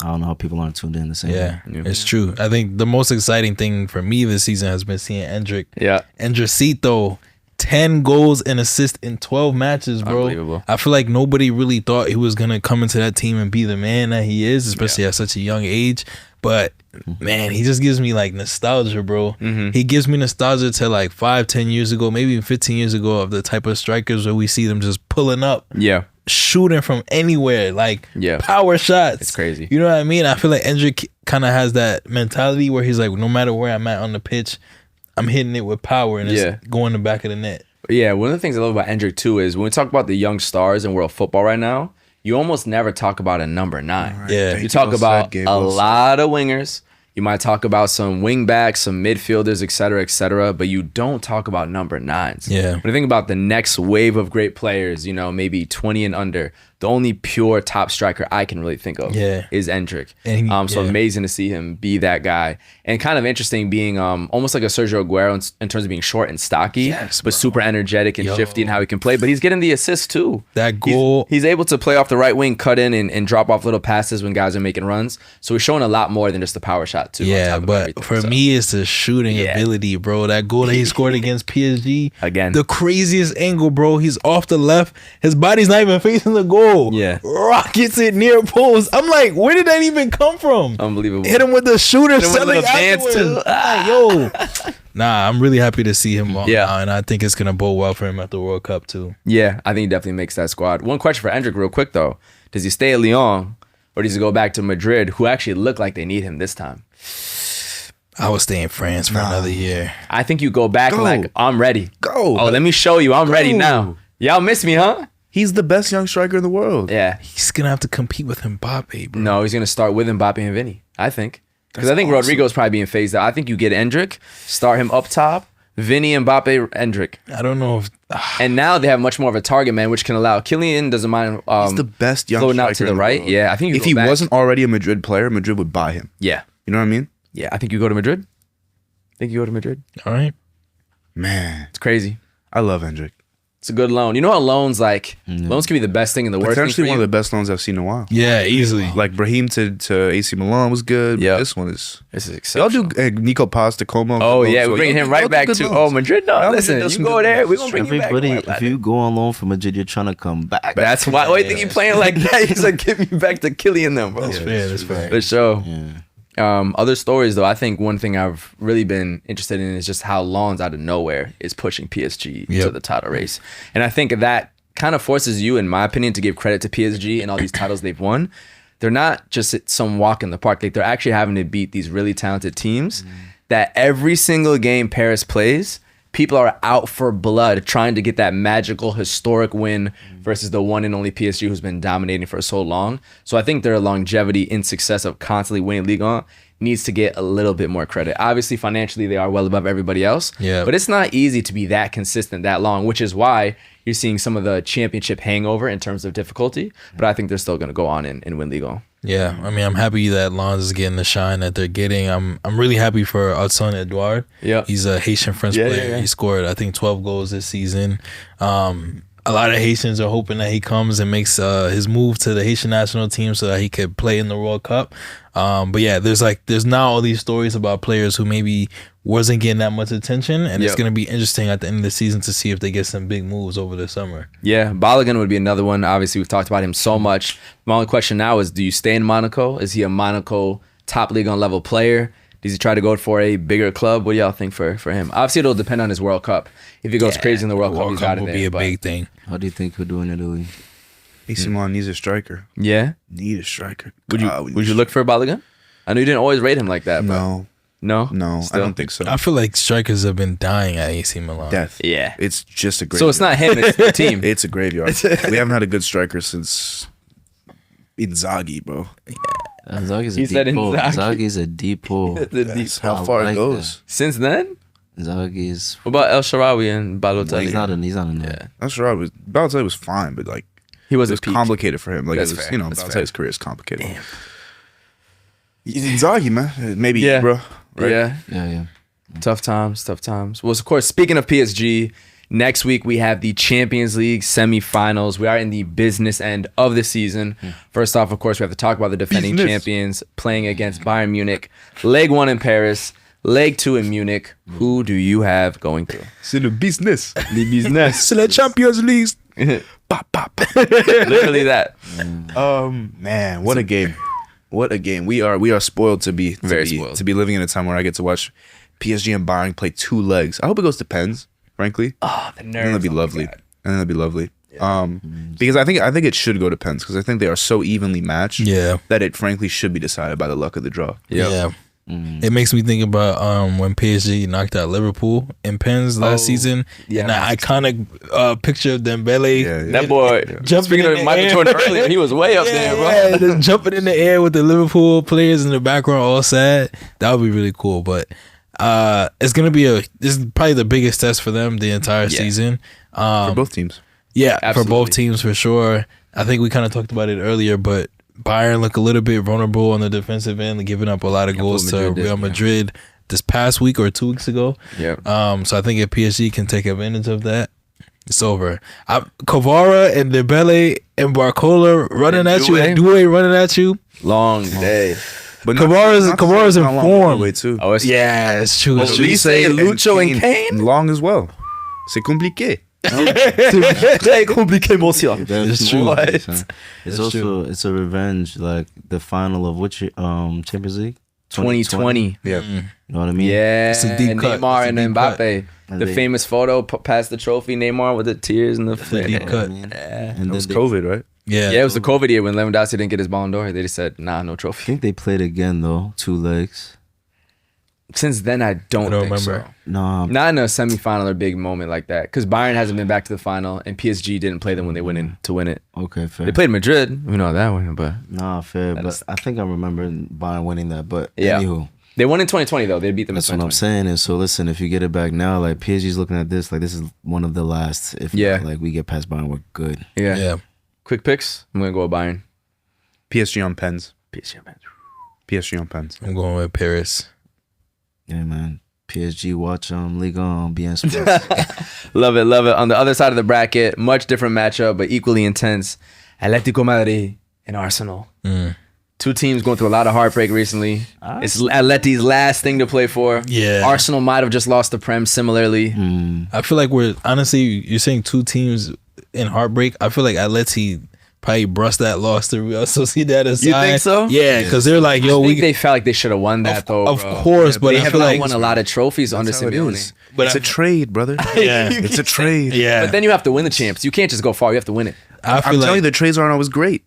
S3: I don't know how people aren't tuned in the same.
S2: Yeah,
S3: way.
S2: it's true. I think the most exciting thing for me this season has been seeing Endricito, 10 goals and assists in 12 matches, bro.
S1: Unbelievable.
S2: I feel like nobody really thought he was going to come into that team and be the man that he is, especially at such a young age. But, man, he just gives me, like, nostalgia, bro. He gives me nostalgia to, like, 5-10 years ago, maybe even 15 years ago, of the type of strikers where we see them just pulling up.
S1: Yeah.
S2: Shooting from anywhere, like
S1: Yeah.
S2: power shots.
S1: It's crazy.
S2: You know what I mean? I feel like Endrick kind of has that mentality where he's like, no matter where I'm at on the pitch, I'm hitting it with power and it's going in the back of the net.
S1: Yeah, one of the things I love about Endrick too is when we talk about the young stars in world football right now, you almost never talk about a number 9.
S4: Right.
S2: Yeah.
S1: You talk about a lot of wingers. You might talk about some wing backs, some midfielders, et cetera, but you don't talk about number 9s.
S2: Yeah.
S1: When you think about the next wave of great players, maybe 20 and under, the only pure top striker I can really think of is Endrick.
S2: And
S1: So amazing to see him be that guy. And kind of interesting being almost like a Sergio Aguero in terms of being short and stocky, but super energetic and shifty in how he can play. But he's getting the assist too.
S2: That goal.
S1: He's able to play off the right wing, cut in and drop off little passes when guys are making runs. So he's showing a lot more than just the power shot too.
S2: Yeah, but for me, it's the shooting ability, bro. That goal that he scored against PSG.
S1: Again.
S2: The craziest angle, bro. He's off the left. His body's not even facing the goal.
S1: Yeah.
S2: Rockets it near post. I'm like, where did that even come from?
S1: Unbelievable.
S2: Hit him with the shooter
S1: Hit him with
S2: selling
S1: the dance
S2: afterwards.
S1: too.
S2: I'm like, yo. Nah, I'm really happy to see him on now, and I think it's going to bode well for him at the World Cup too.
S1: Yeah, I think he definitely makes that squad. One question for Endrick real quick though. Does he stay at Lyon or does he go back to Madrid, who actually look like they need him this time?
S2: I would stay in France for another year.
S1: I think you go back like, I'm ready.
S4: Go.
S1: Oh, let me show you. I'm ready now. Y'all miss me, huh?
S4: He's the best young striker in the world.
S1: Yeah.
S2: He's going to have to compete with Mbappe, bro.
S1: No, he's going to start with Mbappe and Vinny, I think. Because I think Rodrigo's probably being phased out. I think you get Endrick, start him up top, Vinny, Mbappe, Endrick.
S2: I don't know if...
S1: And now they have much more of a target man, which can allow Kylian doesn't mind
S4: He's the best young
S1: floating
S4: striker
S1: out to
S4: in
S1: the
S4: the
S1: right.
S4: world.
S1: Yeah, I think you
S4: If
S1: go
S4: he
S1: back.
S4: wasn't already a Madrid player, Madrid would buy him.
S1: Yeah.
S4: You know what I mean?
S1: Yeah, I think you go to Madrid. I think you go to Madrid.
S2: All right.
S4: Man,
S1: It's crazy.
S4: I love Hendrick.
S1: It's a good loan. You know how loans loans can be the best thing and the worst thing for
S4: Potentially one of
S1: you?
S4: the best loans I've seen in a while.
S2: Yeah, easily.
S4: Like Brahim to AC Milan was good.
S1: Yeah.
S4: But this one is.
S1: This is
S4: Y'all
S1: exceptional.
S4: do Nico Paz to Como.
S1: Oh yeah,
S4: So
S1: we're bringing
S4: y'all
S1: him
S4: do-
S1: right
S4: y'all do
S1: back
S4: good
S1: to
S4: loans.
S1: Madrid. No,
S4: Y'all
S1: listen,
S4: does
S1: you
S4: some
S1: go
S4: good
S1: there,
S4: loans.
S1: we're gonna bring you back.
S3: Everybody,
S1: Don't worry
S3: if
S1: about
S3: you
S1: it.
S3: go on loan from Madrid, you're trying to come back.
S1: That's why. Why do you think you playing like that? He's like, give me back to Kylian them, bro.
S2: That's fair. That's fair.
S1: For sure.
S3: Yeah.
S1: Other stories though, I think one thing I've really been interested in is just how Lons out of nowhere is pushing PSG to the title race, and I think that kind of forces you, in my opinion, to give credit to PSG and all these titles they've won. They're not just some walk in the park; like they're actually having to beat these really talented teams. That every single game Paris plays, people are out for blood trying to get that magical historic win versus the one and only PSG who's been dominating for so long. So I think their longevity in success of constantly winning Ligue 1 needs to get a little bit more credit. Obviously, financially, they are well above everybody else.
S2: Yeah.
S1: But it's not easy to be that consistent that long, which is why you're seeing some of the championship hangover in terms of difficulty. But I think they're still going to go on and win Ligue 1.
S2: Yeah, I mean, I'm happy that Lons is getting the shine that they're getting. I'm really happy for Hudson Edouard.
S1: Yeah.
S2: He's a Haitian French player.
S1: Yeah.
S2: He scored, I think, 12 goals this season. A lot of Haitians are hoping that he comes and makes his move to the Haitian national team so that he could play in the World Cup. But yeah, there's now all these stories about players who maybe wasn't getting that much attention, and it's going to be interesting at the end of the season to see if they get some big moves over the summer.
S1: Yeah, Balogun would be another one. Obviously, we've talked about him so much. My only question now is, do you stay in Monaco? Is he a Monaco top Ligue 1 level player? Does he try to go for a bigger club? What do y'all think for him? Obviously, it'll depend on his World Cup. If he goes crazy in the World Cup, he's out of
S2: will
S1: there.
S2: be a
S1: but-
S2: big thing.
S3: How do you think he'll do in Italy?
S4: AC Milan needs a striker.
S1: Yeah?
S4: Need a striker.
S1: Would you
S4: God, we
S1: would
S4: need
S1: you look for Balogun? I know you didn't always rate him like that. But
S4: No,
S1: No?
S4: I
S1: Still?
S4: don't think so.
S2: I feel like strikers have been dying at AC Milan.
S4: Death.
S1: Yeah.
S4: It's just a graveyard.
S1: So it's not him, it's the team.
S4: It's a graveyard. We haven't had a good striker since Inzaghi, bro.
S3: Inzaghi's a
S1: He said
S3: deep pull.
S1: Inzaghi.
S3: Inzaghi's a deep pull.
S4: That's how
S3: I
S4: far
S3: like
S4: it goes.
S1: Since then?
S3: Inzaghi's.
S1: What about El Shaarawy and Balotelli?
S3: He's not in there.
S1: Yeah.
S4: That's right. Balotelli was fine, but like
S1: He
S4: it
S1: wasn't
S4: was complicated for him. Like
S1: That's
S4: it was,
S1: fair.
S4: you know,
S1: That's
S4: Balotelli's career is complicated. Inzaghi, man, maybe,
S1: Yeah.
S4: bro. Right?
S1: Yeah.
S3: Yeah.
S1: Tough times. Well, of course, speaking of PSG, Next week, we have the Champions League semifinals. We are in the business end of the season. First off, of course, we have to talk about the defending champions playing against Bayern Munich. Leg 1 in Paris, leg 2 in Munich. Who do you have going through?
S4: C'est le business.
S1: The business.
S2: C'est la Champions League.
S4: Pop, pop.
S1: Literally that.
S4: Man, what a game. What a game. We are spoiled to be
S1: spoiled.
S4: to be living in a time where I get to watch PSG and Bayern play 2 legs. I hope it goes to pens, frankly.
S1: Oh, the nerves.
S4: And that'd be lovely. Because I think it should go to pens because I think they are so evenly matched that it frankly should be decided by the luck of the draw.
S1: Yep.
S2: Yeah. It makes me think about when PSG knocked out Liverpool in pens last season.
S1: yeah,
S2: And that iconic picture of Dembele.
S4: Yeah.
S1: That boy,
S2: Jumping
S1: speaking
S2: in
S1: of
S2: the
S1: Michael
S2: air.
S1: Jordan earlier, he was way up there, bro.
S2: Just jumping in the air with the Liverpool players in the background all sad. That would be really cool. But it's gonna be this is probably the biggest test for them the entire season.
S4: For both teams.
S2: Yeah,
S1: Absolutely.
S2: for both teams for sure. I think we kind of talked about it earlier, but Bayern look a little bit vulnerable on the defensive end, giving up a lot of goals to Real Madrid this past week or 2 weeks ago.
S1: Yeah.
S2: So I think if PSG can take advantage of that, it's over. Kvara and Dembele and Barcola running at you, and Doué running at you.
S1: Long day.
S4: But
S2: Kvara's in form.
S4: way too.
S1: Oh, it's
S2: Yeah, it's true. It's true.
S1: Elise, Lucho, and Kane?
S4: Long as well. C'est compliqué.
S1: Très compliqué, monsieur.
S3: That's
S2: true.
S3: What?
S2: That's
S3: It's also it's a revenge, like the final of which Champions League
S1: 2020.
S4: Yeah.
S3: You know what I mean?
S1: Yeah,
S2: It's a deep cut.
S1: Neymar
S2: It's a
S1: and
S2: deep cut.
S1: Mbappe.
S3: And
S1: The
S3: they-
S1: famous photo past the trophy, Neymar with the tears in the face.
S2: deep cut.
S3: And
S4: It
S3: then
S4: was
S3: they,
S4: COVID, right?
S2: Yeah,
S1: Yeah, it was the COVID year when Lewandowski didn't get his Ballon d'Or. They just said, nah, no
S3: I
S1: trophy.
S3: think they played again though, 2 legs.
S1: Since then, I don't think
S2: remember.
S1: so.
S3: No,
S1: Not in a semifinal or big moment like that. Because Bayern hasn't been back to the final, and PSG didn't play them when they went in to win it.
S3: okay, fair.
S1: They played Madrid. We know that one, but
S3: Nah, fair. But
S1: is-
S3: I think I remember Bayern winning that. But
S1: Yeah.
S3: anywho,
S1: they won in 2020, though. They beat them
S3: that's
S1: in
S3: what I'm
S1: 2020.
S3: saying. And so listen, if you get it back now, like PSG's looking at this, like this is one of the last. If
S1: Yeah.
S3: not, like we get past Bayern, we're good.
S1: Yeah.
S2: yeah.
S1: Quick picks. I'm going to go with Bayern.
S4: PSG on pens.
S1: PSG, man.
S4: PSG on pens.
S2: I'm going with Paris.
S3: Yeah, man. PSG watch Ligue on BN Sports.
S1: Love it, love it. On the other side of the bracket, much different matchup, but equally intense. Atletico Madrid and Arsenal. Two teams going through a lot of heartbreak recently. It's Atleti's last thing to play for.
S2: Yeah.
S1: Arsenal might have just lost to Prem similarly.
S2: I feel like we're honestly, you're saying 2 teams in heartbreak. I feel like Atleti probably brushed that loss to Real Sociedad aside.
S1: You think so?
S2: Yeah, because they're like,
S1: I
S2: yo,
S1: think they felt like they should have won that, though.
S2: of
S1: bro.
S2: course, but
S1: they
S2: I
S1: have
S2: feel
S1: not
S2: like
S1: won a lot of trophies under
S4: That's how it
S1: Simeone.
S4: is.
S2: But
S4: It's a trade, brother.
S2: Yeah.
S4: It's a trade.
S2: yeah.
S1: But then you have to win the champs. You can't just go far. You have to win it.
S2: I feel
S4: I'm
S2: like
S4: telling you, the trades aren't always great.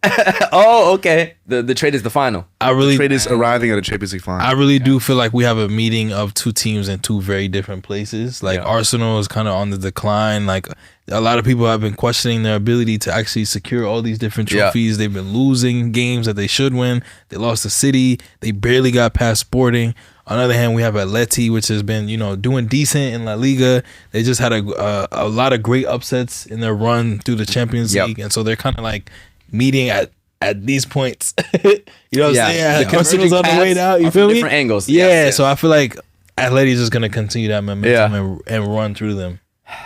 S1: Oh, okay. The trade is the final.
S2: I really
S4: Trade is arriving at a Champions League final.
S2: I really do feel like we have a meeting of 2 teams in 2 very different places. Like Arsenal is kind of on the decline. Like a lot of people have been questioning their ability to actually secure all these different
S1: Yeah.
S2: trophies. They've been losing games that they should win. They lost to City. They barely got past Sporting. On the other hand, we have Atleti, which has been, doing decent in La Liga. They just had a lot of great upsets in their run through the Champions
S1: Yep.
S2: League, and so they're kind of like meeting at these points. You know what I'm saying?
S1: The
S2: Arsenal's on the way
S1: paths
S2: out. You
S1: are
S2: feel
S1: from
S2: me?
S1: different angles.
S2: Yeah.
S1: Yes.
S2: So I feel like Atleti's just gonna continue that momentum and run through them.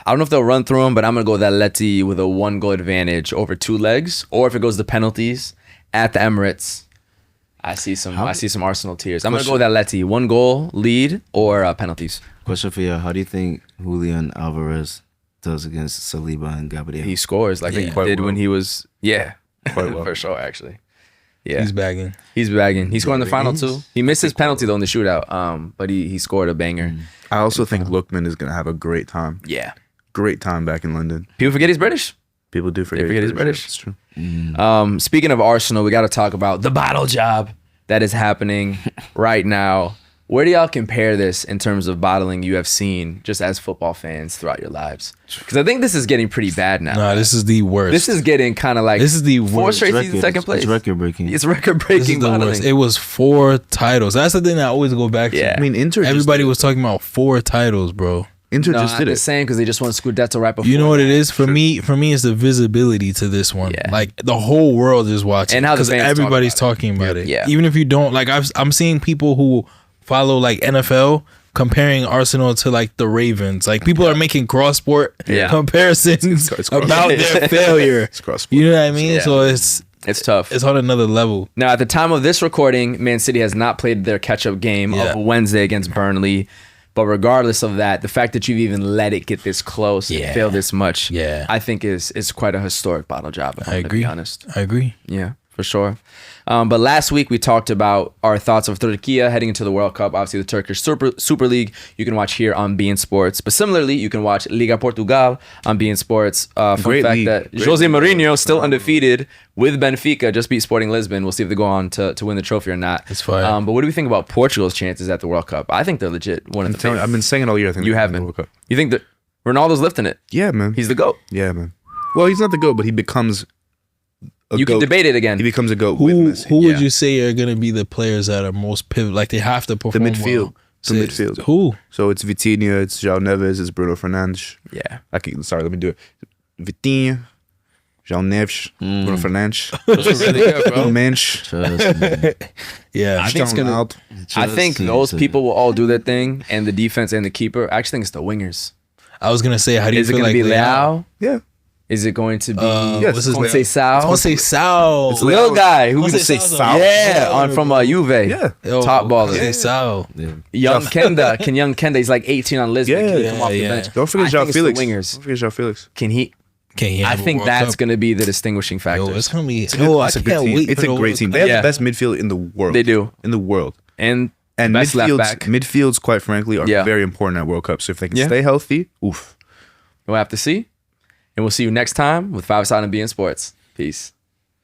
S1: I don't know if they'll run through them, but I'm going to go with Atleti with a 1-goal advantage over 2 legs. Or if it goes to penalties at the Emirates, I see some Arsenal tears. I'm going to go with Atleti. 1-goal lead or penalties.
S3: Question for you: how do you think Julian Alvarez does against Saliba and Gabriel?
S1: He scores like he
S4: quite
S1: did
S4: well.
S1: when he was,
S4: Quite well.
S1: for sure, actually. Yeah,
S2: He's bagging.
S1: he's bagging. He scored in the final too. He missed his penalty though in the shootout, but he scored a banger.
S4: I also think Lookman is going to have a great time.
S1: Yeah.
S4: Great time back in London.
S1: People forget he's British.
S4: People do forget,
S1: forget he's British.
S4: It's true.
S1: Speaking of Arsenal, we got to talk about the battle job that is happening right now. Where do y'all compare this in terms of bottling you have seen just as football fans throughout your lives? Because I think this is getting pretty bad now.
S2: Nah, this is the worst.
S1: This is getting kind of like
S2: This is the
S1: 4
S2: worst.
S1: straight seasons, second place.
S3: It's record breaking.
S1: It's record
S2: This is
S1: breaking
S2: the
S1: bottling.
S2: worst. It was 4 titles. That's the thing I always go back to.
S1: Yeah.
S4: I mean, Inter.
S2: Everybody was talking about 4 titles, bro.
S4: Inter
S1: No,
S4: just
S1: not
S4: did
S1: the
S4: it.
S1: same because they just won Scudetto right before.
S2: You know what it is for me? For me, it's the visibility to this one.
S1: Yeah.
S2: Like the whole world is watching,
S1: And how the
S2: because
S1: fans talk
S2: everybody's
S1: about it.
S2: talking about it.
S1: Yeah.
S2: Even if you don't, like, I'm seeing people who follow like NFL comparing Arsenal to like the Ravens. Like people are making cross sport comparisons
S4: It's
S2: about their failure.
S4: It's cross-sport.
S2: You know what I mean?
S1: Yeah.
S2: So it's
S1: tough.
S2: it's on another level.
S1: Now, at the time of this recording, Man City has not played their catch-up game
S2: Yeah.
S1: of Wednesday against Burnley. But regardless of that, the fact that you've even let it get this close and fail this much, I think is quite a historic bottle job, if I'm going to be honest.
S2: I agree.
S1: Yeah, for sure. But last week we talked about our thoughts of Turkey heading into the World Cup. Obviously, the Turkish Super League you can watch here on beIN Sports. But similarly, you can watch Liga Portugal on beIN Sports. Fun
S4: Great
S1: fact
S4: league.
S1: that
S4: Great
S1: Jose
S4: league.
S1: Mourinho still undefeated with Benfica, just beat Sporting Lisbon. We'll see if they go on to win the trophy or not.
S2: It's fine.
S1: But what do we think about Portugal's chances at the World Cup? I think they're legit. One of the
S4: I've been saying it all year. I think
S1: You
S4: they're
S1: have
S4: gonna
S1: been.
S4: World Cup.
S1: You think that Ronaldo's lifting it?
S4: Yeah, man.
S1: He's the GOAT.
S4: Yeah, man. Well, he's not the GOAT, but he becomes a
S1: You
S4: GOAT.
S1: can debate it again.
S4: He becomes a GOAT with
S2: Who
S4: Messi.
S2: would
S1: Yeah.
S2: you say are going to be the players that are most pivotal? Like they have to
S4: The
S2: perform
S4: midfield.
S2: well?
S4: The midfield.
S2: Who?
S4: So it's Vitinha, it's João Neves, it's Bruno Fernandes.
S1: Yeah.
S4: Let me do it. Vitinha, João Neves, Bruno Fernandes, Mensch,
S3: Trust me.
S2: Yeah.
S1: I think it's
S4: Cristiano
S1: gonna-
S4: Ronaldo.
S1: I think those people will all do their thing, and the defense and the keeper. I actually think it's the wingers.
S2: I was going to say, how do you
S1: Is it
S2: feel
S1: going to
S2: like
S1: be Leao?
S4: Yeah.
S1: Is it going to be
S4: Yes,
S2: what's his name?
S1: Conceição?
S2: I want to say Sal.
S4: It's
S1: Little guy who
S2: Jose
S1: can say
S2: Sal's
S1: Sal.
S2: a-
S1: Yeah, on from Juve.
S4: Yeah.
S1: Top baller.
S2: Say Sal.
S1: Young Kenda. Can Young Kenda? He's like 18 on Lisbon.
S4: Yeah,
S1: Can he come off the
S2: yeah.
S1: bench?
S4: Don't forget
S1: I
S4: João
S1: think it's the
S4: Felix.
S1: wingers.
S4: Don't forget João Felix.
S1: Can he?
S2: Can he
S1: I
S2: handle
S1: think
S2: World
S1: that's
S2: Cup?
S1: going to be the distinguishing factor.
S2: Yo, it's going to be.
S4: It's
S2: Yo, I
S4: a good
S2: can't
S4: team.
S2: wait.
S4: It's
S2: for
S4: a
S2: the
S4: great
S2: World
S4: team.
S2: Cup.
S4: They have
S1: Yeah.
S4: the best midfield in the world.
S1: They do.
S4: In the world.
S1: And
S4: And
S1: best left
S4: midfields,
S1: back.
S4: midfields, quite frankly, are
S1: Yeah.
S4: very important at World Cup. So if they can
S1: Yeah.
S4: stay healthy, oof.
S1: We'll have to see. And we'll see you next time with 5 Side and beIN Sports. Peace.